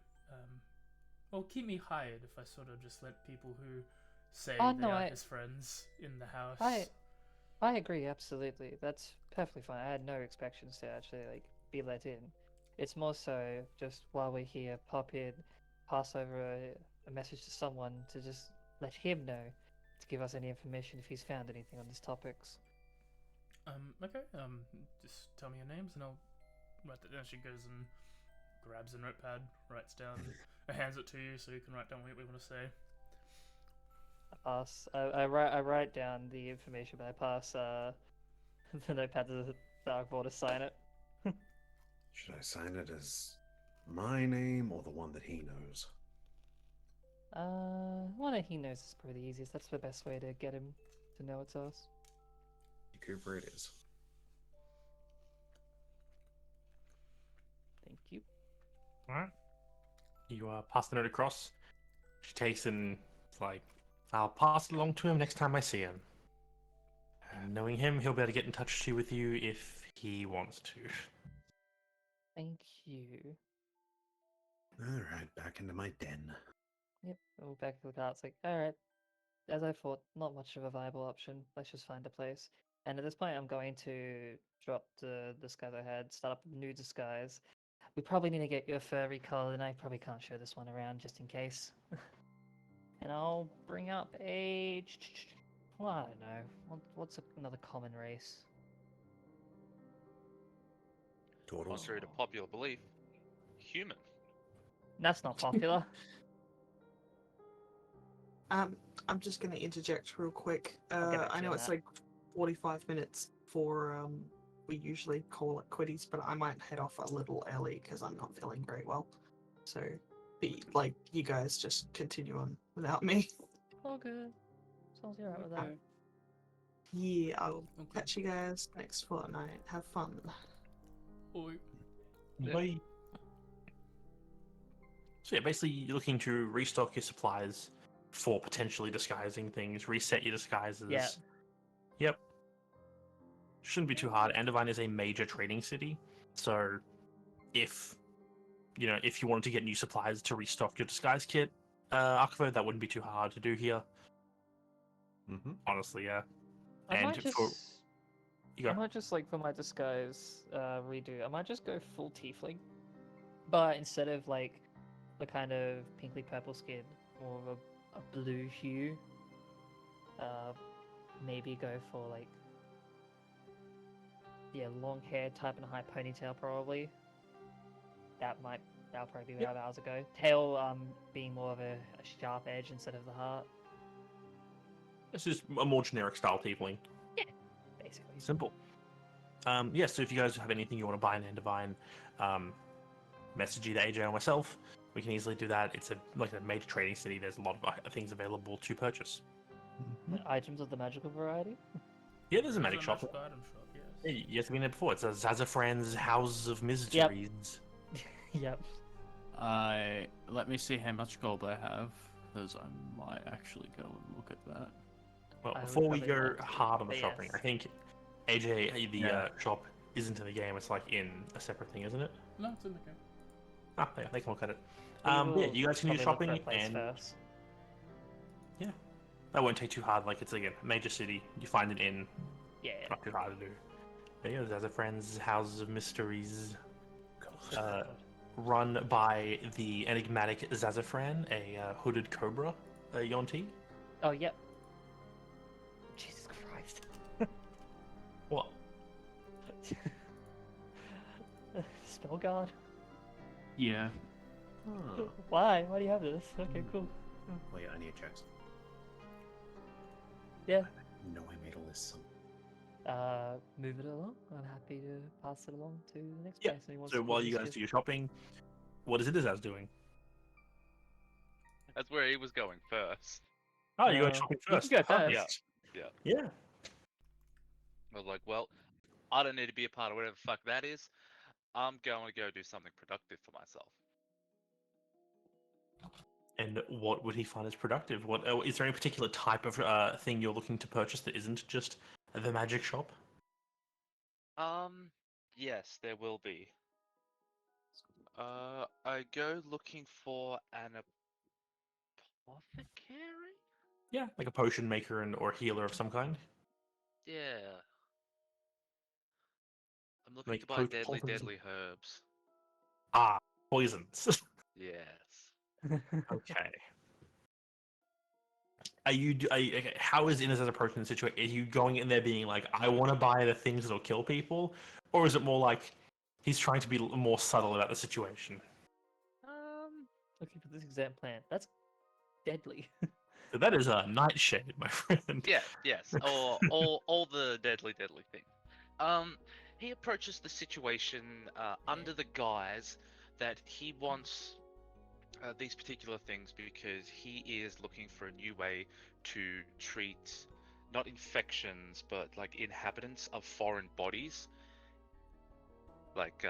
Well, keep me hired if I sort of just let people who say Oh, they no, are I- his friends in the house. I agree, absolutely. That's perfectly fine. I had no expectations to actually be let in. It's more so just while we're here, pop in, pass over a message to someone to just let him know to give us any information if he's found anything on these topics. Okay. Just tell me your names and I'll write that down. She goes and grabs a notepad, writes down, hands it to you so you can write down what we want to say. I pass. I write down the information, but I pass the notepad to the Darkboard to sign it. Should I sign it as my name or the one that he knows? One that he knows is probably the easiest. That's the best way to get him to know it's us. Cooper it is. Thank you. Alright. You pass the note across. She takes and it's like, I'll pass it along to him next time I see him. And knowing him, he'll be able to get in touch with you if he wants to. Thank you. Alright, back into my den. Yep. We're back to the car. It's like, alright. As I thought, not much of a viable option. Let's just find a place. And at this point, I'm going to drop the disguise I had, start up a new disguise. We probably need to get your fur recolored, and I probably can't show this one around just in case. And I'll bring up a. Well, I don't know. What's another common race? Turtles. Contrary to popular belief, human. That's not popular. I'm just going to interject real quick. I'll get back to I you know on it's that. like 45 minutes for we usually call it quitties, but I might head off a little early because I'm not feeling very well. So, you guys just continue on without me. All good. Sounds alright with that. Okay. Yeah, I'll Okay. catch you guys next fortnight. Have fun. Oi. Yeah. Bye. So yeah, basically you're looking to restock your supplies for potentially disguising things, reset your disguises. Yeah. Yep. Shouldn't be too hard. Andavine is a major trading city, so if you wanted to get new supplies to restock your disguise kit, Archivo, that wouldn't be too hard to do here. Mm-hmm. Honestly, yeah. I And might just. for you go. I might just like for my disguise redo. I might just go full tiefling, but instead of like the kind of pinkly purple skin, more of a blue hue. Maybe go for like long hair type and a high ponytail probably. That'll probably be Yep. where ours go. Tail being more of a sharp edge instead of the heart. This is a more generic style tiefling. Basically. Simple. Yeah, so if you guys have anything you want to buy in Divine, message either AJ or myself. We can easily do that. It's like a major trading city. There's a lot of things available to purchase. Items of the magical variety. Yeah, there's a There's magic shop. magical item shop, yes. Hey, yes, I've been there before. It's a Zazafran's House of Mysteries. Yep. Let me see how much gold I have, because I might actually go and look at that. Well, I would before we probably go like to, hard on the but shopping, yes. I think AJ, the Yeah. shop isn't in the game. It's like in a separate thing, isn't it? No, it's in the game. Ah, yeah, they can look at it. We Yeah, will you guys can do probably shopping, look for a place and first. that won't take too hard. Like, it's again major city. You find it in, Yeah. not too hard to do. But yeah, Zazafran's Houses of Mysteries, run by the enigmatic Zazafran, a hooded cobra, Yonti. Oh, yep. Jesus Christ. What? Spell guard. Yeah. Oh. Why? Why do you have this? Okay, cool. Wait, I need checks. Yeah. No, I made a list. Move it along. I'm happy to pass it along to the next Yeah, person who wants So to while put you this guys to- do your shopping, what is it Zaz doing? That's where he was going first. Oh, you go Uh, shopping you can first. go Perfect. Yeah. Yeah. I was like, well, I don't need to be a part of whatever the fuck that is. I'm going to go do something productive for myself. And what would he find as productive? What is there any particular type of thing you're looking to purchase that isn't just the magic shop? Yes, there will be. I go looking for an apothecary? Yeah, like a potion maker and or healer of some kind. Yeah. I'm looking Like to buy potions. deadly herbs. Ah, poisons. Yes. Okay. Okay, how is Inez as approaching the situation? Are you going in there being like, I want to buy the things that'll kill people? Or is it more like he's trying to be more subtle about the situation? Looking for this exam plan. That's deadly. So that is a nightshade, my friend. Yeah, yes. Or all the deadly things. He approaches the situation under the guise that he wants these particular things because he is looking for a new way to treat not infections but like inhabitants of foreign bodies, like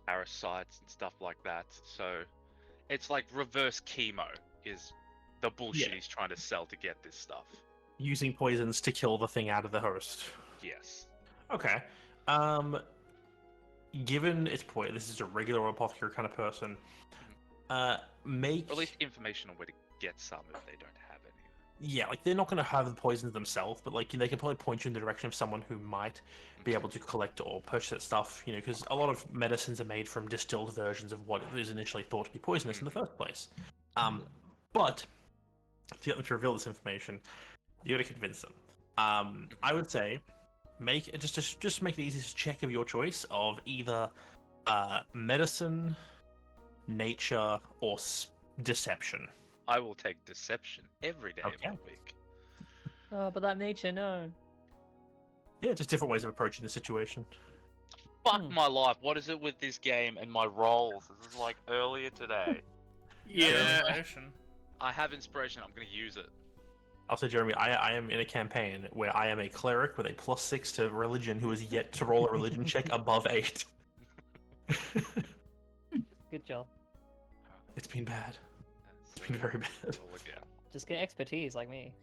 parasites and stuff like that. So it's like reverse chemo is the bullshit Yeah. he's trying to sell to get this stuff. Using poisons to kill the thing out of the host. Yes. Okay. Given it's point, this is a regular apothecary kind of person. Make Or at least information on where to get some if they don't have any. yeah, like they're not going to have the poisons themselves, but like they can probably point you in the direction of someone who might be able to collect or purchase that stuff. You know, because a lot of medicines are made from distilled versions of what was initially thought to be poisonous in the first place. But to get them to reveal this information, you got to convince them. I would say make just make the easiest check of your choice of either medicine, nature, or deception. I will take deception every day Okay. of the week. But that nature, no. Yeah, just different ways of approaching the situation. Fuck my life. What is it with this game and my rolls? This is like earlier today. Yeah. Inspiration. I have inspiration. I'm going to use it. Also, Jeremy, I am in a campaign where I am a cleric with a +6 to religion who is yet to roll a religion check above 8. Good job. It's been bad. So, It's been very bad. we'll look out. Just get expertise like me.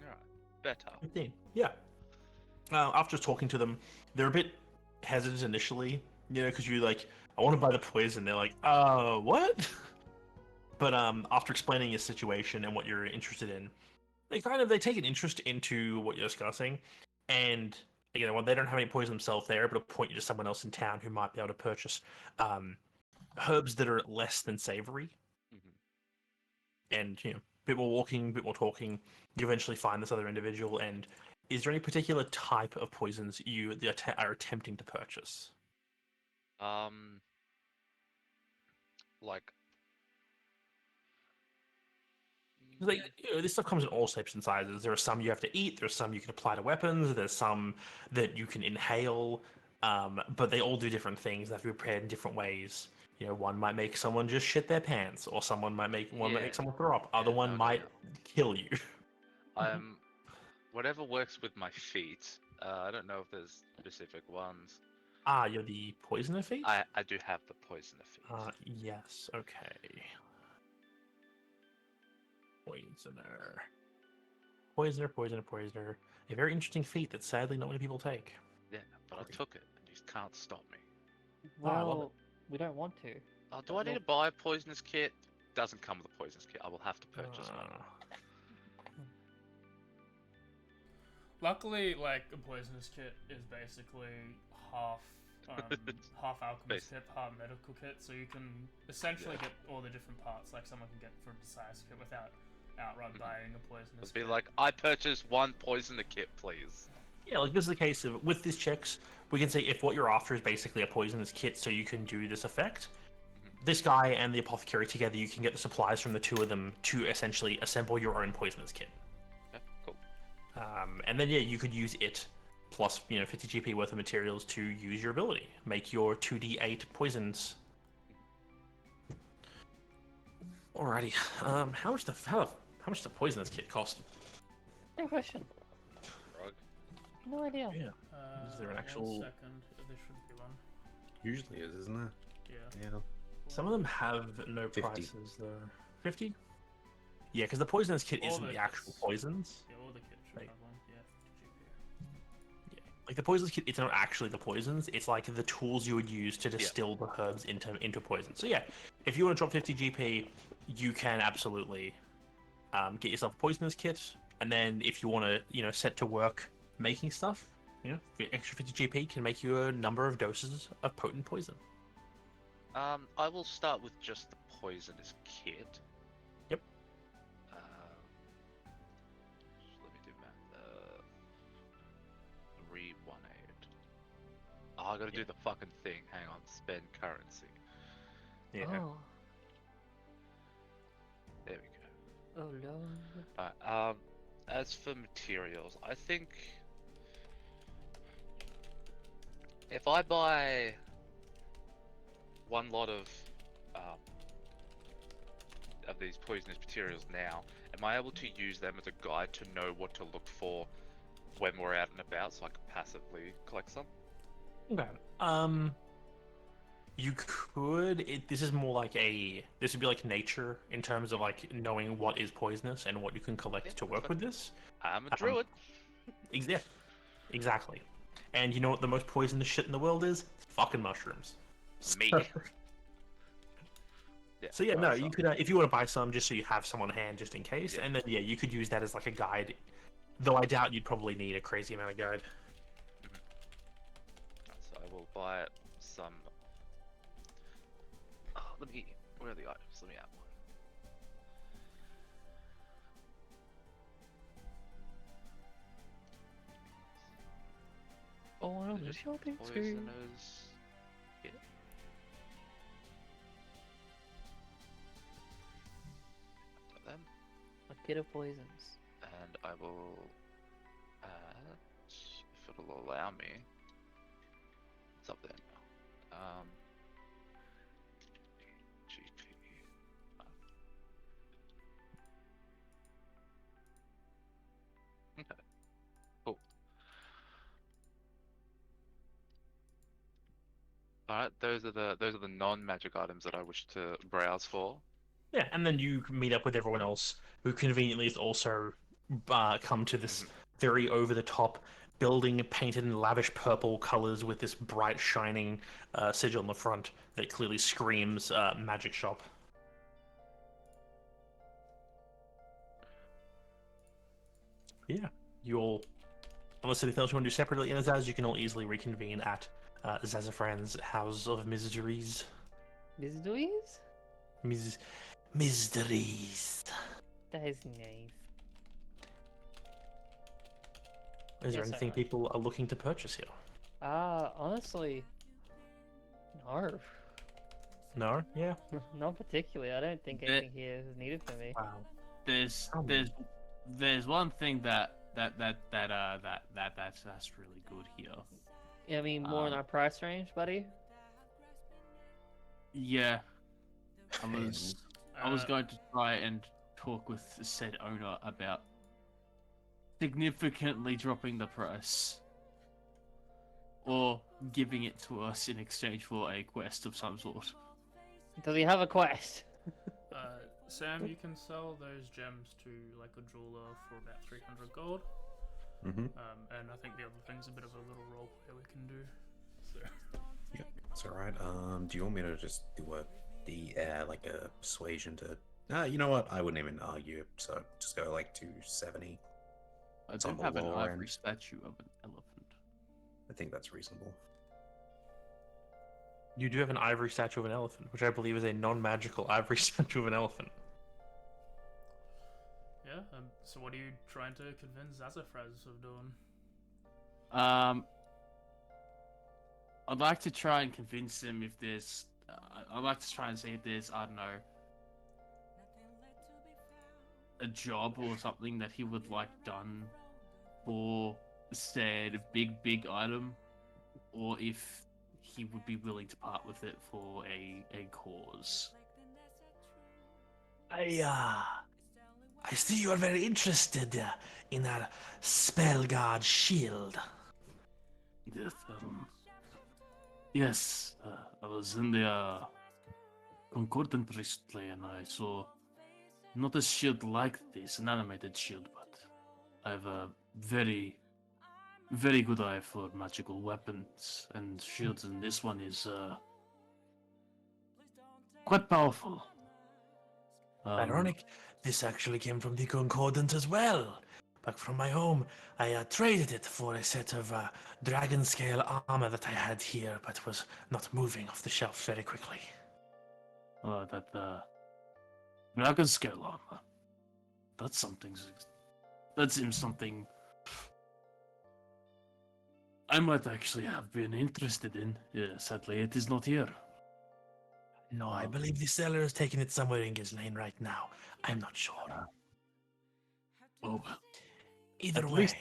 Alright. Better. 15. Yeah. After talking to them, they're a bit hesitant initially, you know, because you like, I want to buy the poison. They're like, what? But after explaining your situation and what you're interested in, they take an interest into what you're discussing, and well, they don't have any poison themselves. They're able to point you to someone else in town who might be able to purchase herbs that are less than savory. And bit more walking, bit more talking. You eventually find this other individual. And is there any particular type of poisons you are attempting to purchase? Like, this stuff comes in all shapes and sizes. There are some you have to eat. There are some you can apply to weapons. There's some that you can inhale. But they all do different things. They have to be prepared in different ways. One might make someone just shit their pants, or someone might make someone throw up. Other one might kill you. Whatever works with my feet. I don't know if there's specific ones. You're the poisoner feet? I do have the poisoner feet. Yes, okay. Poisoner. A very interesting feat that sadly not many people take. Yeah, but I took it, and you can't stop me. Well, we don't want to. Do I need to buy a poisonous kit? Doesn't come with a poisonous kit. I will have to purchase one. Luckily, like, a poisonous kit is basically half alchemist kit, half medical kit, so you can essentially get all the different parts, like someone can get from a size kit without outright buying a poisonous It'd be kit. like, I purchased one poisoner kit, please. Yeah, like this is the case of, with these checks, we can say if what you're after is basically a poisonous kit so you can do this effect, this guy and the apothecary together, you can get the supplies from the two of them to essentially assemble your own poisonous kit. Okay, cool. And then, you could use it plus, 50 GP worth of materials to use your ability. Make your 2d8 poisons. Alrighty. How much the poisonous kit cost? Good question. Rug. No idea. Yeah. Is there an actual? 1 second. There should be one. Usually is, isn't there? Yeah. Yeah. Some of them have no 50. prices though. 50? Yeah, because the poisonous kit All isn't the the actual kits. poisons. Yeah, all the kits should Like- have one. Yeah, 50 GP. Yeah. Like the poisonous kit, it's not actually the poisons. It's like the tools you would use to distill the herbs into poison. So yeah, if you want to drop 50 GP, you can absolutely get yourself a poisonous kit, and then if you want to, set to work making stuff, the extra 50 GP can make you a number of doses of potent poison. I will start with just the poisonous kit. Yep. Let me do math. 318. Oh, I gotta do the fucking thing. Hang on, spend currency. Yeah. Oh. There we go. Oh no. Alright, as for materials, I think if I buy one lot of these poisonous materials now, am I able to use them as a guide to know what to look for when we're out and about, so I can passively collect some? Okay. You could. This is more like this would be like nature in terms of like knowing what is poisonous and what you can collect to work with this. I'm a druid. Yeah, exactly. And you know what the most poisonous shit in the world is? Fucking mushrooms. Me. So yeah, no, you could if you want to buy some just so you have some on hand just in case, and then you could use that as like a guide. Though I doubt you'd probably need a crazy amount of guide. So I will buy some. Oh, where are the items? Let me add one. Oh, I was shopping too. Poisoners. Yeah. Got them. A kit of poisons. And I will add, if it'll allow me. It's up there now. GP. Okay. Cool. Alright, those are the non-magic items that I wish to browse for. Yeah, and then you can meet up with everyone else who conveniently has also come to this very over-the-top building painted in lavish purple colors with this bright shining sigil on the front that clearly screams magic shop. Yeah, you all, unless anything else you want to do separately in Azaz, you can all easily reconvene at Zazafran's House of Miseries. Mysteries? Miseries. That is nice. Is there Yes, anything alright. people are looking to purchase here? Honestly, no. No? Yeah. Not particularly. I don't think Bit- anything here is needed for me. Wow. There's one thing that's really good here. I mean, more in our price range, buddy. Yeah, I was Uh, going to try and talk with the said owner about significantly dropping the price, or giving it to us in exchange for a quest of some sort. Does he have a quest? Sam, you can sell those gems to like a jeweler for about 300 gold. Mm-hmm. And I think the other thing's a bit of a little role play we can do. So. Yep, that's all right. Do you want me to just do like a persuasion to? You know what? I wouldn't even argue. So just go like 270. I It's do on the have an lower ivory end. statue of an elephant. I think that's reasonable. You do have an ivory statue of an elephant, which I believe is a non-magical ivory statue of an elephant. Yeah. So what are you trying to convince Zazafraz of doing? I'd like to try and convince him if there's. I'd like to try and see if there's, I don't know, a job or something that he would like done for said big item, or if he would be willing to part with it for a cause. I see you are very interested in our Spellguard shield. Yes, yes, I was in the Concordant recently, and I saw not a shield like this, an animated shield, but I have a very good eye for magical weapons and shields, and this one is quite powerful. Ironic, this actually came from the Concordant as well. Back from my home, I traded it for a set of dragon scale armor that I had here, but was not moving off the shelf very quickly. That dragon scale armor. That's something. That seems something I might actually have been interested in. Yeah, sadly, it is not here. No, I believe the seller has taken it somewhere in Ghislaine right now. I'm not sure. Oh well. Either At way, least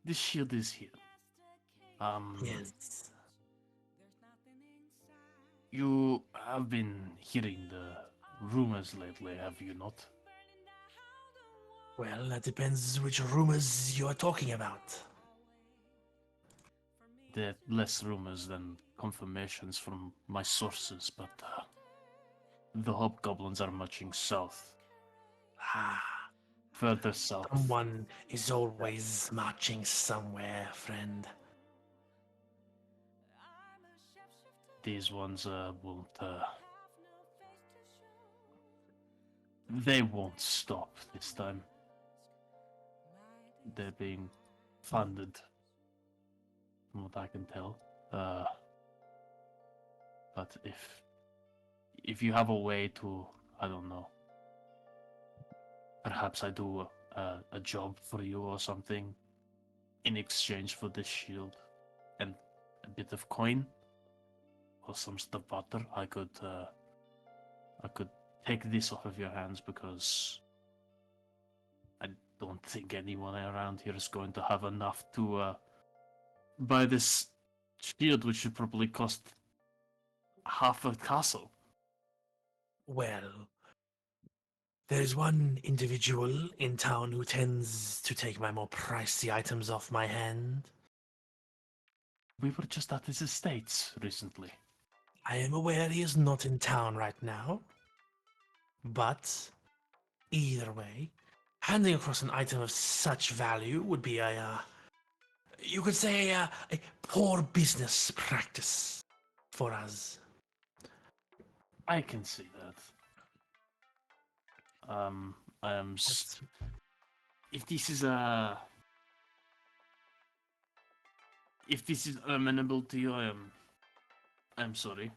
this shield is here. yes. You have been hearing the rumors lately, have you not? Well, that depends which rumors you are talking about. There are less rumors than confirmations from my sources, but the hobgoblins are marching south. Ah, Further south. someone is always marching somewhere, friend. These ones won't. They won't stop this time. They're being funded, from what I can tell. But if you have a way to, I don't know, perhaps I do a job for you or something in exchange for this shield and a bit of coin or some stuff butter, I could take this off of your hands, because I don't think anyone around here is going to have enough to buy this shield, which should probably cost half a castle. Well, there's one individual in town who tends to take my more pricey items off my hand. We were just at his estates recently. I am aware he is not in town right now. But, either way, handing across an item of such value would be you could say a poor business practice for us. I can see that. I am. If this is a if this is amenable to you, I'm sorry.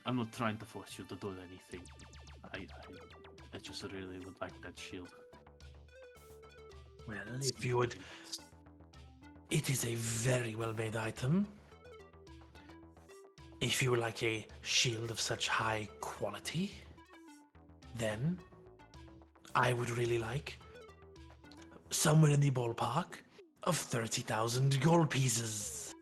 I'm not trying to force you to do anything. I just really would like that shield. Well, if you would, it is a very well-made item. If you would like a shield of such high quality, then I would really like somewhere in the ballpark of 30,000 gold pieces.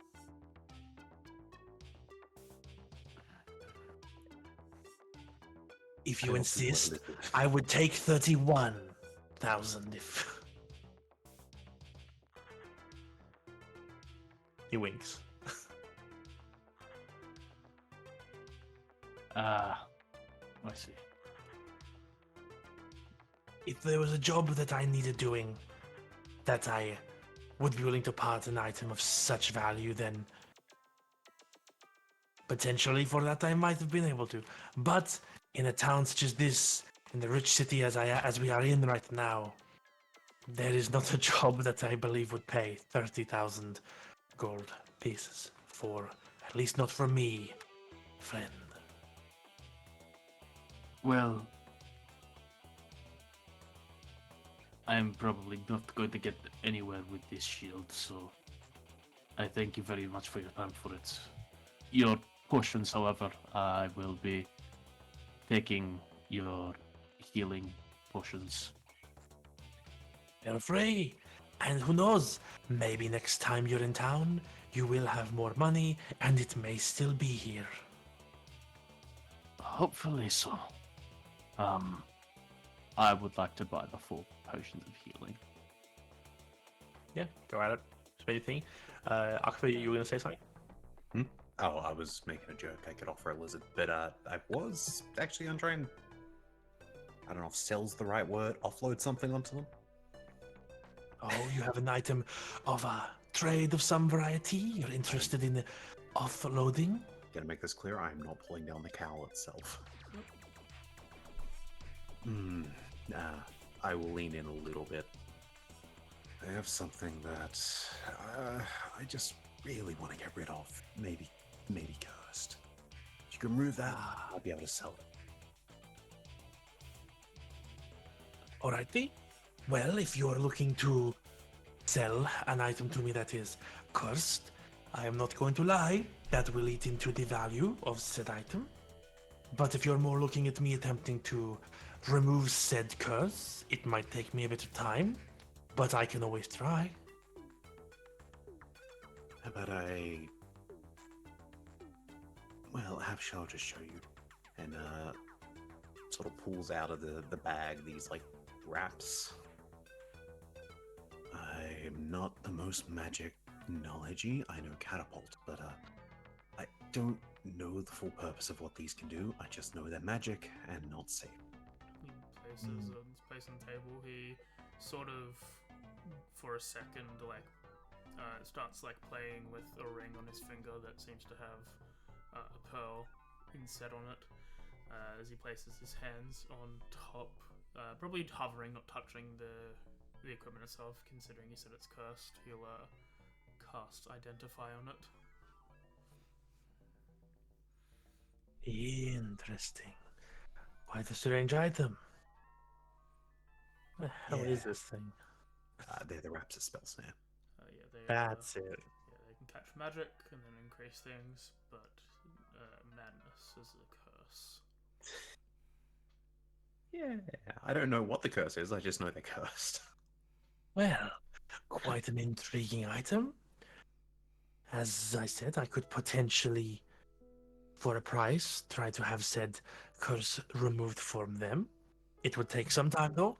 If you insist, I would take 31,000 if... He winks. I see. If there was a job that I needed doing, that I would be willing to part an item of such value, then potentially for that I might have been able to. But in a town such as this, in the rich city as we are in right now, there is not a job that I believe would pay 30,000 gold pieces for, at least not for me, friend. Well, I'm probably not going to get anywhere with this shield, so I thank you very much for your time for it. Your potions, however, I will be taking your healing potions. Feel free. And who knows, maybe next time you're in town, you will have more money and it may still be here. Hopefully so. I would like to buy the 4 potions of healing. Yeah, go at it. Say your thing. Akfa, you were going to say something? Oh, I was making a joke. I could offer a lizard, but I was actually going to try and, I don't know if sell's the right word, offload something onto them. Oh, you have an item of a trade of some variety? You're interested in offloading? Gonna make this clear, I am not pulling down the cowl itself. I will lean in a little bit. I have something that I just really want to get rid of. Maybe cursed. If you can remove that, I'll be able to sell it. Alrighty. Well, if you're looking to sell an item to me that is cursed, I am not going to lie, that will eat into the value of said item. But if you're more looking at me attempting to remove said curse, it might take me a bit of time, but I can always try. How about I'll just show you. And sort of pulls out of the bag these like wraps. I'm not the most magic knowledge-y. I know catapult, but I don't know the full purpose of what these can do. I just know they're magic and not safe. He places place on the table. He sort of, for a second, like starts like playing with a ring on his finger that seems to have a pearl inset on it. As he places his hands on top, probably hovering, not touching the equipment itself. Considering he said it's cursed, he'll cast Identify on it. Interesting. Quite a strange item. What the hell is this thing? They're the wraps of spells now. That's it. Yeah, they can catch magic and then increase things, but madness is a curse. Yeah, I don't know what the curse is. I just know they're cursed. Well, quite an intriguing item. As I said, I could potentially, for a price, try to have said curse removed from them. It would take some time, though.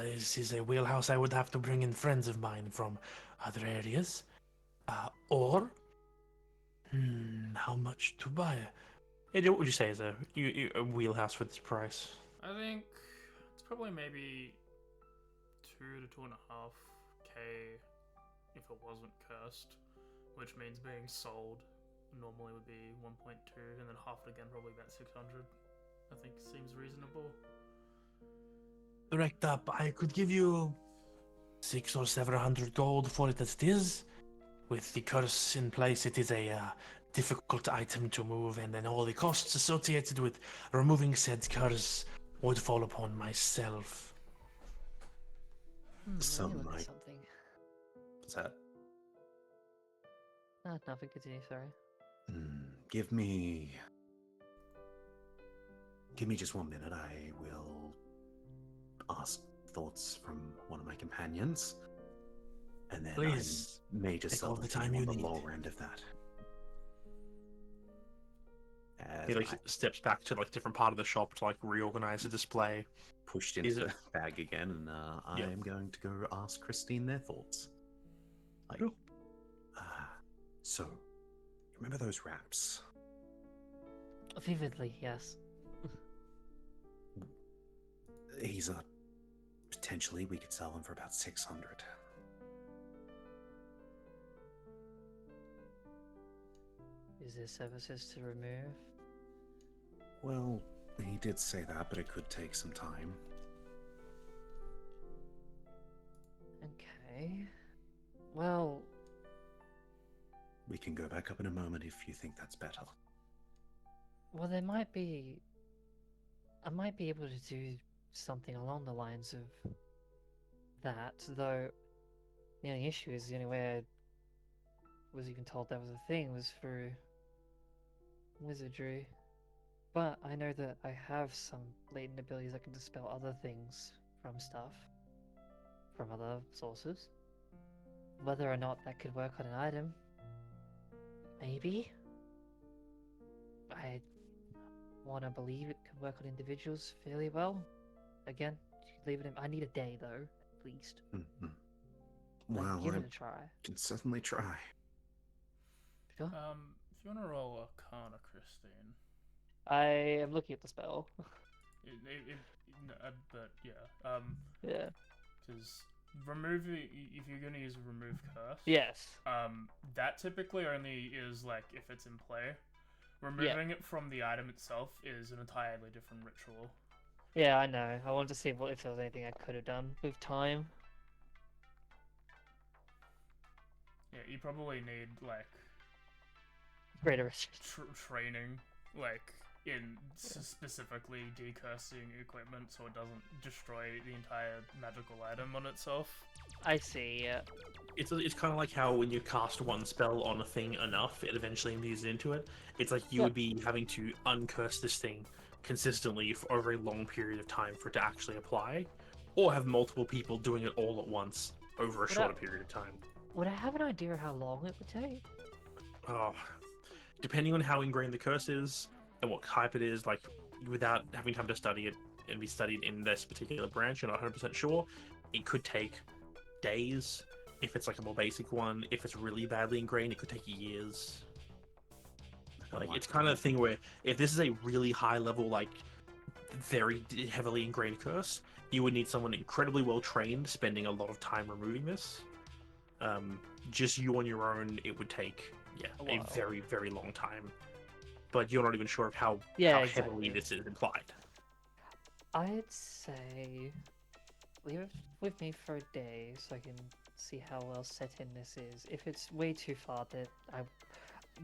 This is a wheelhouse I would have to bring in friends of mine from other areas. Or, how much to buy? What would you say is a wheelhouse for this price? I think it's probably maybe 2 to 2.5k if it wasn't cursed, which means being sold normally would be 1.2, and then half it again probably about 600. I think seems reasonable. Direct up, I could give you 600 or 700 gold for it as it is. with the curse in place, it is a difficult item to move, and then all the costs associated with removing said curse would fall upon myself. Let me Some look at might. something. What's that? Ah, nothing. Continue. Sorry. Give me. Give me just 1 minute. I will ask thoughts from one of my companions, and then Please, I may just take sell all the the team time on you the need. lower end of that. He As like I steps back to like different part of the shop to like reorganize the display. pushed into Is it- the bag again, and I Yep. am going to go ask Christine their thoughts. Like, Cool. so, remember those wraps? Vividly, yes. He's potentially we could sell them for about 600. Is there services to remove? Well, he did say that, but it could take some time. Okay. Well, We can go back up in a moment if you think that's better. there might be. I might be able to do something along the lines of that, though. The only issue is the only way I was even told that was a thing was through wizardry. But I know that I have some latent abilities that can dispel other things from stuff, from other sources. Whether or not that could work on an item, maybe. I want to believe it can work on individuals fairly well. Again, you could leave it in. I need a day though, at least. Well, give I it a try. can certainly try. Sure. If you want to roll Arcana, Christine. I am looking at the spell. But yeah, Yeah. because removing, if you're gonna use remove curse, Yes. that typically only is like if it's in play. Removing it from the item itself is an entirely different ritual. Yeah, I know. I wanted to see if there was anything I could have done with time. Yeah, you probably need like Greater risk. training, like in specifically decursing equipment so it doesn't destroy the entire magical item on itself. I see. Yeah. It's kind of like how when you cast one spell on a thing enough, it eventually moves into it. It's like you would be having to uncurse this thing consistently for a very long period of time for it to actually apply, or have multiple people doing it all at once over a shorter period of time. Would I have an idea how long it would take? Oh, depending on how ingrained the curse is and what type it is, like without having time to study it and be studied in this particular branch, you're not 100% sure. It could take days if it's like a more basic one. If it's really badly ingrained, it could take years. Like it's kind of a thing where if this is a really high level, like very heavily ingrained curse, you would need someone incredibly well trained, spending a lot of time removing this. Just you on your own, it would take a very, very long time. But you're not even sure of how heavily this is implied. I'd say leave it with me for a day so I can see how well set in this is. If it's way too far, that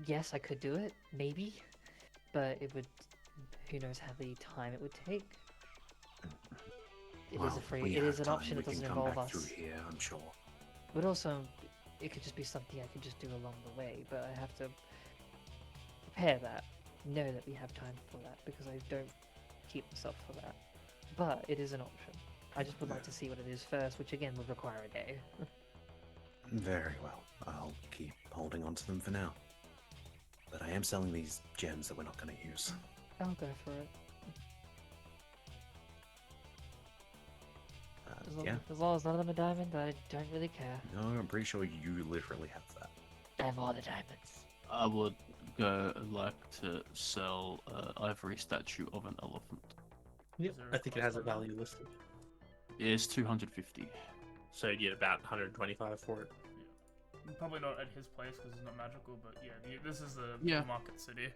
yes, I could do it, maybe, but it would. Who knows how the time it would take? It is a free. It is an option that doesn't involve us. Through here, I'm sure. But also, it could just be something I can just do along the way. But I have to prepare that, know that we have time for that, because I don't keep myself for that. But it is an option. I just would like to see what it is first, which again would require a day. Very well. I'll keep holding on to them for now. But I am selling these gems that we're not going to use. I'll go for it. As long as none of them are diamond, I don't really care. No, I'm pretty sure you literally have that. I have all the diamonds. I would like to sell ivory statue of an elephant. Yep, I think it has a value listed. Yeah, it's 250. So you get about 125 for it. Yeah. Probably not at his place because it's not magical, but yeah, this is the market city.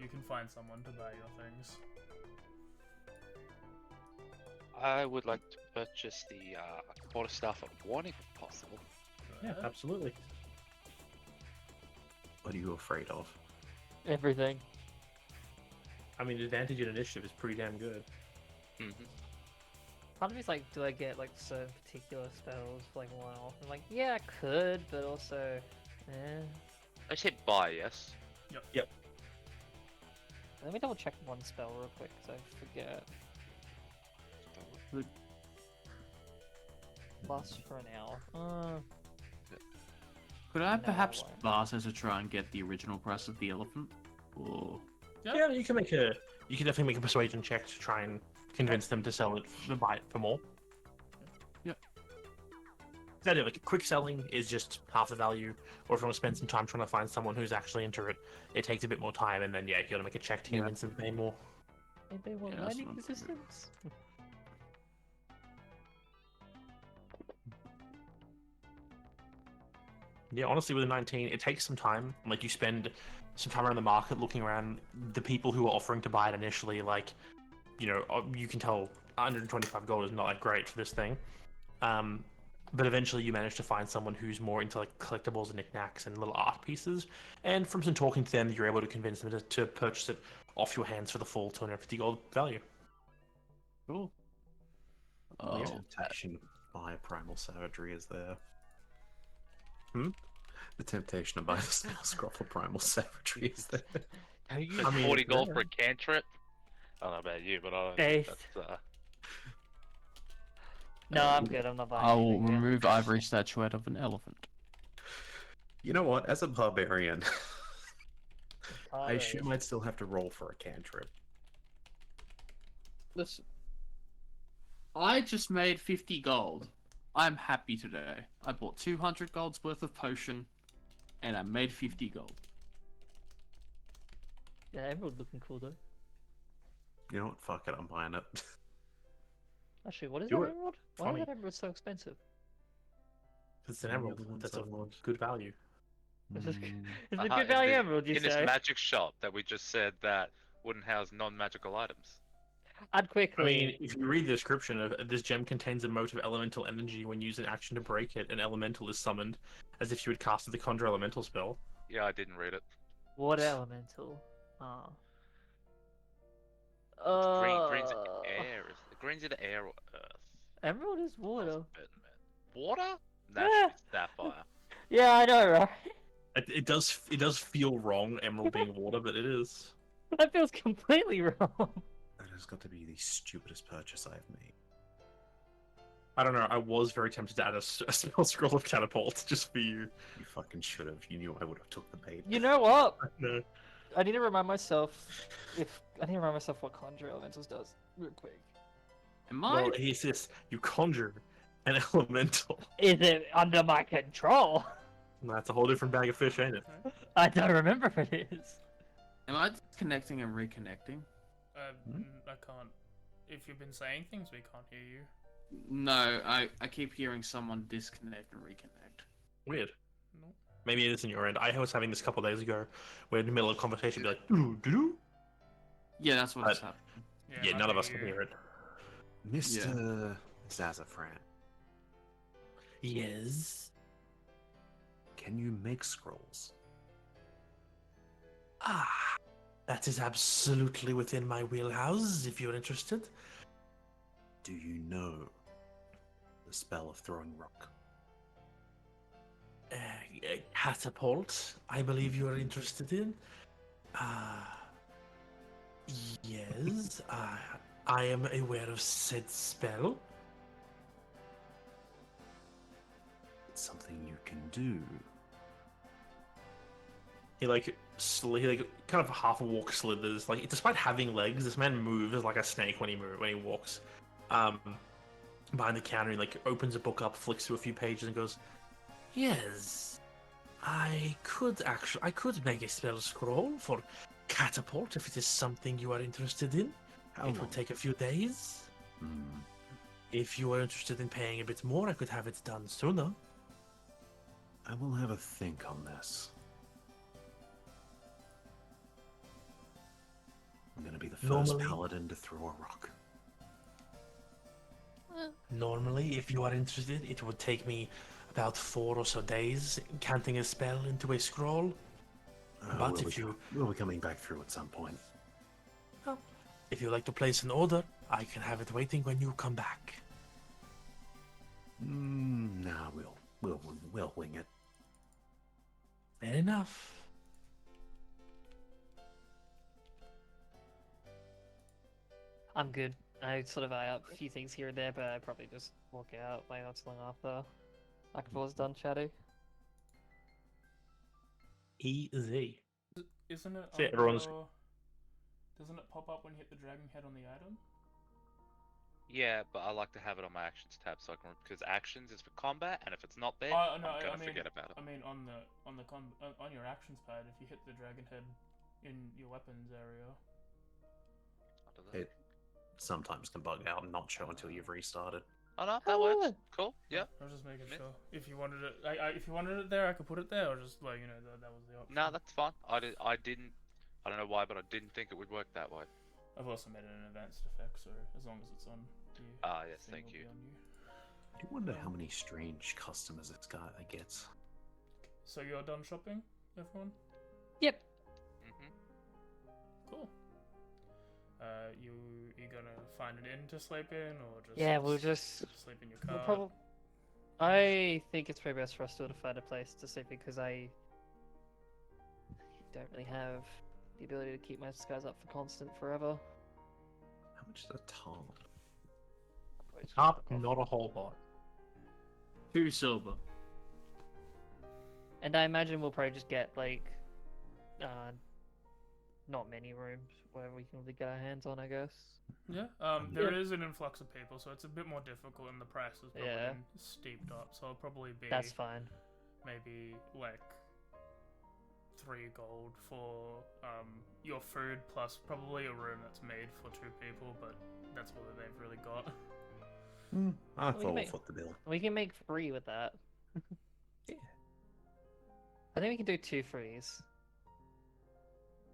You can find someone to buy your things. I would like to purchase the quarterstaff of warning if possible. Yeah, absolutely. What are you afraid of? Everything. I mean, advantage in initiative is pretty damn good. Mhm. Part of me's like, do I get like certain particular spells for like one off? I'm like, yeah, I could, but also, I said buy, yes. Let me double check one spell real quick, because I forget. Plus for an hour. Could I No, perhaps I won't. barter to try and get the original price of the elephant? Or Yeah. Yeah, you can definitely make a persuasion check to try and convince them to sell it, to buy it for more. Yep. That is, like, quick selling is just half the value, or if you want to spend some time trying to find someone who's actually into it, it takes a bit more time, and then yeah, you gotta make a check to Yeah. convince them to pay more. Anybody want Yeah, that's lightning what I'm thinking. resistance? Yeah, honestly, with a 19, it takes some time. Like, you spend some time around the market looking around the people who are offering to buy it initially. Like, you can tell 125 gold is not that great for this thing. But eventually you manage to find someone who's more into like collectibles and knickknacks and little art pieces. And from some talking to them, you're able to convince them to purchase it off your hands for the full 250 gold value. cool. The Oh, temptation to buy a primal savagery is there. Hmm? The temptation to buy the spell scroll for primal savagery is there. How you I mean, 40 it's gold there. for a cantrip? I don't know about you, but I don't Faith. think that's No, I'm good. I'm not buying I will anything yet. remove ivory statuette of an elephant. You know what? As a barbarian, I Alright. assume I'd still have to roll for a cantrip. Listen, I just made 50 gold. I'm happy today. I bought 200 gold's worth of potion, and I made 50 gold. Yeah, Emerald looking cool though. You know what? Fuck it, I'm buying it. Actually, what is Do that it. emerald? Why Funny. is that emerald so expensive? It's an Any emerald. other ones That's I of want? good value. It's a Mm, it's Uh-huh, a good in value the- emerald, you in this say? magic shop that we just said that wouldn't house non-magical items. I'd I quickly. mean, if you read the description of this gem contains a mote of elemental energy. When using an action to break it, an elemental is summoned, as if you had casted the conjure elemental spell. Yeah, I didn't read it. Water elemental. Ah. Green's air. Green's either air or earth. Emerald is water. Water? That Yeah. should be sapphire. Yeah, I know, right? It does feel wrong, emerald being water, but it is. That feels completely wrong. That has got to be the stupidest purchase I've made. I don't know. I was very tempted to add a spell scroll of catapult just for you. You fucking should have. You knew I would have took the bait. You know what? No. I need to remind myself what conjure elementals does real quick. Am I? Well, he says you conjure an elemental. Is it under my control? That's a whole different bag of fish, ain't it? I don't remember if it is. Am I disconnecting and reconnecting? I can't. If you've been saying things, we can't hear you. No, I keep hearing someone disconnect and reconnect. Weird. No. Maybe it is in your end. I was having this a couple days ago, where in the middle of a conversation, be like, doo doo doo. Yeah, that's what's But- happening. Yeah, I none of hear us can you. hear it. Mr. Zazafran, Yes. can you make scrolls? Ah, that is absolutely within my wheelhouse. If you're interested. Do you know the spell of throwing rock? Catapult, I believe you are interested in. Yes, I am aware of said spell. It's something you can do. He kind of half a walk slithers. Like, despite having legs, this man moves like a snake when he walks. Behind the counter, he like opens a book up, flicks through a few pages, and goes, "Yes, I could make a spell scroll for catapult if it is something you are interested in. How It long? would take a few days. Hmm. If you are interested in paying a bit more, I could have it done sooner." I will have a think on this. I'm gonna be the first Normally- paladin to throw a rock. Normally, if you are interested, it would take me about 4 or so days, canting a spell into a scroll. But if you we'll be coming back through at some point. if you like to place an order, I can have it waiting when you come back. Nah, we'll wing it. Fair enough. I'm good. I sort of eye up a few things here and there, but I probably just walk out like not too long after Akbar's done chatting. Easy. Isn't it? So everyone's- Doesn't it pop up when you hit the dragon head on the item? Yeah, but I like to have it on my actions tab so I can because actions is for combat, and if it's not there, Oh no, I'm gonna I mean, forget about it. I mean on your actions pad, if you hit the dragon head in your weapons area. I don't know. It sometimes can bug out and not show until you've restarted. Oh no, that works. Cool. Yep. I was just making Yeah. sure. If you wanted it, if you wanted it there, I could put it there, or just like that was the option. No, that's fine. I didn't. I don't know why, but I didn't think it would work that way. I've also made it an advanced effect, so as long as it's on you. Ah, yes, thing thank will you. be on you. I do wonder how many strange customers this guy gets. So you're done shopping, everyone? Yep. Cool. You gonna find an inn to sleep in, or just We'll just sleep in your we'll car? I think it's probably best for us to find a place to sleep because I don't really have the ability to keep my disguise up for constant forever. How much is a tarp? Up, not a whole lot. 2 silver. And I imagine we'll probably just get like not many rooms where we can really get our hands on, I guess. Yeah. There is an influx of people, so it's a bit more difficult, and the price has probably been steeped up. So it'll probably be That's fine. maybe like 3 gold for your food plus probably a room that's made for 2 people, but that's all that they've really got. I We can thought we'll make- foot the bill. We can make 3 with that. Yeah. I think we can do 2 frees.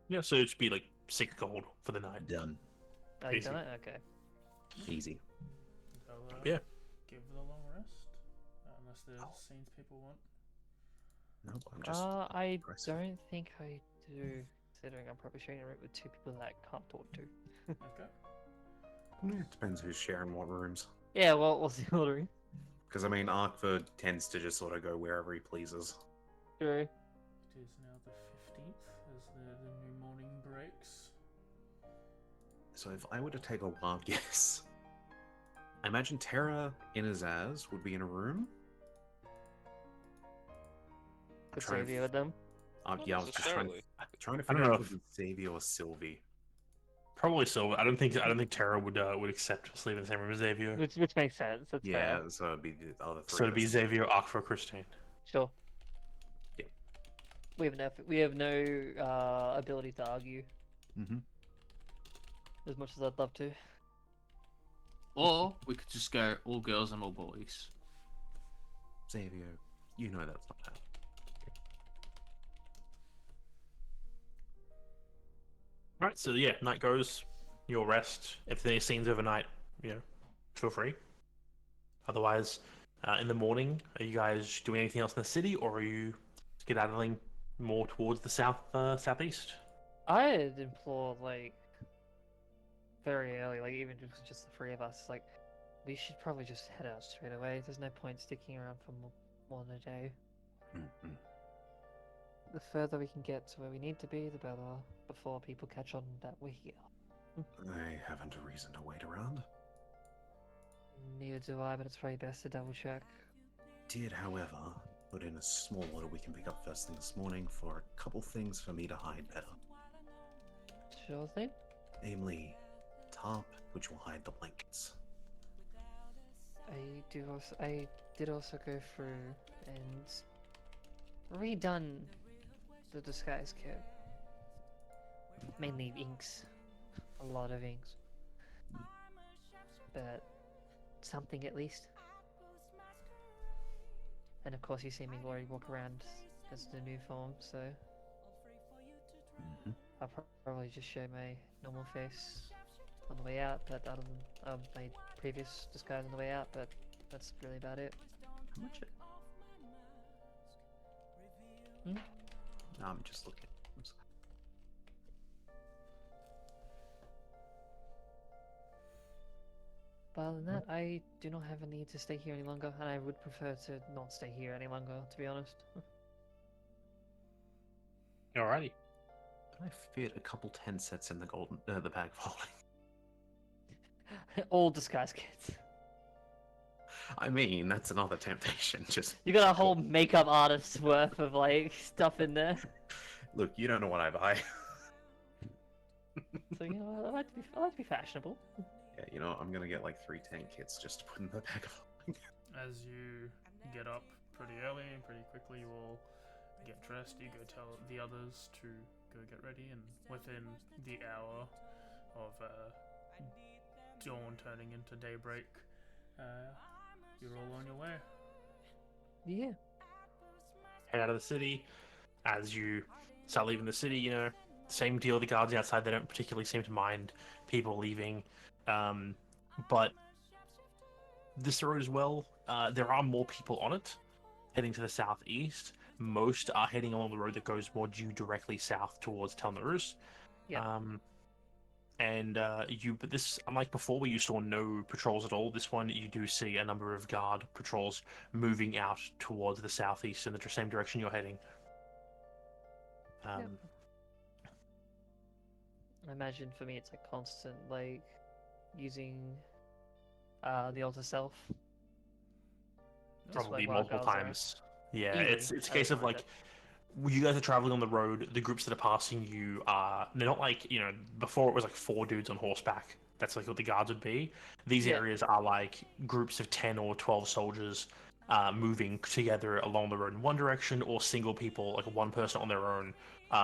Yeah, so it should be like 6 gold for the night. Done. Oh, you Easy. done it? Okay. Easy. So, Yeah. Give the long rest, unless there's Oh. scenes people want. Nope, I'm just. I aggressive. don't think I do, considering I'm probably sharing a room with 2 people that I can't talk to. Okay. It depends who's sharing what rooms. Yeah, well, what's the ordering? Because, I mean, Arkford tends to just sort of go wherever he pleases. True. It is now the 15th as the new morning breaks. So if I were to take a wild guess, I imagine Terra in Azaz would be in a room. Could trying to save you with them. Not Yeah, I was just trying necessarily. to I figure don't out know if if- it was Xavier or Sylvie. Probably so. I don't think Terra would accept sleeping in the same room as Xavier. Which makes sense. That's Yeah, fair. so it'd be the other 3. So it'd of be us. Xavier, Akfa, Christine. Sure. Yeah. We have no ability to argue Mhm. as much as I'd love to. Or we could just go all girls and all boys. Xavier, you know that's not happening. Right, so yeah, night goes. You'll rest. If there's scenes overnight, feel free. Otherwise, in the morning, are you guys doing anything else in the city, or are you skedaddling more towards the southeast? I'd implore, like, very early, like, even if it's just the 3 of us, like, we should probably just head out straight away. There's no point sticking around for more than a day. Mhm. The further we can get to where we need to be, the better, before people catch on that we're here. I haven't a reason to wait around. Neither do I, but it's probably best to double check. Did, however, put in a small order we can pick up first thing this morning for a couple things for me to hide better. Sure thing. Namely, tarp, which will hide the blankets. I did also go through and redone the disguise kit. Mainly inks. A lot of inks. But something at least. And of course you see me already walk around as the new form, so Mhm. I'll probably just show my normal face on the way out, but other than my previous disguise on the way out, but that's really about it. How much? Hmm? No, I'm just looking. Other than that, I do not have a need to stay here any longer, and I would prefer to not stay here any longer, to be honest. Alrighty. Can I fit a couple 10 sets in the the bag of holding? All disguise kits. I mean, that's another temptation. Just You got a whole makeup artist's worth of like stuff in there. look. You don't know what I buy. So you know, I like to be fashionable. Yeah, you know, I'm gonna get like 3 tank kits just to put in the bag of holding. As you get up pretty early and pretty quickly, you all get dressed. You go tell the others to go get ready, and within the hour of dawn turning into daybreak, you're all on your way. Yeah. Head out of the city. As you start leaving the city, you know, same deal. The guards outside, they don't particularly seem to mind people leaving. But this road as well, there are more people on it heading to the southeast. Most are heading along the road that goes more due directly south towards Tel Narus. Yeah. But this, unlike before where you saw no patrols at all, this one you do see a number of guard patrols moving out towards the southeast in the same direction you're heading. Yep. I imagine for me it's like constant, like, using the altar self. Just, Probably like, while multiple guards are- times. Yeah, Easily. it's a I case of wouldn't mind like when you guys are traveling on the road, the groups that are passing you are they're not like, you know, before it was like 4 dudes on horseback. That's like what the guards would be. These Yeah. areas are like groups of 10 or 12 soldiers moving together along the road in one direction, or single people, like one person on their own,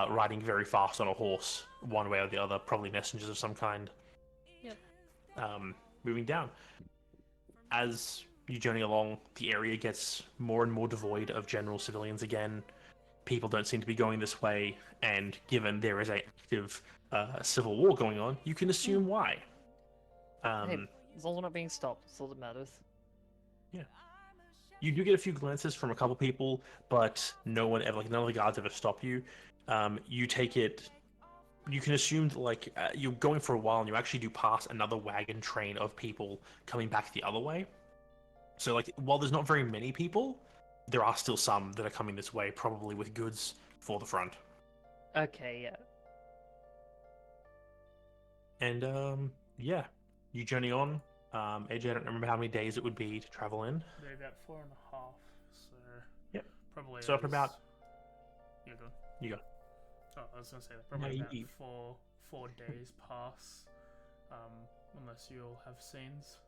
riding very fast on a horse, one way or the other, probably messengers of some kind. Yep. Moving down. As you journey along, the area gets more and more devoid of general civilians again. People don't seem to be going this way, and given there is an active civil war going on, you can assume why. Hey, as long as we're not being stopped, that's all that matters. You do get a few glances from a couple people, but no one ever, like none of the guards ever stop you. You take it. You can assume that, like, you're going for a while, and you actually do pass another wagon train of people coming back the other way. So, like, while there's not very many people, there are still some that are coming this way, probably with goods for the front. Okay, yeah. And yeah, you journey on. AJ, I don't remember how many days it would be to travel in. They're about 4.5, so Yep. probably. So after about- Yeah, go. You go. Oh, I was gonna say probably No, about you- four days pass, unless you all have scenes.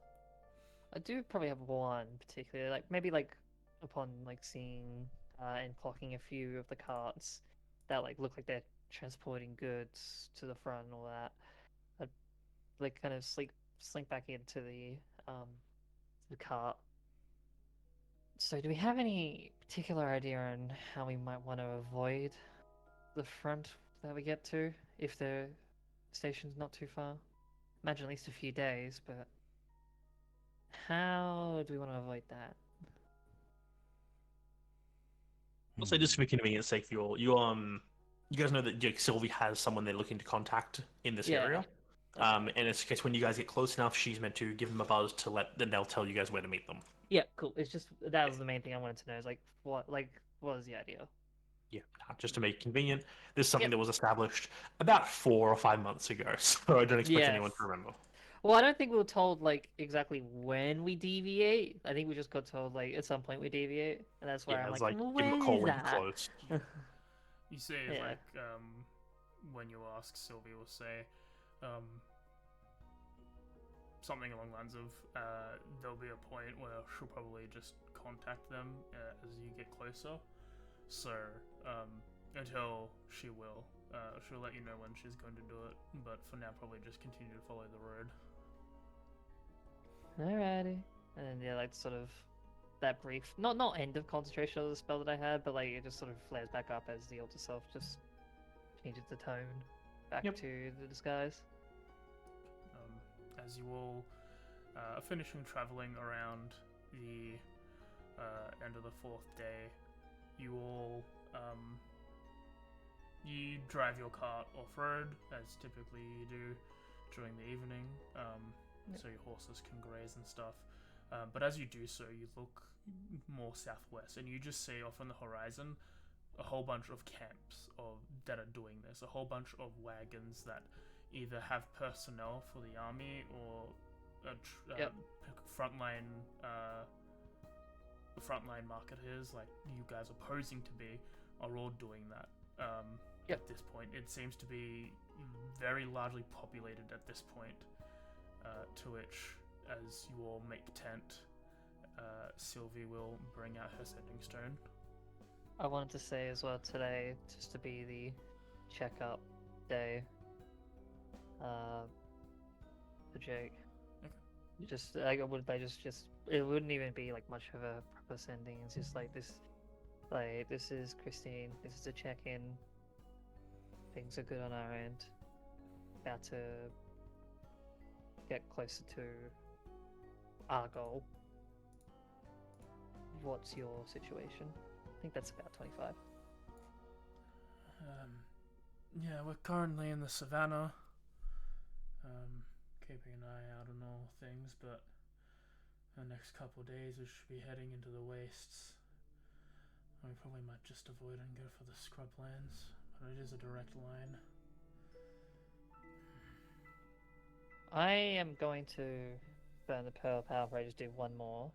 I do probably have one particularly, like maybe like upon like seeing and clocking a few of the carts that like look like they're transporting goods to the front and all that. I'd like kind of slink back into the cart. So do we have any particular idea on how we might want to avoid the front that we get to if the station's not too far? Imagine at least a few days, but how do we want to avoid that? I'll say just for convenience sake, you guys know that Sylvie has someone they're looking to contact in this Yeah. area. And it's a case when you guys get close enough, she's meant to give them a buzz then they'll tell you guys where to meet them. Yeah, cool. It's just that was the main thing I wanted to know. Is like what was the idea? Yeah, just to make it convenient. This is something Yep. that was established about 4 or 5 months ago, so I don't expect Yes. anyone to remember. Well, I don't think we were told like exactly when we deviate. I think we just got told like at some point we deviate, and that's why Yeah, I'm it's like, like, when give them a is call when you're that? close. You see, Yeah. like, when you ask, Sylvie will say, something along the lines of, there'll be a point where she'll probably just contact them as you get closer. So, until she will, she'll let you know when she's going to do it. But for now, probably just continue to follow the road. Alrighty. And then yeah, like sort of that brief, not end of concentration of the spell that I had, but like it just sort of flares back up as the altar self just changes the tone back Yep. to the disguise. As you all are finishing traveling around the end of the 4th day, you all you drive your cart off road as typically you do during the evening, so your horses can graze and stuff. But as you do so, you look more southwest, and you just see off on the horizon a whole bunch of camps that are doing this. A whole bunch of wagons that either have personnel for the army or frontline marketers, like you guys are posing to be, are all doing that. At this point, it seems to be very largely populated at this point. To which, as you all make tent, Sylvie will bring out her sending stone. I wanted to say as well today, just to be the checkup day, for Jake. Okay. Just like it wouldn't even be like much of a proper sending. It's just like this is Christine. This is a check-in. Things are good on our end. About to get closer to our goal. What's your situation? I think that's about 25. Yeah, we're currently in the savannah. Keeping an eye out on all things, but the next couple of days we should be heading into the wastes. We probably might just avoid and go for the scrublands, but it is a direct line. I am going to burn the pearl power. I just do one more.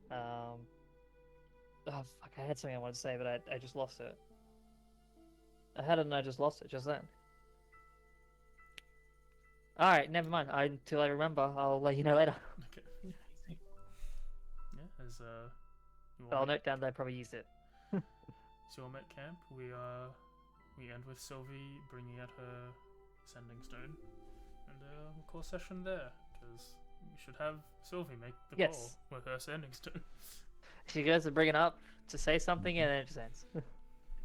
Oh fuck! I had something I wanted to say, but I just lost it. I had it and I just lost it just then. All right, never mind. Until I remember, I'll let you know later. Okay. Yeah, as I'll note down that I probably used it. So I'm at camp. We end with Sylvie bringing out her sending stone, and we'll call session there because we should have Sylvie make the call with her sending stone. She goes to bring it up to say something, and then it just ends.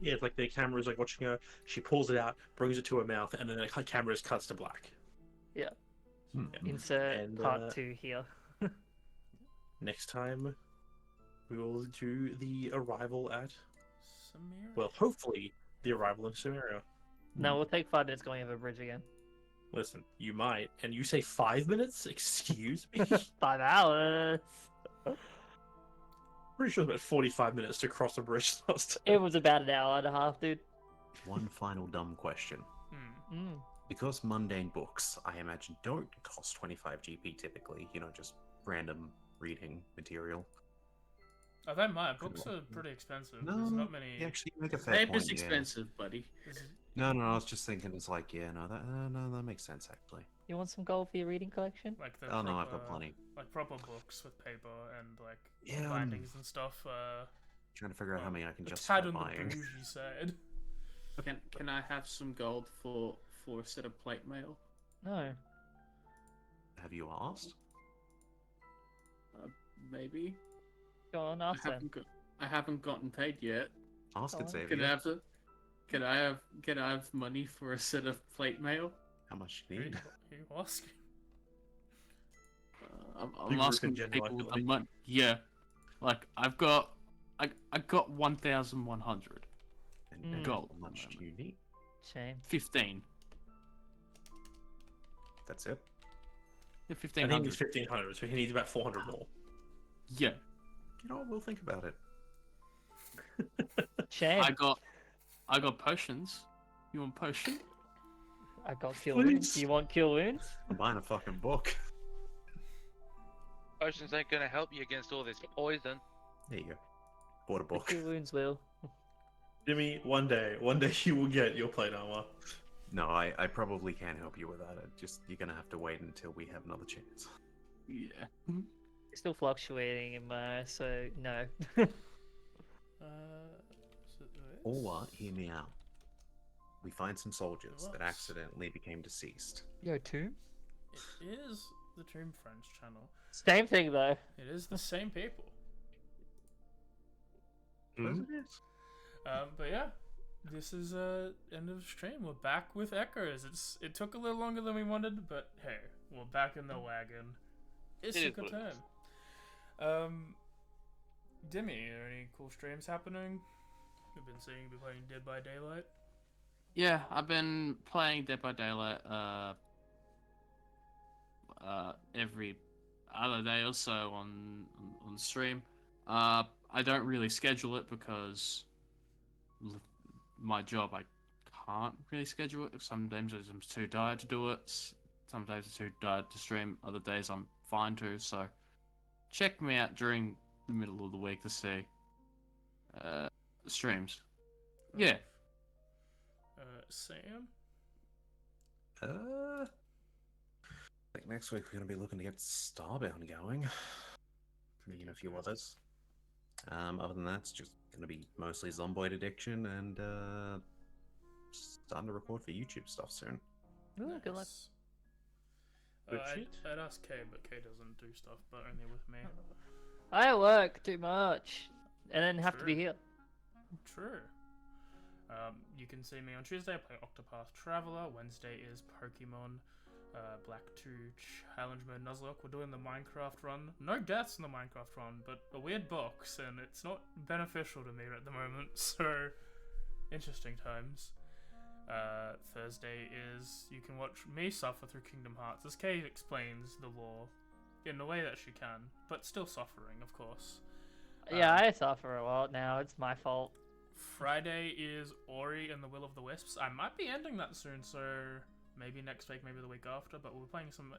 Yeah, it's like the camera's like watching her. She pulls it out, brings it to her mouth, and then the camera just cuts to black. Yeah. Hmm. Insert part 2 here. Next time, we will do the arrival at. Samira. Well, hopefully, the arrival in Samaria. No, we'll take 5 minutes going over the bridge again. Listen, you might, and you say 5 minutes? Excuse me? 5 hours. Pretty sure it was about 45 minutes to cross the bridge last time. It was about an hour and a half, dude. One final dumb question. Mm. Because mundane books, I imagine, don't cost 25 GP typically, just random reading material. Oh, they might. Books are pretty expensive. No, There's not many. you actually make a fair Paper's point, yeah. expensive, buddy. No, I was just thinking, it's like, that makes sense, actually. You want some gold for your reading collection? Like the Oh, no, I've got plenty. Like proper books with paper and like Yeah, bindings and stuff. Trying to figure out how many I can a justify tad on buying. the bougie side. Can I have some gold for a set of plate mail? No. Have you asked? Maybe. Go on, ask them. I haven't gotten paid yet. Ask Oh. it, Xavier. Can I have money for a set of plate mail? How much do Who you need? you asking? I'm People asking can people genuinely with the money. Yeah, like I got 1,100. And Gold. How much do you need? Shame. 15. That's it? Yeah, I think 1,500. it's 1,500, so he needs about 400 more. Yeah, We'll think about it. Shame. I got potions. You want potion? I got kill wounds. Please. You want kill wounds? I'm buying a fucking book. Potions ain't gonna help you against all this poison. There you go. Bought a book. Kill wounds will. Jimmy, one day you will get your plate armor. No, I probably can't help you with that. You're gonna have to wait until we have another chance. Yeah. It's still fluctuating in my so no. Or, hear me out. We find some soldiers that What? accidentally became deceased. Yo, tomb? It is the Tomb Friends channel. Same thing though. It is the same people. Hmm? But yeah, this is end of stream. We're back with Echoes. It took a little longer than we wanted, but hey, we're back in the wagon. It's It a is good what it time. Dimmy, are any cool streams happening? We've been seeing you playing Dead by Daylight. Yeah, I've been playing Dead by Daylight. every other day or so on stream. I don't really schedule it because my job, I can't really schedule it. Sometimes I'm too tired to do it. Sometimes I'm too tired to stream. Other days I'm fine to. So check me out during the middle of the week to see streams. Yeah. Sam? I think next week we're going to be looking to get Starbound going. Me and a few others. Other than that, it's just going to be mostly Zomboid Addiction and starting to record for YouTube stuff soon. Ooh, good luck. I'd ask Kay, but Kay doesn't do stuff, but only with me. I work too much, and then have to be True. here. True. You can see me on Tuesday, I play Octopath Traveler. Wednesday is Pokemon Black 2 Challenge Mode Nuzlocke. We're doing the Minecraft run. No deaths in the Minecraft run, but a weird box, and it's not beneficial to me at the moment, so interesting times. Thursday is you can watch me suffer through Kingdom Hearts as Kay explains the lore in the way that she can, but still suffering, of course. Yeah, I suffer a lot now. It's my fault. Friday is Ori and the Will of the Wisps. I might be ending that soon, so maybe next week, maybe the week after, but we're playing some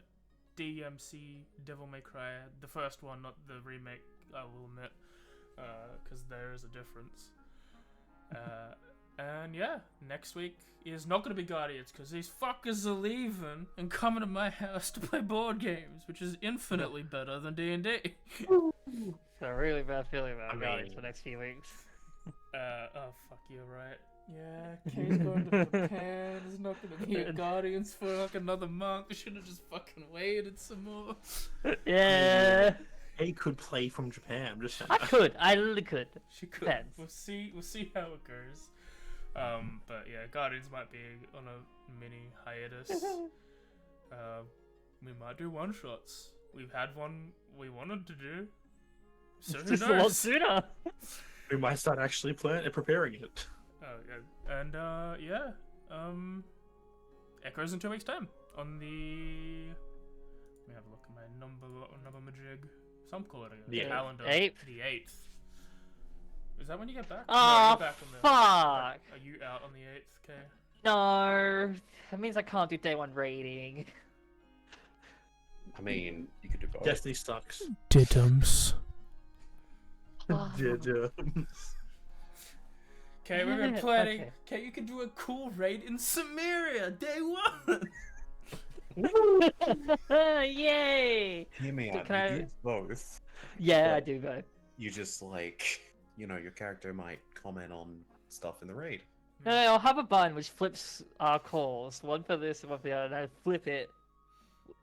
DMC Devil May Cry, the first one, not the remake, I will admit, because there is a difference. And yeah, next week is not going to be Guardians, because these fuckers are leaving and coming to my house to play board games, which is infinitely better than D&D. Got a really bad feeling about I Guardians mean- for the next few weeks. Oh fuck, you're right. Yeah, Kay's going to Japan. There's not going to be a Guardians for like another month. We should have just fucking waited some more. Yeah, He could play from Japan. I'm just I could. I literally could. She could. Depends. We'll see how it goes. But yeah, Guardians might be on a mini hiatus. We might do one shots. We've had one we wanted to do. So who Just a lot knows? sooner. we might start actually planning and preparing it. Oh yeah, and yeah, Echoes in 2 weeks' time on the. Let me have a look at my number majig. Some call it a The calendar. 8th? The 8th. Is that when you get back? Oh, you're back on the. fuck. Are you out on the 8th, Kay? No, that means I can't do day one raiding. I mean, you could do both. Destiny sucks. Diddums. Oh. Okay, we've been Yeah, planning. okay. Okay, you can do a cool raid in Samaria day one. Yay! Hear me out. Can I- You do both. Yeah, I But- do go. You just your character might comment on stuff in the raid. No, I'll have a button which flips our calls, one for this and one for the other, and I flip it,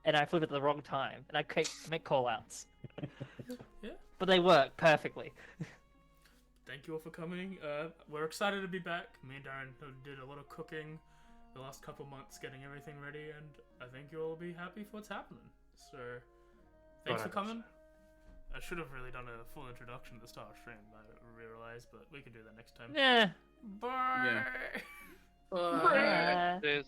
and I flip it at the wrong time, and I make call-outs. Yeah. But they work perfectly. Thank you all for coming. We're excited to be back. Me and Darren did a lot of cooking the last couple months, getting everything ready, and I think you'll all be happy for what's happening. So, thanks for 100%. coming. I should have really done a full introduction at the start of stream, I realized, but we can do that next time. Yeah. Bye! Yeah. Uh, There's